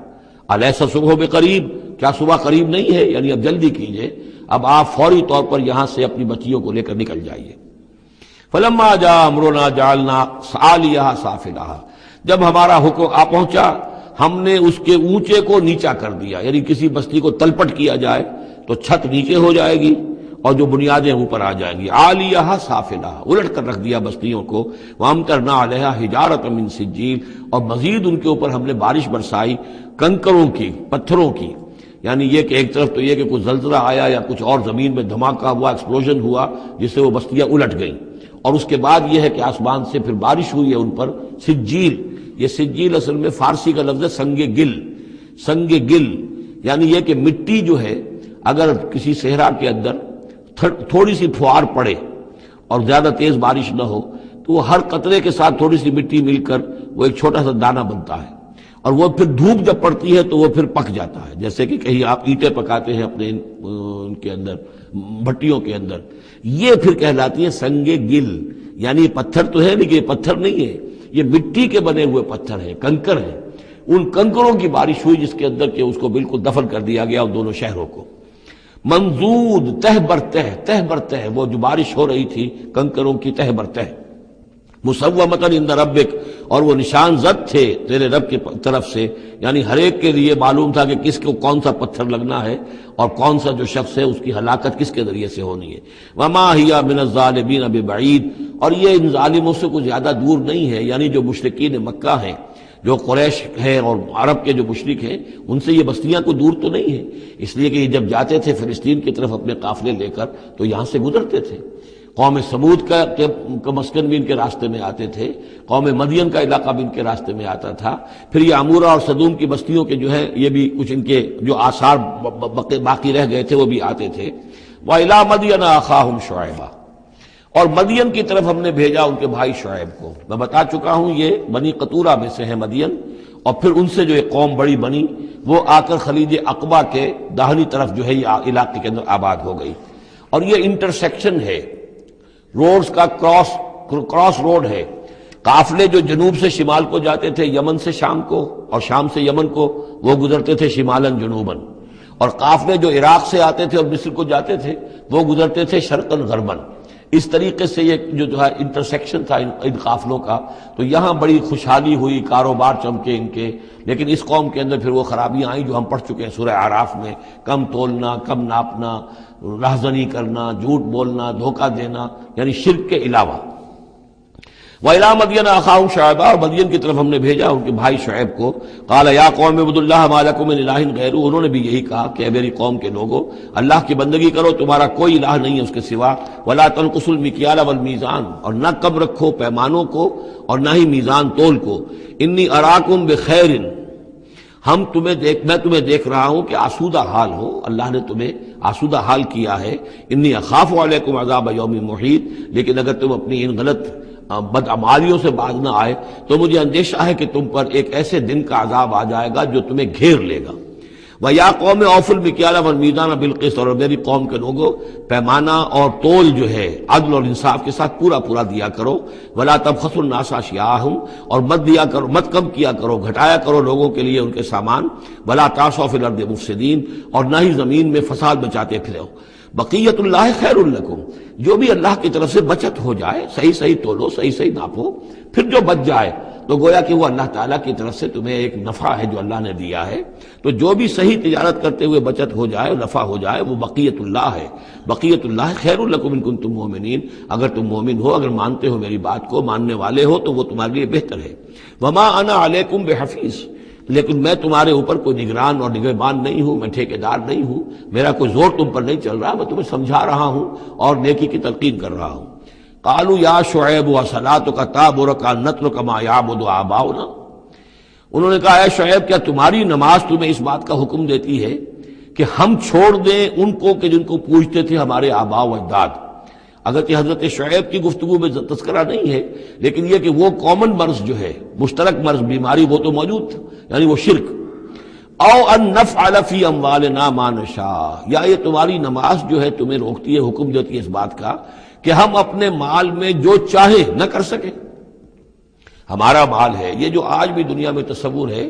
الیس صبح بقریب، کیا صبح قریب نہیں ہے؟ یعنی اب جلدی کیجئے، اب آپ فوری طور پر یہاں سے اپنی بچیوں کو لے کر نکل جائیے۔ فلما جاء امرنا جعلنا عالیہا سافلہا، جب ہمارا حکم آ پہنچا ہم نے اس کے اونچے کو نیچا کر دیا، یعنی کسی بستی کو تلپٹ کیا جائے تو چھت نیچے ہو جائے گی اور جو بنیادیں اوپر آ جائیں گی۔ عالیہا سافلہا، الٹ کر رکھ دیا بستیوں کو۔ وامطرنا علیہا حجارۃ من سجیل، اور مزید ان کے اوپر ہم نے بارش برسائی کنکروں کی، پتھروں کی۔ یعنی یہ کہ ایک طرف تو یہ کہ کچھ زلزلہ آیا یا کچھ اور زمین میں دھماکہ ہوا، ایکسپلوژن ہوا جس سے وہ بستیاں الٹ گئیں، اور اس کے بعد یہ ہے کہ آسمان سے پھر بارش ہوئی ہے ان پر سجیل۔ یہ سجیل اصل میں فارسی کا لفظ ہے سنگ گل، سنگ گل یعنی یہ کہ مٹی جو ہے اگر کسی صحرا کے اندر تھوڑی سی پھوار پڑے اور زیادہ تیز بارش نہ ہو تو وہ ہر قطرے کے ساتھ تھوڑی سی مٹی مل کر وہ ایک چھوٹا سا دانہ بنتا ہے، اور وہ پھر دھوپ جب پڑتی ہے تو وہ پھر پک جاتا ہے، جیسے کہ کہیں آپ اینٹیں پکاتے ہیں اپنے ان کے اندر بھٹیوں کے اندر، یہ پھر کہلاتی ہے سنگ گل۔ یعنی یہ پتھر تو ہے لیکن یہ پتھر نہیں ہے، یہ مٹی کے بنے ہوئے پتھر ہیں، کنکر ہیں۔ ان کنکروں کی بارش ہوئی جس کے اندر کہ اس کو بالکل دفن کر دیا گیا ان دونوں شہروں کو۔ منضود، تہ بر تہ، تہ بر تہ، وہ جو بارش ہو رہی تھی کنکروں کی تہ بر تہ۔ مسومۃ عند ربک، اور وہ نشان زد تھے تیرے رب کی طرف سے، یعنی ہر ایک کے لیے معلوم تھا کہ کس کو کون سا پتھر لگنا ہے اور کون سا جو شخص ہے اس کی ہلاکت کس کے ذریعے سے ہونی ہے۔ وما ہی من الظالمین ببعید، اور یہ ان ظالموں سے کچھ زیادہ دور نہیں ہے، یعنی جو مشرکین مکہ ہیں، جو قریش ہیں اور عرب کے جو مشرک ہیں، ان سے یہ بستیاں کو دور تو نہیں ہیں، اس لیے کہ یہ جب جاتے تھے فلسطین کی طرف اپنے قافلے لے کر تو یہاں سے گزرتے تھے۔ قوم سمود کا مسکن بھی ان کے راستے میں آتے تھے، قوم مدین کا علاقہ بھی ان کے راستے میں آتا تھا، پھر یہ عمورہ اور صدوم کی بستیوں کے جو ہے یہ بھی کچھ ان کے جو آثار باقی رہ گئے تھے وہ بھی آتے تھے۔ وَإِلَىٰ مَدْيَنَ أَخَاهُمْ شُعَيْبًا، اور مدین کی طرف ہم نے بھیجا ان کے بھائی شعیب کو۔ میں بتا چکا ہوں یہ بنی قطورہ میں سے ہے مدین، اور پھر ان سے جو ایک قوم بڑی بنی وہ آ کر خلیج عقبہ کے داہنی طرف جو ہے یہ علاقے کے اندر آباد ہو گئی۔ اور یہ انٹرسیکشن ہے، روڈز کا کراس روڈ ہے۔ قافلے جو جنوب سے شمال کو جاتے تھے یمن سے شام کو، اور شام سے یمن کو، وہ گزرتے تھے شمالاً جنوباً، اور قافلے جو عراق سے آتے تھے اور مصر کو جاتے تھے وہ گزرتے تھے شرقاً غرباً۔ اس طریقے سے یہ جو ہے انٹرسیکشن تھا ان قافلوں کا، تو یہاں بڑی خوشحالی ہوئی، کاروبار چمکے ان کے۔ لیکن اس قوم کے اندر پھر وہ خرابیاں آئیں جو ہم پڑھ چکے ہیں سورہ اعراف میں، کم تولنا، کم ناپنا، رہزنی کرنا، جھوٹ بولنا، دھوکہ دینا، یعنی شرک کے علاوہ۔ وَإِلَىٰ مَدْيَنَ أَخَاهُمْ شُعَيْبًا، اور مدین کی طرف ہم نے بھیجا ان کے بھائی شعیب کو۔ قَالَ يَا قَوْمِ اعْبُدُوا اللَّهَ مَا لَكُم مِّنْ إِلَٰهٍ غَيْرُهُ، انہوں نے بھی یہی کہا کہ اے میری قوم کے لوگو، اللہ کی بندگی کرو، تمہارا کوئی الہ نہیں ہے اس کے سوا۔ وَلَا تَنقُصُوا الْمِكْيَالَ وَالْمِيزَانَ، اور نہ کم رکھو پیمانوں کو اور نہ ہی میزان تول کو۔ إِنِّي أَرَاكُمْ بِخَيْرٍ، میں تمہیں دیکھ رہا ہوں کہ آسودہ حال ہو، اللہ نے تمہیں آسودہ حال کیا ہے۔ انی اخاف علیکم عذاب یوم محیط، لیکن اگر تم اپنی ان غلط بدعمالیوں سے باز نہ آئے تو مجھے اندیشہ ہے کہ تم پر ایک ایسے دن کا عذاب آ جائے گا جو تمہیں گھیر لے گا۔ وَيَا قَوْمِ أَوْفُوا الْمِكْيَالَ وَالْمِيزَانَ بِالْقِسْطِ، اور میری قوم کے لوگوں پیمانہ اور تول جو ہے عدل اور انصاف کے ساتھ پورا پورا دیا کرو۔ وَلَا تَبْخَسُوا النَّاسَ أَشْيَاءَهُمْ، اور مت کم کیا کرو، گھٹایا کرو لوگوں کے لیے ان کے سامان۔ وَلَا تَعْثَوْا فِي الْأَرْضِ مُفْسِدِينَ، اور نہ ہی زمین میں فساد بچاتے پھرو۔ بقیت اللہ خیر لکم، جو بھی اللہ کی طرف سے بچت ہو جائے، صحیح صحیح تولو، صحیح صحیح ناپو، پھر جو بچ جائے تو گویا کہ وہ اللہ تعالیٰ کی طرف سے تمہیں ایک نفع ہے جو اللہ نے دیا ہے۔ تو جو بھی صحیح تجارت کرتے ہوئے بچت ہو جائے، نفع ہو جائے، وہ بقیت اللہ ہے۔ بقیت اللہ خیر لکم ان کنتم مؤمنین، اگر تم مومن ہو، اگر مانتے ہو میری بات کو، ماننے والے ہو تو وہ تمہارے لیے بہتر ہے۔ وما انا علیکم بحفیظ، لیکن میں تمہارے اوپر کوئی نگران اور نگہبان نہیں ہوں، میں ٹھیکیدار نہیں ہوں، میرا کوئی زور تم پر نہیں چل رہا، میں تمہیں سمجھا رہا ہوں اور نیکی کی تلقین کر رہا ہوں۔ قالوا یا شعیب وصلاتک تأمرک ان نترک ما یعبد آباؤنا، انہوں نے کہا اے شعیب کیا تمہاری نماز تمہیں اس بات کا حکم دیتی ہے کہ ہم چھوڑ دیں ان کو کہ جن کو پوجتے تھے ہمارے آباء و اجداد؟ اگرچہ حضرت شعیب کی گفتگو میں تذکرہ نہیں ہے، لیکن یہ کہ وہ کامن مرض جو ہے، مشترک مرض، بیماری، وہ تو موجود تھا، یعنی وہ شرک۔ او ان نفعل فی اموالنا ما نشاء، یا یہ تمہاری نماز جو ہے تمہیں روکتی ہے، حکم دیتی ہے اس بات کا کہ ہم اپنے مال میں جو چاہیں نہ کر سکیں۔ ہمارا مال ہے، یہ جو آج بھی دنیا میں تصور ہے،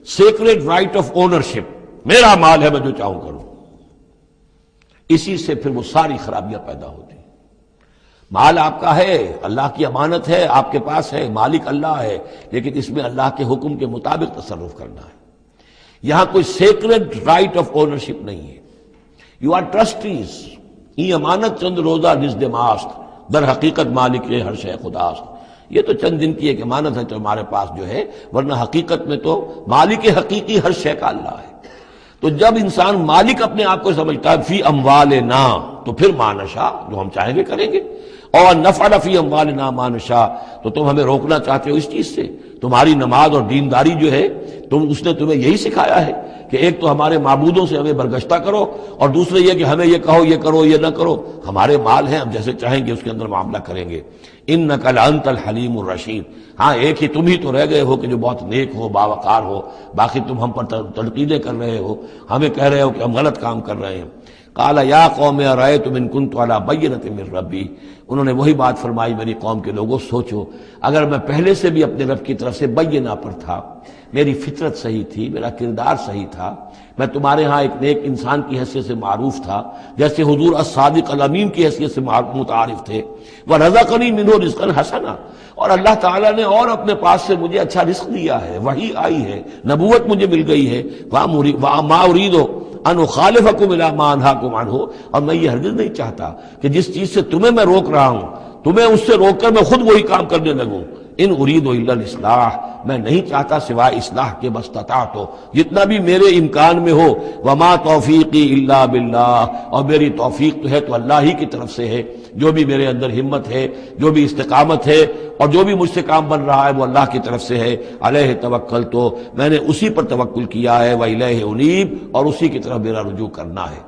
سیکریٹ رائٹ آف اونرشپ، میرا مال ہے میں جو چاہوں کروں، اسی سے پھر وہ ساری خرابیاں پیدا ہوتی ہیں۔ مال آپ کا ہے، اللہ کی امانت ہے، آپ کے پاس ہے، مالک اللہ ہے، لیکن اس میں اللہ کے حکم کے مطابق تصرف کرنا ہے۔ یہاں کوئی سیکریٹ رائٹ آف اونرشپ نہیں ہے۔ یو آر ٹرسٹیز، یہ امانت چند روزہ نزد ماست، در حقیقت مالک ہر شے خداست۔ یہ تو چند دن کی ایک امانت ہے تو ہمارے پاس جو ہے، ورنہ حقیقت میں تو مالک حقیقی ہر شے کا اللہ ہے۔ تو جب انسان مالک اپنے آپ کو سمجھتا ہے فی اموالنا، تو پھر ما نشاء، جو ہم چاہیں گے کریں گے۔ اور نفعل فی اموالنا ما نشاء، تو تم ہمیں روکنا چاہتے ہو اس چیز سے۔ تمہاری نماز اور دینداری جو ہے، اس نے تمہیں یہی سکھایا ہے کہ ایک تو ہمارے معبودوں سے ہمیں برگشتہ کرو، اور دوسرے یہ کہ ہمیں یہ کہو یہ کرو یہ نہ کرو۔ ہمارے مال ہیں، ہم جیسے چاہیں گے اس کے اندر معاملہ کریں گے۔ انک لانت الحلیم الرشید، ہاں ایک ہی تم ہی تو رہ گئے ہو کہ جو بہت نیک ہو، باوقار ہو، باقی تم ہم پر تنقیدیں کر رہے ہو، ہمیں کہہ رہے ہو کہ ہم غلط کام کر رہے ہیں۔ قال یا قوم ارأیتم ان کنت علی بینۃ من ربی، انہوں نے وہی بات فرمائی میری قوم کے لوگوں، سوچو اگر میں پہلے سے بھی اپنے رب کی طرف سے بینہ پر تھا، میری فطرت صحیح تھی، میرا کردار صحیح تھا، میں تمہارے ہاں ایک نیک انسان کی حیثیت سے معروف تھا، جیسے حضور الصادق الامین کی حیثیت سے متعارف تھے، وَرَزَقَنِي مِنْهُ رِزْقًا حَسَنًا، اور اللہ تعالیٰ نے اور اپنے پاس سے مجھے اچھا رزق دیا ہے، وحی آئی ہے، نبوت مجھے مل گئی ہے، وَمَا أُرِيدُ أَنْ أُخَالِفَكُمْ إِلَىٰ مَا أَنْهَاكُمْ عَنْهُ، اور میں یہ ہرگز نہیں چاہتا کہ جس چیز سے تمہیں میں روک رہا ہوں، تمہیں اس سے روک کر میں خود وہی کام کرنے لگوں۔ ان اريد الا الاصلاح، میں نہیں چاہتا سوائے اصلاح کے، مستطاعت ہو، جتنا بھی میرے امکان میں ہو۔ وما توفیقی الا باللہ، اور میری توفیق تو ہے تو اللہ ہی کی طرف سے ہے، جو بھی میرے اندر ہمت ہے، جو بھی استقامت ہے، اور جو بھی مجھ سے کام بن رہا ہے وہ اللہ کی طرف سے ہے۔ علیہ توکلت، تو میں نے اسی پر توکل کیا ہے، وإلیہ انیب، اور اسی کی طرف میرا رجوع کرنا ہے۔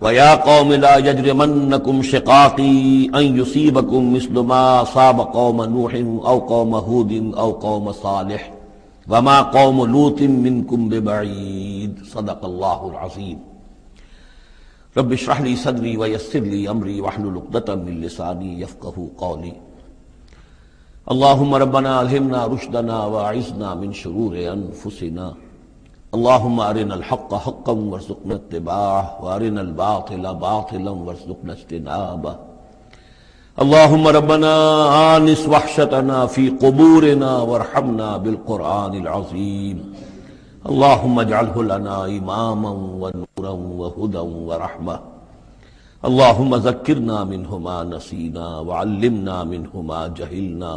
وَيَا قَوْمِ لَا يَجْرِمَنَّكُمْ شِقَاقِي أَن يُصِيبَكُم مِّثْلُ مَا أَصَابَ قَوْمَ نُوحٍ أَوْ قَوْمَ هُودٍ أَوْ قَوْمَ صَالِحٍ وَمَا قَوْمُ لُوطٍ مِّنكُمْ بِبَعِيدٍ صدق اللہ العظیم۔ رب اشرح لي صدری ويسر لي أمری واحلل عقدة من لسانی يفقهوا قولی۔ اللهم ربنا ألهمنا رشدنا وأعذنا من شرور أنفسنا، اللهم أرنا الحق حقا وارزقنا اتباعه وأرنا الباطل باطلا وارزقنا اجتنابه، اللهم ربنا آنس وحشتنا في قبورنا وارحمنا بالقرآن العظيم، اللهم اجعله لنا إماما ونورا وهدى ورحمة، اللهم ذكرنا منه ما نسينا وعلمنا منه ما جهلنا،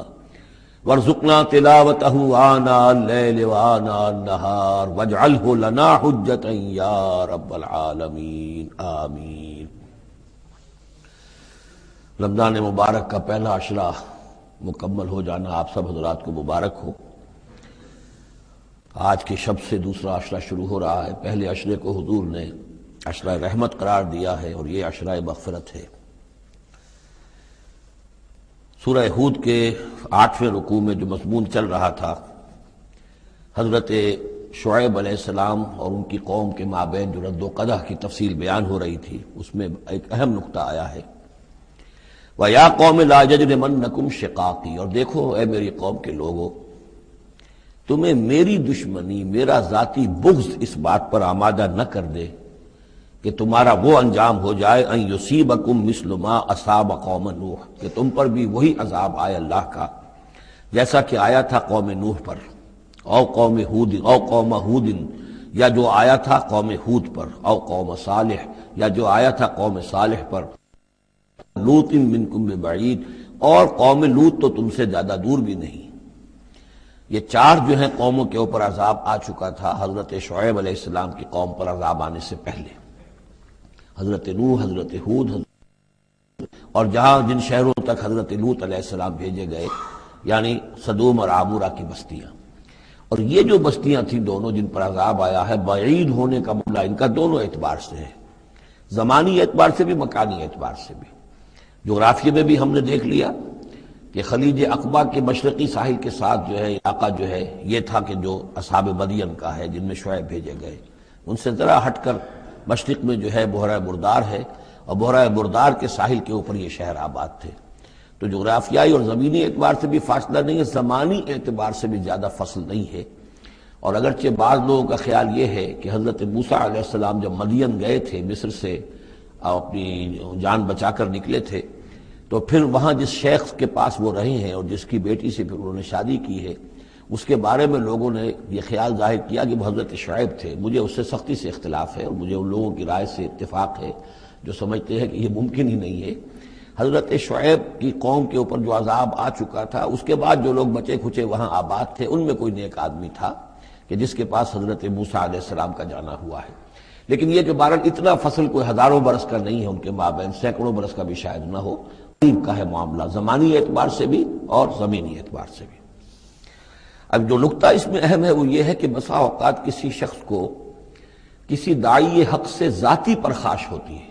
وارزقنا تلاوته آناء الليل وآناء النهار واجعله لنا حجة يا رب العالمين آمین۔ رمضان مبارک کا پہلا عشرہ مکمل ہو جانا آپ سب حضرات کو مبارک ہو۔ آج کے شب سے دوسرا عشرہ شروع ہو رہا ہے۔ پہلے عشرے کو حضور نے عشرہ رحمت قرار دیا ہے، اور یہ عشرہ مغفرت ہے۔ سورہ ہود کے 8ویں رکوع میں جو مضمون چل رہا تھا، حضرت شعیب علیہ السلام اور ان کی قوم کے مابین جو رد و قدح کی تفصیل بیان ہو رہی تھی، اس میں ایک اہم نقطہ آیا ہے، وَيَا قَوْمِ لَا يَجْرِمَنَّكُمْ شِقَاقِي، اور دیکھو اے میری قوم کے لوگوں، تمہیں میری دشمنی، میرا ذاتی بغض اس بات پر آمادہ نہ کر دے کہ تمہارا وہ انجام ہو جائے ان یصیبکم مثل ما اصاب قوم نوح، کہ تم پر بھی وہی عذاب آئے اللہ کا جیسا کہ آیا تھا قوم نوح پر، او قوم ہود، او قوم ہود، یا جو آیا تھا قوم ہود پر، او قوم صالح، یا جو آیا تھا قوم صالح پر، لوط منکم ببعید، اور قوم لوط تو تم سے زیادہ دور بھی نہیں۔ یہ چار جو ہیں قوموں کے اوپر عذاب آ چکا تھا حضرت شعیب علیہ السلام کی قوم پر عذاب آنے سے پہلے، حضرت نوح، حضرت ہود، اور جہاں جن شہروں تک حضرت لوط علیہ السلام بھیجے گئے، یعنی سدوم اور عامورہ کی بستیاں، اور یہ جو بستیاں تھیں دونوں جن پر عذاب آیا ہے، بعید ہونے کا معاملہ ان کا دونوں اعتبار سے ہے، زمانی اعتبار سے بھی، مکانی اعتبار سے بھی۔ جغرافیے میں بھی ہم نے دیکھ لیا کہ خلیج عقبہ کے مشرقی ساحل کے ساتھ جو ہے علاقہ جو ہے یہ تھا کہ جو اصحاب مدین کا ہے، جن میں شعیب بھیجے گئے، ان سے ذرا ہٹ کر مشرق میں جو ہے بحیرہ بردار ہے، اور بحیرہ بردار کے ساحل کے اوپر یہ شہر آباد تھے۔ تو جغرافیائی اور زمینی اعتبار سے بھی فاصلہ نہیں ہے، زمانی اعتبار سے بھی زیادہ فصل نہیں ہے۔ اور اگرچہ بعض لوگوں کا خیال یہ ہے کہ حضرت موسیٰ علیہ السلام جب مدین گئے تھے مصر سے، اپنی جان بچا کر نکلے تھے، تو پھر وہاں جس شیخ کے پاس وہ رہے ہیں اور جس کی بیٹی سے پھر انہوں نے شادی کی ہے، اس کے بارے میں لوگوں نے یہ خیال ظاہر کیا کہ وہ حضرت شعیب تھے۔ مجھے اس سے سختی سے اختلاف ہے، اور مجھے ان لوگوں کی رائے سے اتفاق ہے جو سمجھتے ہیں کہ یہ ممکن ہی نہیں ہے۔ حضرت شعیب کی قوم کے اوپر جو عذاب آ چکا تھا، اس کے بعد جو لوگ بچے کھچے وہاں آباد تھے، ان میں کوئی نیک آدمی تھا کہ جس کے پاس حضرت موسیٰ علیہ السلام کا جانا ہوا ہے۔ لیکن یہ کہ بہرحال اتنا فصل کوئی ہزاروں برس کا نہیں ہے ان کے مابین، سینکڑوں برس کا بھی شاید نہ ہو، قریب کا ہے معاملہ، زمانی اعتبار سے بھی اور زمینی اعتبار سے بھی۔ اب جو نقطہ اس میں اہم ہے وہ یہ ہے کہ بسا اوقات کسی شخص کو کسی داعی حق سے ذاتی پرخاش ہوتی ہے،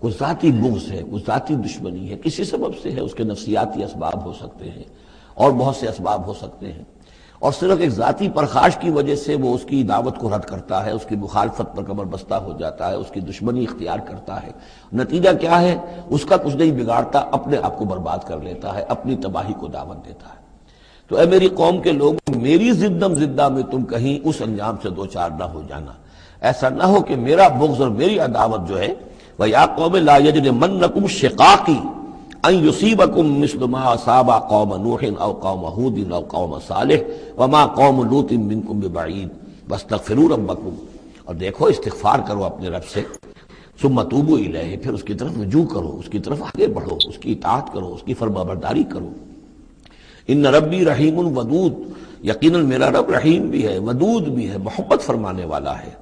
کوئی ذاتی بغض ہے، کوئی ذاتی دشمنی ہے، کسی سبب سے ہے، اس کے نفسیاتی اسباب ہو سکتے ہیں اور بہت سے اسباب ہو سکتے ہیں، اور صرف ایک ذاتی پرخاش کی وجہ سے وہ اس کی دعوت کو رد کرتا ہے، اس کی مخالفت پر کمر بستہ ہو جاتا ہے، اس کی دشمنی اختیار کرتا ہے۔ نتیجہ کیا ہے؟ اس کا کچھ نہیں بگاڑتا، اپنے آپ کو برباد کر لیتا ہے، اپنی تباہی کو دعوت دیتا ہے۔ تو اے میری قوم کے لوگ، میری زدم زدہ میں تم کہیں اس انجام سے دوچار نہ ہو جانا، ایسا نہ ہو کہ میرا بغض اور میری عداوت جو ہے، وَيَا قَوْمِ لَا يَجْرِمَنَّكُمْ شِقَاقِي أَن يُصِيبَكُم مِّثْلُ مَا أَصَابَ قَوْمَ نُوحٍ أَوْ قَوْمَ هُودٍ أَوْ قَوْمَ صَالِحٍ وَمَا قَوْمُ لُوطٍ مِّنكُم بِبَعِيدٍ وَاسْتَغْفِرُوا رَبَّكُمْ، اور دیکھو استغفار کرو اپنے رب سے، ثُمَّ تُوبُوا إِلَيْهِ، پھر اس کی طرف رجوع کرو، اس کی طرف آگے بڑھو، اس کی اطاعت کرو، اس کی فرمانبرداری کرو۔ ان ربی رحیم ودود، یقیناً میرا رب رحیم بھی ہے، ودود بھی ہے، محبت فرمانے والا ہے۔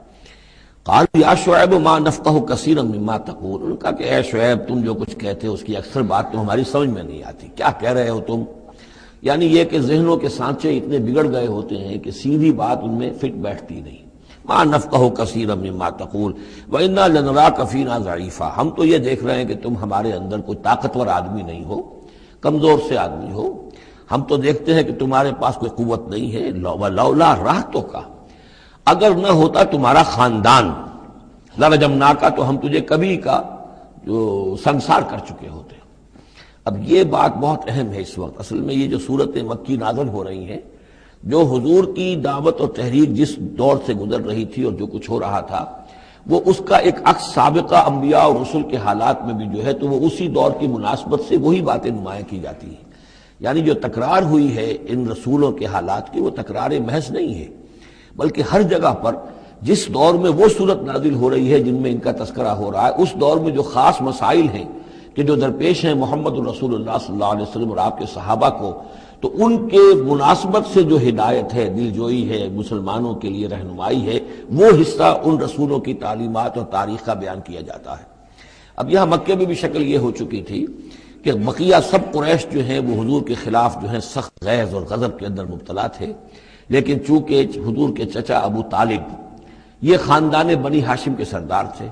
قال یا شعیب ما نفقہ کثیرا مما تقول، ان کا کہ اے شعیب تم جو کچھ کہتے ہو اس کی اکثر بات تو ہماری سمجھ میں نہیں آتی، کیا کہہ رہے ہو تم؟ یعنی یہ کہ ذہنوں کے سانچے اتنے بگڑ گئے ہوتے ہیں کہ سیدھی بات ان میں فٹ بیٹھتی نہیں۔ ما نفقہ کثیرا مما تقول وانا لنراک فینا ضعیفا، ہم تو یہ دیکھ رہے ہیں کہ تم ہمارے اندر کوئی طاقتور آدمی نہیں ہو، کمزور سے آدمی ہو، ہم تو دیکھتے ہیں کہ تمہارے پاس کوئی قوت نہیں ہے۔ لولا رہتو کا، اگر نہ ہوتا تمہارا خاندان، لرجمناکا، تو ہم تجھے کبھی کا جو سنسار کر چکے ہوتے۔ اب یہ بات بہت اہم ہے اس وقت، اصل میں یہ جو صورت مکی نازل ہو رہی ہیں، جو حضور کی دعوت اور تحریک جس دور سے گزر رہی تھی اور جو کچھ ہو رہا تھا، وہ اس کا ایک عکس سابقہ انبیاء اور رسل کے حالات میں بھی جو ہے تو وہ اسی دور کی مناسبت سے وہی باتیں نمایاں کی جاتی ہیں۔ یعنی جو تکرار ہوئی ہے ان رسولوں کے حالات کی، وہ تکرار محض نہیں ہے، بلکہ ہر جگہ پر جس دور میں وہ صورت نازل ہو رہی ہے جن میں ان کا تذکرہ ہو رہا ہے، اس دور میں جو خاص مسائل ہیں کہ جو درپیش ہیں محمد الرسول اللہ صلی اللہ علیہ وسلم اور آپ کے صحابہ کو، تو ان کے مناسبت سے جو ہدایت ہے، دل جوئی ہے، مسلمانوں کے لیے رہنمائی ہے، وہ حصہ ان رسولوں کی تعلیمات اور تاریخ کا بیان کیا جاتا ہے۔ اب یہاں مکے میں بھی شکل یہ ہو چکی تھی کہ بقیہ سب قریش جو ہیں وہ حضور کے خلاف جو ہیں سخت غیظ اور غضب کے اندر مبتلا تھے، لیکن چونکہ حضور کے چچا ابو طالب یہ خاندان بنی ہاشم کے سردار تھے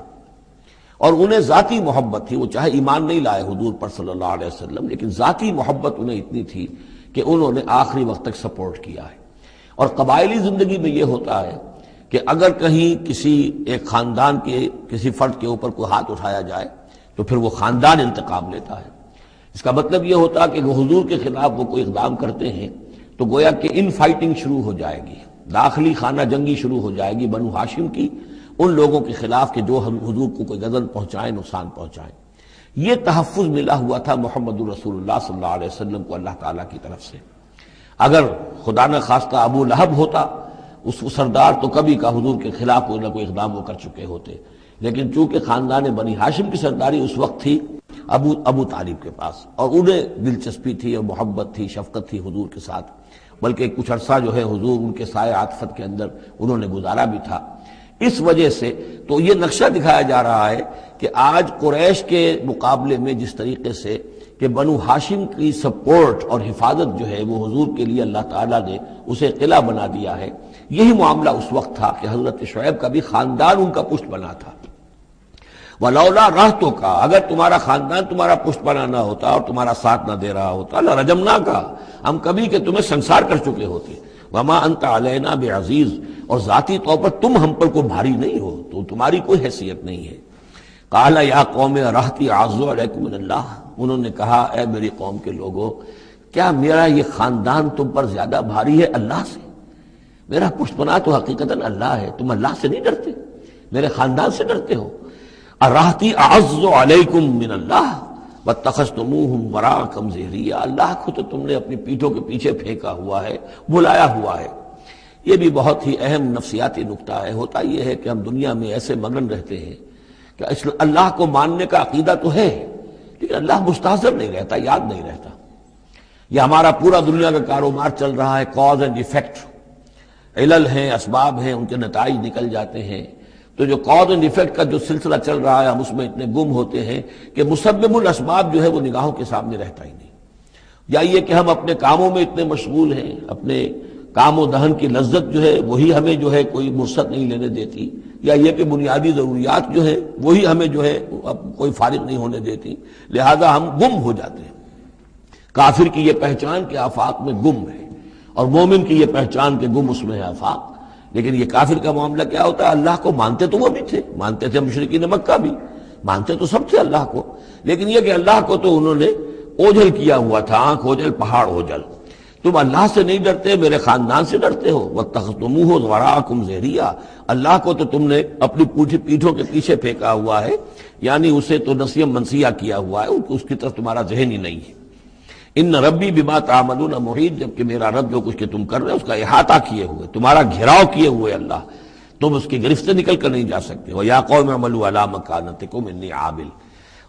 اور انہیں ذاتی محبت تھی، وہ چاہے ایمان نہیں لائے حضور پر صلی اللہ علیہ وسلم، لیکن ذاتی محبت انہیں اتنی تھی کہ انہوں نے آخری وقت تک سپورٹ کیا ہے۔ اور قبائلی زندگی میں یہ ہوتا ہے کہ اگر کہیں کسی ایک خاندان کے کسی فرد کے اوپر کوئی ہاتھ اٹھایا جائے تو پھر وہ خاندان انتقام لیتا ہے۔ اس کا مطلب یہ ہوتا کہ وہ حضور کے خلاف وہ کوئی اقدام کرتے ہیں تو گویا کہ ان فائٹنگ شروع ہو جائے گی، داخلی خانہ جنگی شروع ہو جائے گی بنو ہاشم کی ان لوگوں کے خلاف کہ جو ہم حضور کو کوئی غضب پہنچائیں، نقصان پہنچائیں۔ یہ تحفظ ملا ہوا تھا محمد الرسول اللہ صلی اللہ علیہ وسلم کو اللہ تعالیٰ کی طرف سے۔ اگر خدا نہ خواستہ ابو لہب ہوتا اس سردار، تو کبھی کا حضور کے خلاف کوئی نہ کوئی اقدام وہ کر چکے ہوتے، لیکن چونکہ خاندان بنی ہاشم کی سرداری اس وقت تھی ابو طالب کے پاس، اور انہیں دلچسپی تھی اور محبت تھی، شفقت تھی حضور کے ساتھ، بلکہ کچھ عرصہ جو ہے حضور ان کے سائے عاطفت کے اندر انہوں نے گزارا بھی تھا۔ اس وجہ سے تو یہ نقشہ دکھایا جا رہا ہے کہ آج قریش کے مقابلے میں جس طریقے سے کہ بنو ہاشم کی سپورٹ اور حفاظت جو ہے وہ حضور کے لیے اللہ تعالیٰ نے اسے قلعہ بنا دیا ہے، یہی معاملہ اس وقت تھا کہ حضرت شعیب کا بھی خاندان ان کا پشت بنا تھا۔ وَلَوْلَا رَحْتُكَ، اگر تمہارا خاندان تمہارا پشت بنا نہ ہوتا اور تمہارا ساتھ نہ دے رہا ہوتا، لَرَجَمْنَاكَ، ہم کبھی کہ تمہیں سنسار کر چکے ہوتے۔ وَمَا أَنْتَ عَلَيْنَا بِعَزِيزٍ، اور ذاتی طور پر تم ہم پر کوئی بھاری نہیں ہو، تو تمہاری کوئی حیثیت نہیں ہے۔ قَالَ يَا قَوْمِ رَحْتِي أَعَزُّ عَلَيْكُم مِّنَ اللَّهِ، انہوں نے کہا اے میری قوم کے لوگوں، کیا میرا یہ خاندان تم پر زیادہ بھاری ہے اللہ سے؟ میرا پشت بنا تو حقیقتاً اللہ ہے، تم اللہ سے نہیں ڈرتے، میرے خاندان سے ڈرتے ہو۔ اَرَحْتِي أَعَزُّ عَلَيْكُم مِّنَ اللَّهِ وَاتَّخَذْتُمُوهُمْ وَرَاءَكُمْ ظِهْرِيًّا، اللہ کو تو تم نے اپنی پیٹھوں کے پیچھے پھینکا ہوا ہے، بلایا ہوا ہے۔ یہ بھی بہت ہی اہم نفسیاتی نکتہ ہے۔ ہوتا یہ ہے کہ ہم دنیا میں ایسے مگن رہتے ہیں کہ اللہ کو ماننے کا عقیدہ تو ہے، لیکن اللہ مستحضر نہیں رہتا، یاد نہیں رہتا۔ یہ ہمارا پورا دنیا کا کاروبار چل رہا ہے، کاز اینڈ ایفیکٹ، علل ہیں، اسباب ہیں، ان کے نتائج نکل جاتے ہیں۔ تو جو کاز اینڈ ایفیکٹ کا جو سلسلہ چل رہا ہے، ہم اس میں اتنے گم ہوتے ہیں کہ مسبب الاسباب جو ہے وہ نگاہوں کے سامنے رہتا ہی نہیں۔ یا یہ کہ ہم اپنے کاموں میں اتنے مشغول ہیں، اپنے کام و دہن کی لذت جو ہے وہی ہمیں جو ہے کوئی فرصت نہیں لینے دیتی، یا یہ کہ بنیادی ضروریات جو ہے وہی ہمیں جو ہے اب کوئی فارغ نہیں ہونے دیتی، لہذا ہم گم ہو جاتے ہیں۔ کافر کی یہ پہچان کہ آفاق میں گم ہے، اور مومن کی یہ پہچان کہ گم اس میں ہے آفاق۔ لیکن یہ کافر کا معاملہ کیا ہوتا ہے؟ اللہ کو مانتے تو وہ بھی تھے، مانتے تھے مشرکین مکہ بھی، مانتے تو سب تھے اللہ کو، لیکن یہ کہ اللہ کو تو انہوں نے اوجھل کیا ہوا تھا، آنکھ اوجھل پہاڑ اوجھل۔ تم اللہ سے نہیں ڈرتے، میرے خاندان سے ڈرتے ہو۔ وَاتَّخَذْتُمُوهُ وَرَاءَكُمْ ظِهْرِيًّا، اللہ کو تو تم نے اپنی پیٹھوں کے پیچھے پھینکا ہوا ہے، یعنی اسے تو نسیہ منسیہ کیا ہوا ہے، اس کی طرف تمہارا ذہن ہی نہیں ہے۔ ان ربی بما تعملون محیط، جبکہ میرا رب جو کچھ کہ تم کر رہے ہو اس کا احاطہ کیے ہوئے، تمہارا گھیراؤ کیے ہوئے اللہ، تم اس کی گرفت سے نکل کر نہیں جا سکتے۔ وَيَا قَوْمِ اعْمَلُوا عَلَىٰ مَكَانَتِكُمْ إِنِّي عَامِلٌ،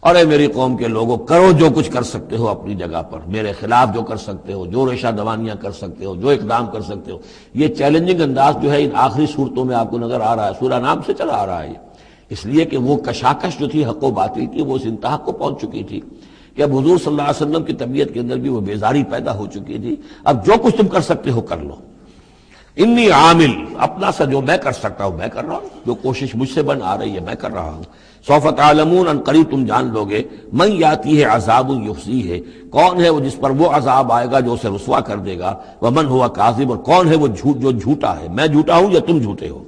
اور اے میری قوم کے لوگوں، کرو جو کچھ کر سکتے ہو اپنی جگہ پر، میرے خلاف جو کر سکتے ہو، جو ریشہ دوانیاں کر سکتے ہو، جو اقدام کر سکتے ہو۔ یہ چیلنجنگ انداز جو ہے ان آخری صورتوں میں آپ کو نظر آ رہا ہے، سورہ نام سے چلا آ رہا ہے، اس لیے کہ وہ کشاکش جو تھی حق و باطل کی وہ اس انتہا کو پہنچ چکی تھی کہ اب حضور صلی اللہ علیہ وسلم کی طبیعت کے اندر بھی وہ بیزاری پیدا ہو چکی تھی۔ اب جو کچھ تم کر سکتے ہو کر لو، انی عامل، اپنا سا جو میں کر سکتا ہوں میں کر رہا ہوں، جو کوشش مجھ سے بن آ رہی ہے میں کر رہا ہوں۔ سوف تعلمون، ان قریب تم جان لو گے، من یاتی ہے عذاب یخزیہ ہے، کون ہے وہ جس پر وہ عذاب آئے گا جو اسے رسوا کر دے گا، ومن ہوا کاذب، اور کون ہے وہ جو جھوٹا ہے، میں جھوٹا ہوں یا تم جھوٹے ہو۔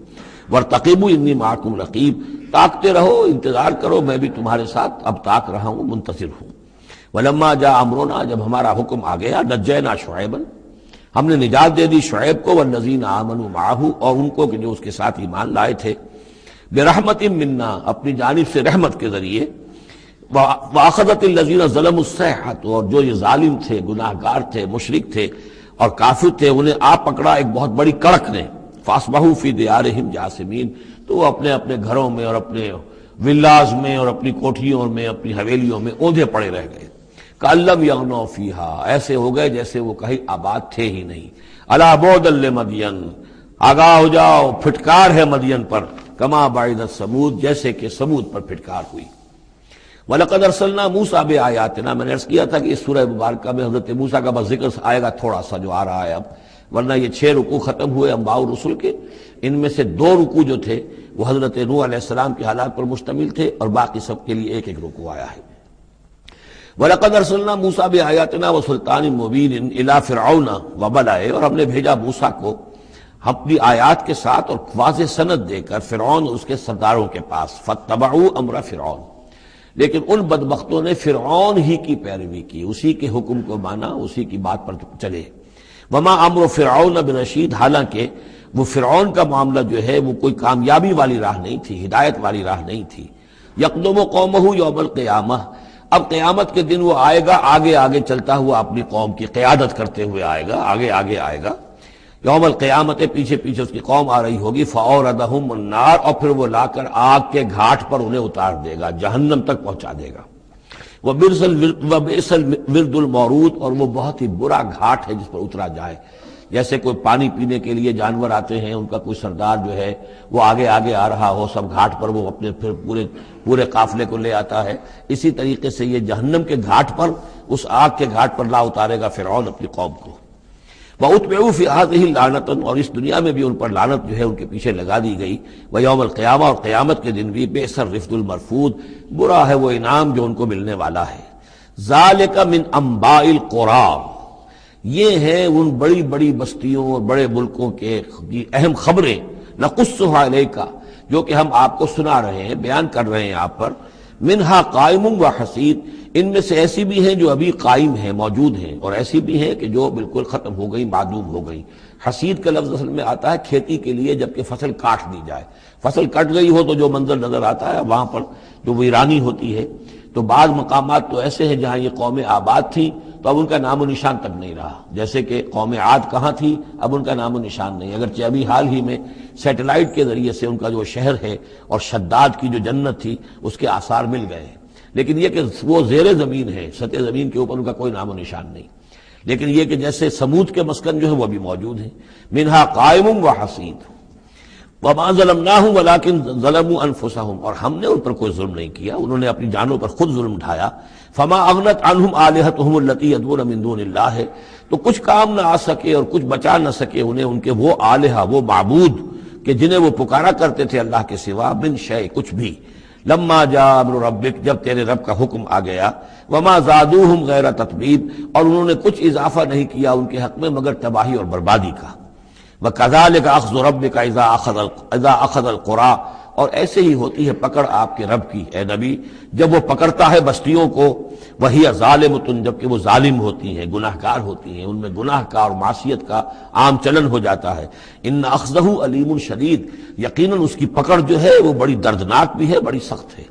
وارتقبوا انی معکم رقیب، تاکتے رہو، انتظار کرو، میں بھی تمہارے ساتھ اب تاک رہا ہوں، منتظر ہوں۔ ولما جاء امرنا، جب ہمارا حکم آ گیا، نجینا شعیبا، ہم نے نجات دے دی شعیب کو، والذین آمنوا معہ، اور ان کو کہ جو اس کے ساتھ ایمان لائے تھے، برحمت منا، اپنی جانب سے رحمت کے ذریعے، واخذت الذین ظلموا الصیحۃ، اور جو یہ ظالم تھے، گناہ گار تھے، مشرک تھے اور کافر تھے، انہیں آ پکڑا ایک بہت بڑی کڑک نے، فاصبحوا فی دیارہم جاثمین، تو وہ اپنے اپنے گھروں میں اور اپنے ولاز میں اور اپنی کوٹھیوں میں، اپنی حویلیوں میں اوندھے پڑے رہ گئے۔ کأن لم یغنوا فیہا، ایسے ہو گئے جیسے وہ کہیں آباد تھے ہی نہیں۔ الا بعدا لمدین، آگاہ ہو جاؤ، پھٹکار ہے مدین پر، کما بعدت ثمود، جیسے کہ ثمود پر پھٹکار ہوئی۔ وَلَقَدْ أَرْسَلْنَا مُوسَىٰ بِآيَاتِنَا، میں نے عرض کیا تھا کہ اس سورہ مبارکہ میں حضرت موسیٰ کا بس ذکر آئے گا تھوڑا سا جو آ رہا ہے اب، ورنہ یہ 6 رکوع ختم ہوئے انبیاء و رسل کے، ان میں سے 2 رکوع جو تھے وہ حضرت نوح علیہ السلام کے حالات پر مشتمل تھے، اور باقی سب کے لیے ایک ایک رکوع آیا ہے۔ وَلَقَدْ أَرْسَلْنَا مُوسَىٰ بِآيَاتِنَا وَسُلْطَانٍ مُّبِينٍ إِلَىٰ فِرْعَوْنَ وَمَلَئِهِ، اور ہم نے بھیجا موسیٰ کو اپنی آیات کے ساتھ اور واضح سند دے کر فرعون اور اس کے سرداروں کے پاس، فَاتَّبَعُوا أَمْرَ فِرْعَوْنَ، لیکن ان بدبختوں نے فرعون ہی کی پیروی کی، اسی کے حکم کو مانا، اسی کی بات پر چلے۔ وَمَا أَمْرُ فِرْعَوْنَ بِرَشِيدٍ، حالانکہ وہ فرعون کا معاملہ جو ہے وہ کوئی کامیابی والی راہ نہیں تھی، ہدایت والی راہ نہیں تھی۔ یقدم قومہ یوم القیامہ، اب قیامت کے دن وہ آئے گا آگے آگے چلتا ہوا، اپنی قوم کی قیادت کرتے ہوئے آئے گا، آگے آگے آئے گا۔ یوم القیامت، پیچھے پیچھے اس کی قوم آ رہی ہوگی، فَأَوْرَدَهُمُ النَّارَ، اور پھر وہ لا کر آگ کے گھاٹ پر انہیں اتار دے گا، جہنم تک پہنچا دے گا۔ وَبِئْسَ الْوِرْدُ الْمَوْرُودُ، اور وہ بہت ہی برا گھاٹ ہے جس پر اترا جائے، جیسے کوئی پانی پینے کے لیے جانور آتے ہیں، ان کا کوئی سردار جو ہے وہ آگے آگے آ رہا ہو، سب گھاٹ پر وہ اپنے پھر پورے قافلے کو لے آتا ہے، اسی طریقے سے یہ جہنم کے گھاٹ پر، اس آگ کے گھاٹ پر لا اتارے گا فرعون اپنی قوم کو۔ وَأُتْبِعُوا فِي هَٰذِهِ لَعْنَةً، اور اس دنیا میں بھی ان پر لعنت جو ہے ان کے پیچھے لگا دی گئی، وَيَوْمَ الْقِيَامَةِ، اور قیامت کے دن بھی، بِئْسَ الرِّفْدُ الْمَرْفُودُ، برا ہے وہ انعام جو ان کو ملنے والا ہے۔ ذَلِكَ مِنْ أَنْبَاءِ الْقُرَىٰ، یہ ہیں ان بڑی بڑی بستیوں اور بڑے ملکوں کے اہم خبریں، نَقُصُّهَا عَلَيْكَ، جو کہ ہم آپ کو سنا رہے ہیں، بیان کر رہے ہیں آپ پر، منہا قائم و حسید، ان میں سے ایسی بھی ہیں جو ابھی قائم ہیں، موجود ہیں، اور ایسی بھی ہیں کہ جو بالکل ختم ہو گئی، معدوم ہو گئی۔ حسید کا لفظ اصل میں آتا ہے کھیتی کے لیے، جبکہ فصل کاٹ دی جائے، فصل کٹ گئی ہو تو جو منظر نظر آتا ہے وہاں پر جو ویرانی ہوتی ہے۔ تو بعض مقامات تو ایسے ہیں جہاں یہ قوم آباد تھی تو اب ان کا نام و نشان تک نہیں رہا، جیسے کہ قوم عاد کہاں تھی، اب ان کا نام و نشان نہیں، اگرچہ ابھی حال ہی میں سیٹلائٹ کے ذریعے سے ان کا جو شہر ہے اور شداد کی جو جنت تھی اس کے آثار مل گئے ہیں، لیکن یہ کہ وہ زیر زمین ہے، سطح زمین کے اوپر ان کا کوئی نام و نشان نہیں۔ لیکن یہ کہ جیسے سمود کے مسکن جو ہے وہ بھی موجود ہیں، منہا قائم و حسید، وما ظلمناہم ولکن ظلموا انفسہم، اور ہم نے ان پر کوئی ظلم نہیں کیا، انہوں نے اپنی جانوں پر خود ظلم اٹھایا۔ فما اغنت عنہم آلہتہم التی یدعون من دون اللہ، تو کچھ کام نہ آ سکے اور کچھ بچا نہ سکے انہیں ان کے وہ آلہہ، وہ معبود کہ جنہیں وہ پکارا کرتے تھے اللہ کے سوا، من شیء، کچھ بھی، لما جاء امر ربک، جب تیرے رب کا حکم آ گیا، وما زادوہم غیر تتبیب، اور انہوں نے کچھ اضافہ نہیں کیا ان کے حق میں مگر تباہی اور بربادی کا۔ وَكَذَلِكَ أَخْذُ رَبِّكَ إِذَا أَخَذَ الْقُرَىٰ، اور ایسے ہی ہوتی ہے پکڑ آپ کے رب کی اے نبی جب وہ پکڑتا ہے بستیوں کو، وَهِيَ ظَالِمَةٌ، جبکہ وہ ظالم ہوتی ہیں، گناہ گار ہوتی ہیں، ان میں گناہ کا اور معصیت کا عام چلن ہو جاتا ہے۔ إِنَّ أَخْذَهُ عَلِيمٌ شدید، یقیناً اس کی پکڑ جو ہے وہ بڑی دردناک بھی ہے، بڑی سخت ہے،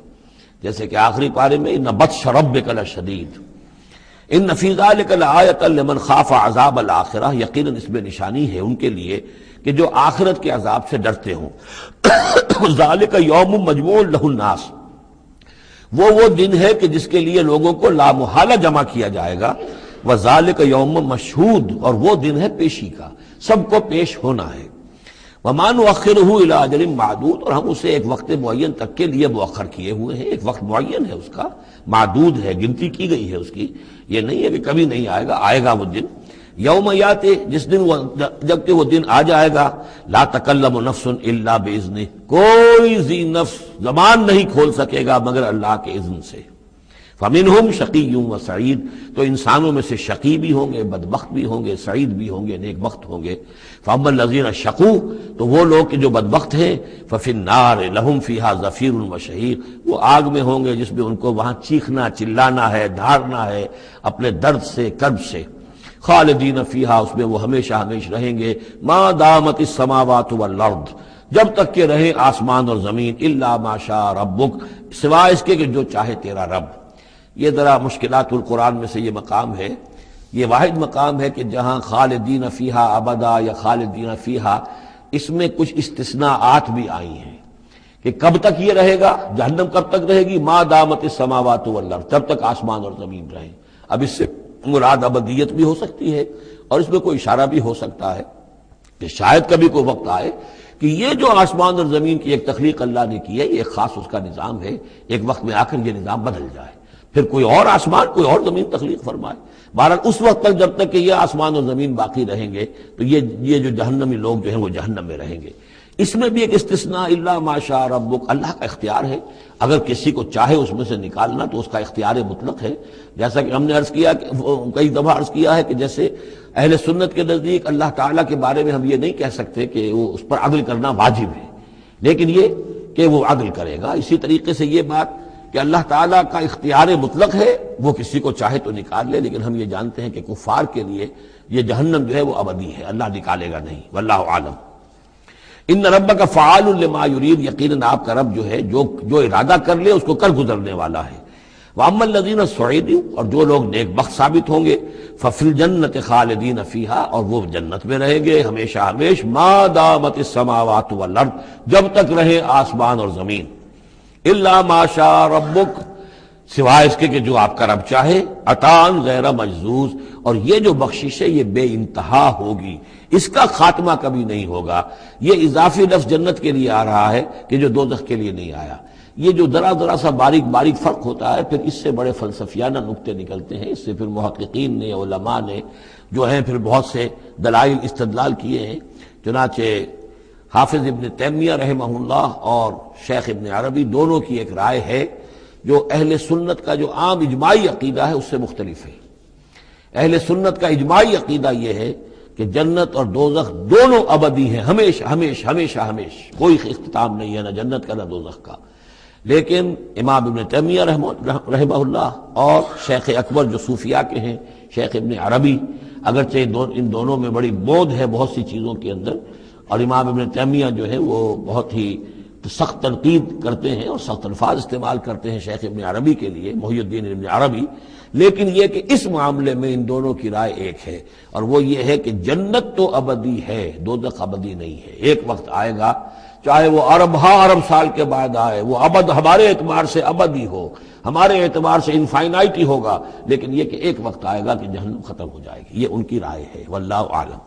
جیسے کہ آخری پارے میں إِنَّ بَطْشَ رَبِّكَ لَشَدِيدٌ ان فی ذلک لآیۃ لمن خاف عذاب الآخرہ، یقیناً اس میں نشانی ہے ان کے لیے کہ جو آخرت کے عذاب سے ڈرتے ہوں۔ ذالک یوم مجموع لہ الناس، وہ دن ہے کہ جس کے لیے لوگوں کو لامحالہ جمع کیا جائے گا۔ وذالک یوم مشہود، اور وہ دن ہے پیشی کا، سب کو پیش ہونا ہے۔ وما نؤخرہ الی اجل معدود، اور ہم اسے ایک وقت معین تک کے لیے مؤخر کیے ہوئے ہیں، ایک وقت معین ہے اس کا، معدود ہے، گنتی کی گئی ہے اس کی، یہ نہیں ہے کہ کبھی نہیں آئے گا، آئے گا وہ دن۔ یوم یاتی، جس دن جب کہ وہ دن آ جائے گا، لا تکلم نفس الا باذنہ، کوئی ذی نفس زبان نہیں کھول سکے گا مگر اللہ کے اذن سے۔ فمنہم شقی و سعید، تو انسانوں میں سے شقی بھی ہوں گے، بدبخت بھی ہوں گے، سعید بھی ہوں گے، نیک بخت ہوں گے۔ فاما الذین شقوا، تو وہ لوگ کہ جو بدبخت ہیں، ففی النار لہم فیہا زفیر و شہیق، وہ آگ میں ہوں گے جس میں ان کو وہاں چیخنا چلانا ہے، دھارنا ہے اپنے درد سے، کرب سے۔ خالدین فیہا، اس میں وہ ہمیشہ ہمیش رہیں گے، ما دامت السماوات والارض، جب تک کہ رہے آسمان اور زمین، الا ما شاء ربک، سوائے اس کے کہ جو چاہے تیرا رب۔ یہ ذرا مشکلات القرآن میں سے یہ مقام ہے، یہ واحد مقام ہے کہ جہاں خالدین فیہا ابدا یا خالدین فیہا، اس میں کچھ استثناءات بھی آئی ہیں کہ کب تک یہ رہے گا، جہنم کب تک رہے گی، ما دامت السماوات والارض، جب تک آسمان اور زمین رہیں۔ اب اس سے مراد ابدیت بھی ہو سکتی ہے، اور اس میں کوئی اشارہ بھی ہو سکتا ہے کہ شاید کبھی کوئی وقت آئے کہ یہ جو آسمان اور زمین کی ایک تخلیق اللہ نے کی ہے، یہ ایک خاص اس کا نظام ہے، ایک وقت میں آ کر یہ نظام بدل جائے، پھر کوئی اور آسمان کوئی اور زمین تخلیق فرمائے۔ بہرحال اس وقت تک جب تک کہ یہ آسمان اور زمین باقی رہیں گے تو یہ جو جہنمی لوگ جو ہیں وہ جہنم میں رہیں گے۔ اس میں بھی ایک استثناء، الا ما شاء ربک، اللہ کا اختیار ہے، اگر کسی کو چاہے اس میں سے نکالنا تو اس کا اختیار مطلق ہے، جیسا کہ ہم نے عرض کیا کہ کئی دفعہ عرض کیا ہے کہ جیسے اہل سنت کے نزدیک اللہ تعالیٰ کے بارے میں ہم یہ نہیں کہہ سکتے کہ وہ اس پر عدل کرنا واجب ہے، لیکن یہ کہ وہ عدل کرے گا۔ اسی طریقے سے یہ بات کہ اللہ تعالیٰ کا اختیار مطلق ہے، وہ کسی کو چاہے تو نکال لے، لیکن ہم یہ جانتے ہیں کہ کفار کے لیے یہ جہنم جو ہے وہ ابدی ہے، اللہ نکالے گا نہیں، واللہ عالم۔ ان ربک فعال لما یرید، یقیناً آپ کا رب جو ہے جو ارادہ کر لے اس کو کر گزرنے والا ہے۔ واما الذین سعدوا، اور جو لوگ نیک بخت ثابت ہوں گے، ففی الجنۃ خالدین فیہا، اور وہ جنت میں رہیں گے ہمیشہ ہمیش، ما دامت السماوات والارض، جب تک رہے آسمان اور زمین۔ الا ما شاء ربک، سوائے اس کے کہ جو آپ کا رب چاہے، عطان غیر مجزوز، اور یہ جو بخشش ہے یہ بے انتہا ہوگی، اس کا خاتمہ کبھی نہیں ہوگا۔ یہ اضافی لفظ جنت کے لیے آ رہا ہے کہ جو دوزخ کے لیے نہیں آیا۔ یہ جو ذرا سا باریک باریک فرق ہوتا ہے، پھر اس سے بڑے فلسفیانہ نکتے نکلتے ہیں، اس سے پھر محققین نے، علماء نے جو ہیں پھر بہت سے دلائل استدلال کیے ہیں۔ چنانچہ حافظ ابن تیمیہ رحمہ اللہ اور شیخ ابن عربی دونوں کی ایک رائے ہے جو اہل سنت کا جو عام اجماعی عقیدہ ہے اس سے مختلف ہے۔ اہل سنت کا اجماعی عقیدہ یہ ہے کہ جنت اور دوزخ دونوں ابدی ہیں، ہمیشہ ہمیشہ ہمیشہ ہمیشہ، کوئی اختتام نہیں ہے نہ جنت کا نہ دوزخ کا۔ لیکن امام ابن تیمیہ رحمہ اللہ اور شیخ اکبر جو صوفیاء کے ہیں، شیخ ابن عربی، اگرچہ ان دونوں میں بڑی بود ہے بہت سی چیزوں کے اندر، اور امام ابن تیمیہ جو ہے وہ بہت ہی سخت تنقید کرتے ہیں اور سخت الفاظ استعمال کرتے ہیں شیخ ابن عربی کے لیے، محی الدین ابن عربی، لیکن یہ کہ اس معاملے میں ان دونوں کی رائے ایک ہے، اور وہ یہ ہے کہ جنت تو ابدی ہے، دوزخ ابدی نہیں ہے۔ ایک وقت آئے گا، چاہے وہ ارب سال کے بعد آئے، وہ ابد ہمارے اعتبار سے ابدی ہو، ہمارے اعتبار سے انفائنائٹی ہوگا، لیکن یہ کہ ایک وقت آئے گا کہ جہنم ختم ہو جائے گی۔ یہ ان کی رائے ہے، واللہ اعلم۔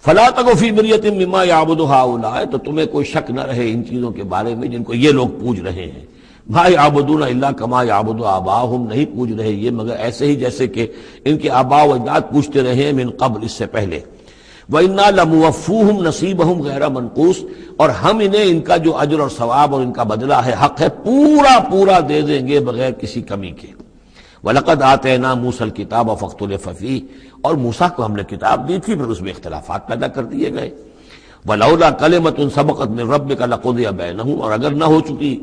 فلا تک فی مریۃ مما یعبد ہؤلاء، تو تمہیں کوئی شک نہ رہے ان چیزوں کے بارے میں جن کو یہ لوگ پوج رہے ہیں۔ ما یعبدون الا کما یعبد آباؤہم، نہیں پوج رہے یہ مگر ایسے ہی جیسے کہ ان کے آباء و اجداد پوجتے رہے ہیں من قبل، اس سے پہلے۔ وَإِنَّا لَمُوَفُّوهُمْ نَصِيبَهُمْ غَيْرَ مَنقُوص، اور ہم انہیں ان کا جو اجر اور ثواب اور ان کا بدلہ ہے، حق ہے، پورا دے دیں گے بغیر کسی کمی کے۔ وَلَقَدْ آتَيْنَا مُوسَى الْكِتَابَ فَاخْتُلِفَ فِيهِ، اور موسیٰ کو ہم نے کتاب دی تھی پھر اس میں اختلافات پیدا کر دیے گئے۔ وَلَوْلَا كَلِمَةٌ سَبَقَتْ مِنْ رَبِّكَ لَقُضِيَ بَيْنَهُمْ، اور اگر نہ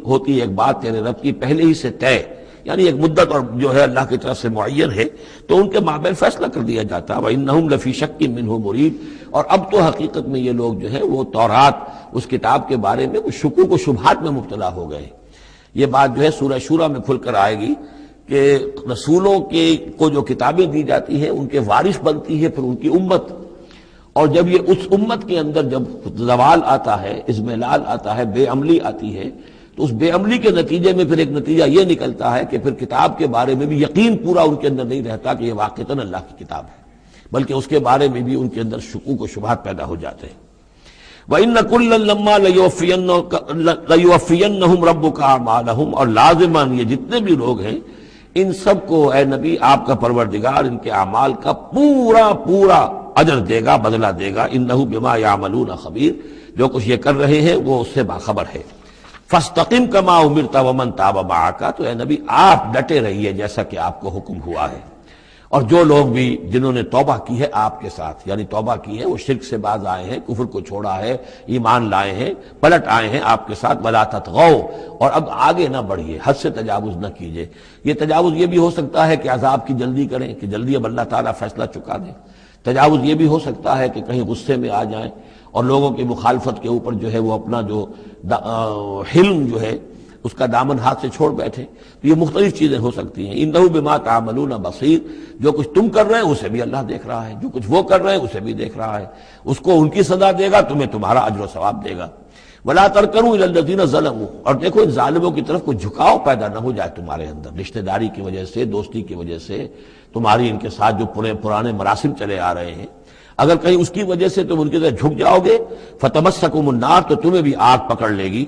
ہوتی ایک بات تیرے رب کی پہلے ہی سے طے، یعنی ایک مدت اور جو ہے اللہ کی طرف سے معین ہے، تو ان کے مابین فیصلہ کر دیا جاتا۔ وَإِنَّهُمْ لَفِي شَكٍّ مِّنْهُ مُرِيبٍ، اور اب تو حقیقت میں یہ لوگ جو ہے وہ تورات اس کتاب کے بارے میں کچھ شکوک و شبہات میں مبتلا ہو گئے۔ یہ بات جو ہے سورہ شورى میں کھل کر آئے گی کہ رسولوں کو جو کتابیں دی جاتی ہیں ان کے وارث بنتی ہے پھر ان کی امت، اور جب یہ اس امت کے اندر جب زوال آتا ہے، اضمحلال آتا ہے، بے عملی آتی ہے، تو اس بے عملی کے نتیجے میں پھر ایک نتیجہ یہ نکلتا ہے کہ پھر کتاب کے بارے میں بھی یقین پورا ان کے اندر نہیں رہتا کہ یہ واقعتاً اللہ کی کتاب ہے، بلکہ اس کے بارے میں بھی ان کے اندر شکوک و شبہات پیدا ہو جاتے ہیں۔ وَإِنَّ كُلًّا لَمَّا لَيُوَفِّيَنَّهُمْ رَبُّكَ أَعْمَالَهُمْ، اور لازماً یہ جتنے بھی لوگ ہیں ان سب کو اے نبی آپ کا پروردگار ان کے اعمال کا پورا اجر دے گا، بدلہ دے گا۔ انہ بما یعملون خبیر، جو کچھ یہ کر رہے ہیں وہ اس سے باخبر ہے۔ فاستقم کما امرت ومن تاب معک، تو اے نبی آپ ڈٹے رہیے جیسا کہ آپ کو حکم ہوا ہے، اور جو لوگ بھی جنہوں نے توبہ کی ہے آپ کے ساتھ، یعنی توبہ کی ہے وہ شرک سے باز آئے ہیں، کفر کو چھوڑا ہے، ایمان لائے ہیں، پلٹ آئے ہیں آپ کے ساتھ، ولا تطغوا، اور اب آگے نہ بڑھیے، حد سے تجاوز نہ کیجیے۔ یہ تجاوز یہ بھی ہو سکتا ہے کہ عذاب کی جلدی کریں، کہ جلدی اب اللہ تعالیٰ فیصلہ چکا دیں۔ تجاوز یہ بھی ہو سکتا ہے کہ کہیں غصے میں آ جائیں اور لوگوں کی مخالفت کے اوپر جو ہے وہ اپنا جو حلم جو ہے اس کا دامن ہاتھ سے چھوڑ بیٹھے، تو یہ مختلف چیزیں ہو سکتی ہیں۔ انہ بما تعملون بصیر، جو کچھ تم کر رہے ہیں اسے بھی اللہ دیکھ رہا ہے، جو کچھ وہ کر رہے ہیں اسے بھی دیکھ رہا ہے، اس کو ان کی سزا دے گا، تمہیں تمہارا اجر و ثواب دے گا۔ ولا ترکنوا الی الذین ظلموا، اور دیکھو ان ظالموں کی طرف کوئی جھکاؤ پیدا نہ ہو جائے تمہارے اندر، رشتہ داری کی وجہ سے، دوستی کی وجہ سے، تمہاری ان کے ساتھ جو پرانے مراسم چلے آ رہے ہیں، اگر کہیں اس کی وجہ سے تم ان کی طرف جھک جاؤ گے، فتمسکم النار، تو تمہیں بھی آگ پکڑ لے گی۔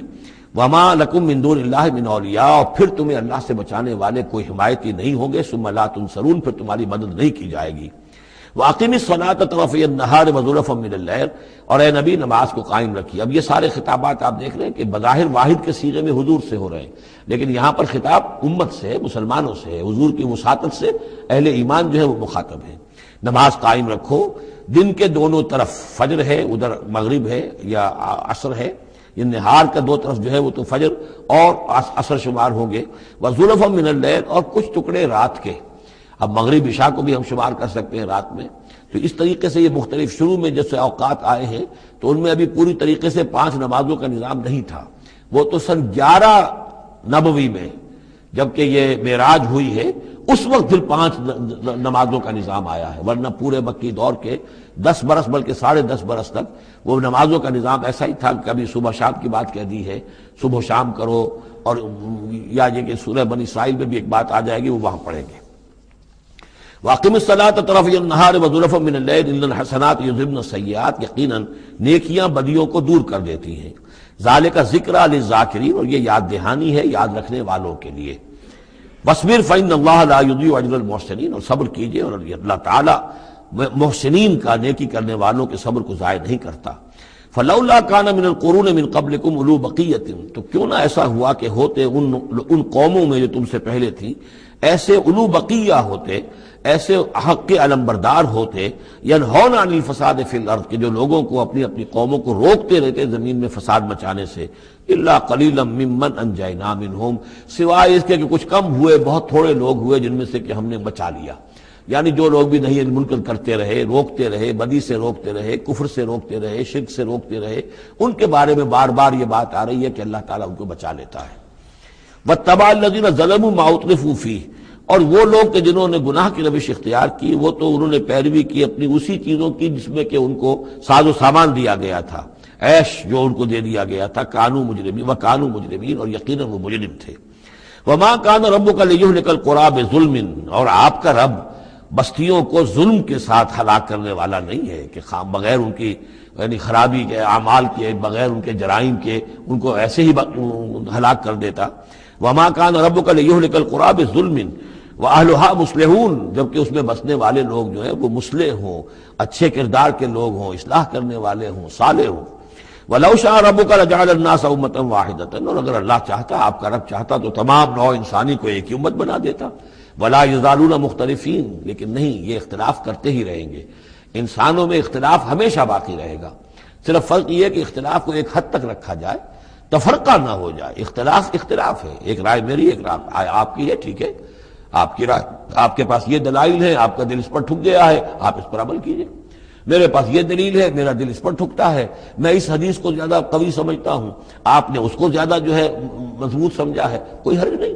وما لکم من دون اللہ من اولیاء، اور پھر تمہیں اللہ سے بچانے والے کوئی حمایتی نہیں ہوں گے، ثم لا تنصرون، پھر تمہاری مدد نہیں کی جائے گی۔ وَأَقِمِ الصَّلَاةَ طَرَفَيَ النَّهَارِ وَزُلَفًا مِنَ اللَّيْلِ، اور اے نبی نماز کو قائم رکھیے۔ اب یہ سارے خطابات آپ دیکھ رہے ہیں کہ بظاہر واحد کے صیغے میں حضور سے ہو رہے ہیں، لیکن یہاں پر خطاب امت سے ہے، مسلمانوں سے ہے، حضور کی وساطت سے اہل ایمان جو ہے وہ مخاطب ہے۔ نماز قائم رکھو، دن کے دونوں طرف، فجر ہے ادھر، مغرب ہے یا عصر ہے، یہ نہار کا دو طرف جو ہے وہ تو فجر اور عصر شمار ہوں گے۔ وَزُلَفًا مِنَ اللَّيْلِ، اور کچھ ٹکڑے رات کے، اب مغرب عشاء کو بھی ہم شمار کر سکتے ہیں رات میں، تو اس طریقے سے یہ مختلف شروع میں جیسے اوقات آئے ہیں تو ان میں ابھی پوری طریقے سے 5 نمازوں کا نظام نہیں تھا، وہ تو سن 11 نبوی میں جبکہ یہ معراج ہوئی ہے اس وقت پھر 5 نمازوں کا نظام آیا ہے، ورنہ پورے مکی دور کے 10 برس بلکہ 10.5 برس تک وہ نمازوں کا نظام ایسا ہی تھا کہ کبھی صبح شام کی بات کہہ دی ہے، صبح شام کرو، اور یا یہ کہ سورہ بنی اسرائیل میں بھی ایک بات آ جائے گی، وہ وہاں پڑھیں گے۔ وَأَقِمِ الصَّلَاةَ طَرَفَيَ النَّهَارِ وَزُلَفًا مِّنَ اللَّيْلِ إِنَّ الْحَسَنَاتِ يُذْهِبْنَ السَّيِّئَاتِ، یقیناً نیکیاں بدیوں کو دور کر دیتی ہیں۔ ذَلِكَ ذِكْرَىٰ لِلذَّاكِرِينَ، اور یہ یاد دہانی ہے یاد رکھنے والوں کے لیے۔ وَاصْبِرْ فَإِنَّ اللَّهَ لَا يُضِيعُ أَجْرَ الْمُحْسِنِينَ، اور صبر کیجئے، اور اللہ تعالیٰ محسنین کا، نیکی کرنے والوں کے صبر کو ضائع نہیں کرتا۔ فَلَوْلَا كَانَ مِنَ الْقُرُونِ مِن قَبْلِكُمْ أُولُو بَقِيَّةٍ، تو کیوں نہ ایسا ہوا کہ ہوتے ان قوموں میں جو تم سے پہلے تھی ایسے اولو بقیہ ہوتے، ایسے حق کے علمبردار ہوتے، ینہون عن الفساد فی الارض، کہ جو لوگوں کو اپنی اپنی قوموں کو روکتے رہتے زمین میں فساد مچانے سے، الا قلیلا ممن انجینا منہم، سوائے اس کے کہ کچھ کم ہوئے، بہت تھوڑے لوگ ہوئے جن میں سے کہ ہم نے بچا لیا۔ یعنی جو لوگ بھی نہیں منکر کرتے رہے، روکتے رہے، بدی سے روکتے رہے، کفر سے روکتے رہے، شرک سے روکتے رہے، ان کے بارے میں بار بار یہ بات آ رہی ہے کہ اللہ تعالیٰ ان کو بچا لیتا ہے۔ وَاتَّبَعَ الَّذِينَ ظَلَمُوا مَا أُتْرِفُوا فِيهِ، اور وہ لوگ کہ جنہوں نے گناہ کی روش اختیار کی، وہ تو انہوں نے پیروی کی اپنی اسی چیزوں کی جس میں کہ ان کو ساز و سامان دیا گیا تھا، عیش جو ان کو دے دیا گیا تھا، کانوا مجرمین وکانوا مجرمین، اور یقیناً وہ مجرم تھے۔ وما كان ربك ليهلك القرى بظلم، اور آپ کا رب بستیوں کو ظلم کے ساتھ ہلاک کرنے والا نہیں ہے کہ بغیر ان کی یعنی خرابی کے اعمال کے، بغیر ان کے جرائم کے ان کو ایسے ہی ہلاک کر دیتا۔ وما كان ربك ليهلك القرى بظلم واهلها مصلحون، جبکہ اس میں بسنے والے لوگ جو ہیں وہ مصلح ہوں، اچھے کردار کے لوگ ہوں، اصلاح کرنے والے ہوں، صالح ہوں۔ وَلَوْ شَاءَ رَبُّكَ لَجَعَلَ النَّاسَ أُمَّةً وَاحِدَةً، اور اگر اللہ چاہتا، آپ کا رب چاہتا تو تمام نوع انسانی کو ایک ہی امت بنا دیتا۔ وَلَا يَزَالُونَ مُخْتَلِفِينَ، لیکن نہیں، یہ اختلاف کرتے ہی رہیں گے۔ انسانوں میں اختلاف ہمیشہ باقی رہے گا، صرف فرق یہ ہے کہ اختلاف کو ایک حد تک رکھا جائے، تفرقہ نہ ہو جائے۔ اختلاف ہے، ایک رائے میری، ایک رائے آپ کی ہے، ٹھیک ہے، آپ کی رائے، آپ کے پاس یہ دلائل ہیں، آپ کا دل اس پر ٹھک گیا ہے، آپ اس پر عمل کیجئے۔ میرے پاس یہ دلیل ہے، میرا دل اس پر ٹھکتا ہے، میں اس حدیث کو زیادہ قوی سمجھتا ہوں، آپ نے اس کو زیادہ جو ہے مضبوط سمجھا ہے، کوئی حرج نہیں۔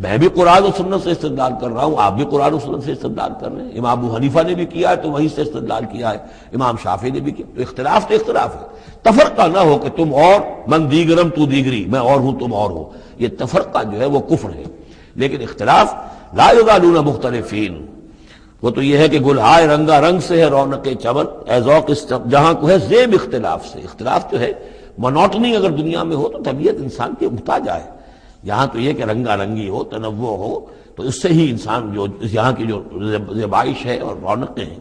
میں بھی قرآن و سنت سے استدلال کر رہا ہوں، آپ بھی قرآن و سنت سے استدلال کر رہے ہیں۔ امام ابو حنیفہ نے بھی کیا ہے تو وہیں سے استدلال کیا ہے، امام شافعی نے بھی کیا، تو اختلاف ہے۔ تفرقہ نہ ہو کہ تم اور، من دیگرم تو دیگری، میں اور ہوں تم اور ہو، یہ تفرقہ جو ہے وہ کفر ہے۔ لیکن اختلاف لا یزالون مختلفین، وہ تو یہ ہے کہ گلہائے رنگا رنگ سے ہے رونق چمن، اے ذوق جہاں کو ہے زیب اختلاف سے۔ اختلاف جو ہے مونوٹنی اگر دنیا میں ہو تو طبیعت انسان کی محتاج ہے، یہاں تو یہ کہ رنگا رنگی ہو، تنوع ہو، تو اس سے ہی انسان جو یہاں کی جو زیبائش ہے اور رونقیں ہیں۔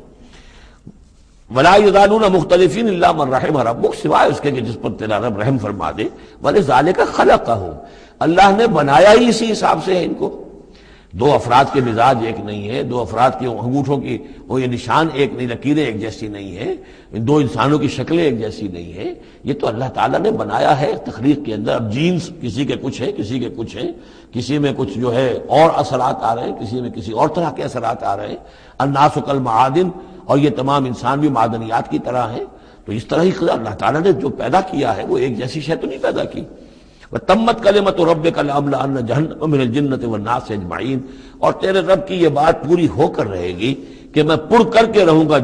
ولا یزالون مختلفین الا من رحم ربک، سوائے اس کے کہ جس پر تیرا رب رحم فرما دے۔ ولذالک خلقہم، اللہ نے بنایا ہی اسی حساب سے ہے ان کو۔ دو افراد کے مزاج ایک نہیں ہے، دو افراد کے انگوٹھوں کی وہ یہ نشان ایک نہیں، لکیریں ایک جیسی نہیں ہیں، دو انسانوں کی شکلیں ایک جیسی نہیں ہیں، یہ تو اللہ تعالیٰ نے بنایا ہے تخلیق کے اندر۔ اب جینز کسی کے کچھ ہیں، کسی کے کچھ ہیں، کسی میں کچھ جو ہے اور اثرات آ رہے ہیں، کسی میں کسی اور طرح کے اثرات آ رہے ہیں۔ الناس کالمعادن، اور یہ تمام انسان بھی معدنیات کی طرح ہیں، تو اس طرح ہی اللہ تعالیٰ نے جو پیدا کیا ہے وہ ایک جیسی شے تو نہیں پیدا کی۔ وَتَمَّتْ كَلِمَةُ رَبِّكَ لَأَمْلَأَنَّ جَهَنَّمَ مِنَ الْجِنَّةِ وَالنَّاسِ أَجْمَعِينَ، اور تیرے رب کی یہ بات پوری ہو کر رہے گی کہ میں پر کر کے رہوں گا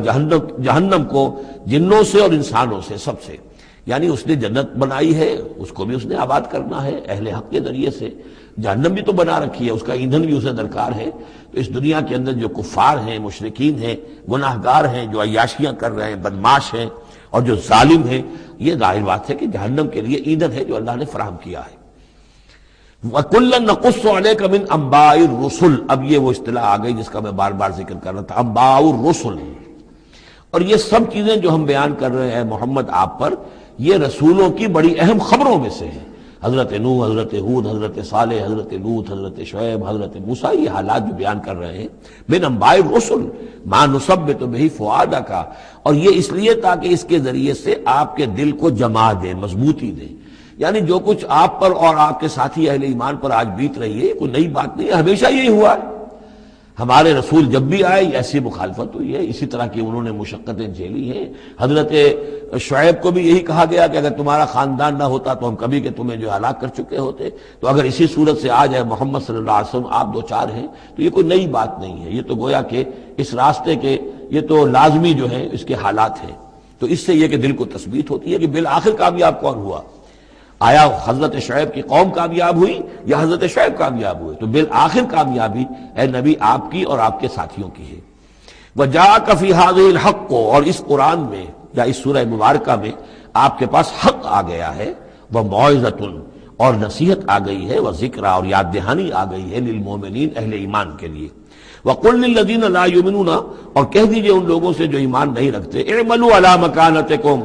جہنم کو جنوں سے اور انسانوں سے، سب سے۔ یعنی اس نے جنت بنائی ہے، اس کو بھی اس نے آباد کرنا ہے اہل حق کے ذریعے سے، جہنم بھی تو بنا رکھی ہے، اس کا ایندھن بھی اسے درکار ہے۔ تو اس دنیا کے اندر جو کفار ہیں، مشرکین ہیں، گناہگار ہیں، جو عیاشیاں کر رہے ہیں، بدماش ہیں اور جو ظالم ہیں، یہ ظاہر بات ہے کہ جہنم کے لیے ایندھن ہے جو اللہ نے فراہم کیا ہے۔ وَكُلًّا نَقُصُّ عَلَيْكَ مِنْ أَنْبَاءِ الرُّسُلِ، اب یہ وہ اصطلاح آ گئی جس کا میں بار بار ذکر کر رہا تھا، انباء الرسل۔ اور یہ سب چیزیں جو ہم بیان کر رہے ہیں محمد آپ پر، یہ رسولوں کی بڑی اہم خبروں میں سے ہیں۔ حضرت نوح، حضرت ہود، حضرت صالح، حضرت لوط، حضرت شعیب، حضرت موسیٰ، یہ حالات جو بیان کر رہے ہیں، من انباء الرسل ما نثبت به فؤادک، اور یہ اس لیے تاکہ اس کے ذریعے سے آپ کے دل کو جما دیں، مضبوطی دیں۔ یعنی جو کچھ آپ پر اور آپ کے ساتھی اہل ایمان پر آج بیت رہی ہے، کوئی نئی بات نہیں ہے، ہمیشہ یہی ہوا ہے۔ ہمارے رسول جب بھی آئے ایسی مخالفت ہوئی ہے، اسی طرح کی انہوں نے مشقتیں جھیلی ہیں۔ حضرت شعیب کو بھی یہی کہا گیا کہ اگر تمہارا خاندان نہ ہوتا تو ہم کبھی کہ تمہیں جو ہلاک کر چکے ہوتے، تو اگر اسی صورت سے آ جائے محمد صلی اللہ علیہ وسلم آپ دو چار ہیں تو یہ کوئی نئی بات نہیں ہے، یہ تو گویا کہ اس راستے کے یہ تو لازمی جو ہے اس کے حالات ہیں۔ تو اس سے یہ کہ دل کو تثبیت ہوتی ہے کہ بالآخر کامیاب کون ہوا، آیا حضرت شعیب کی قوم کامیاب ہوئی یا حضرت شعیب کامیاب ہوئے؟ تو بالآخر کامیابی اے نبی آپ کی اور آپ کے ساتھیوں کی ہے۔ وَجَاءَكَ فِي هَذِهِ الْحَقُّ، اور اس قرآن میں یا اس سورہ مبارکہ میں آپ کے پاس حق آ گیا ہے، وَمَوْعِظَةٌ، اور نصیحت آ گئی ہے، وَذِكْرَى، اور یاد دہانی آ گئی ہے، لِلْمُؤْمِنِينَ، اہل ایمان کے لیے۔ وَقُلْ لِلَّذِينَ لَا يُؤْمِنُونَ، اور کہہ دیجئے ان لوگوں سے جو ایمان نہیں رکھتے، اعملوا علی مکانتکم،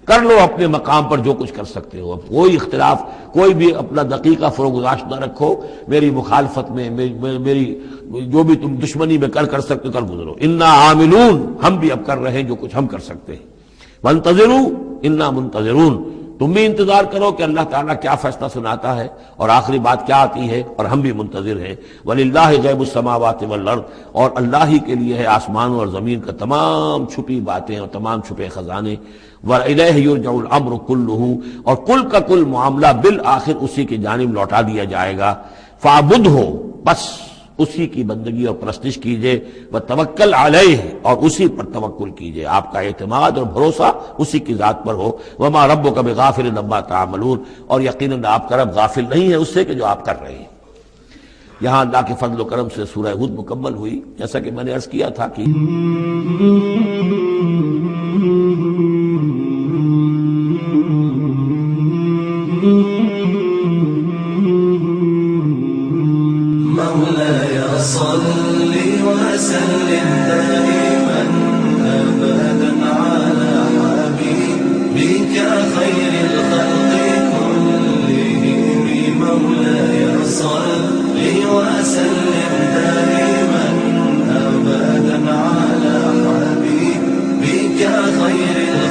کر لو اپنے مقام پر جو کچھ کر سکتے ہو، اب کوئی اختلاف، کوئی بھی اپنا دقیقہ فروگزاشت نہ رکھو، میری مخالفت میں میری جو بھی تم دشمنی میں کر سکتے کر گزرو، انا عاملون، ہم بھی اب کر رہے ہیں جو کچھ ہم کر سکتے ہیں، وانتظروا انا منتظرون، تم بھی انتظار کرو کہ اللہ تعالیٰ کیا فیصلہ سناتا ہے اور آخری بات کیا آتی ہے، اور ہم بھی منتظر ہیں۔ وَلِلَّهِ غیب السماوات والارض، اور اللہ ہی کے لیے ہے آسمانوں اور زمین کا تمام چھپی باتیں اور تمام چھپے خزانے۔ وَإِلَيْهِ يُرْجَعُ الْأَمْرُ كُلُّهُ، اور کل کا کل معاملہ بالآخر اسی کی جانب لوٹا دیا جائے گا۔ فَاعْبُدْهُ، بس اسی کی بندگی اور پرستش کیجئے، وَتَوَكَّلْ عَلَيْهِ، اور اسی پر توکل کیجئے، آپ کا اعتماد اور بھروسہ اسی کی ذات پر ہو۔ وَمَا رَبُّكَ بِغَافِلٍ عَمَّا تَعْمَلُونَ، اور یقیناً آپ کا رب غافل نہیں ہے اس سے کہ جو آپ کر رہے ہیں۔ یہاں اللہ کے فضل و کرم سے سورہ ہود مکمل ہوئی۔ جیسا کہ میں نے عرض کیا تھا کہ مولاي صل وسلم دائما أبدا على حبيبك خير الخلق كلهم، مولاي صل وسلم دائما أبدا على حبيبك خير الخلق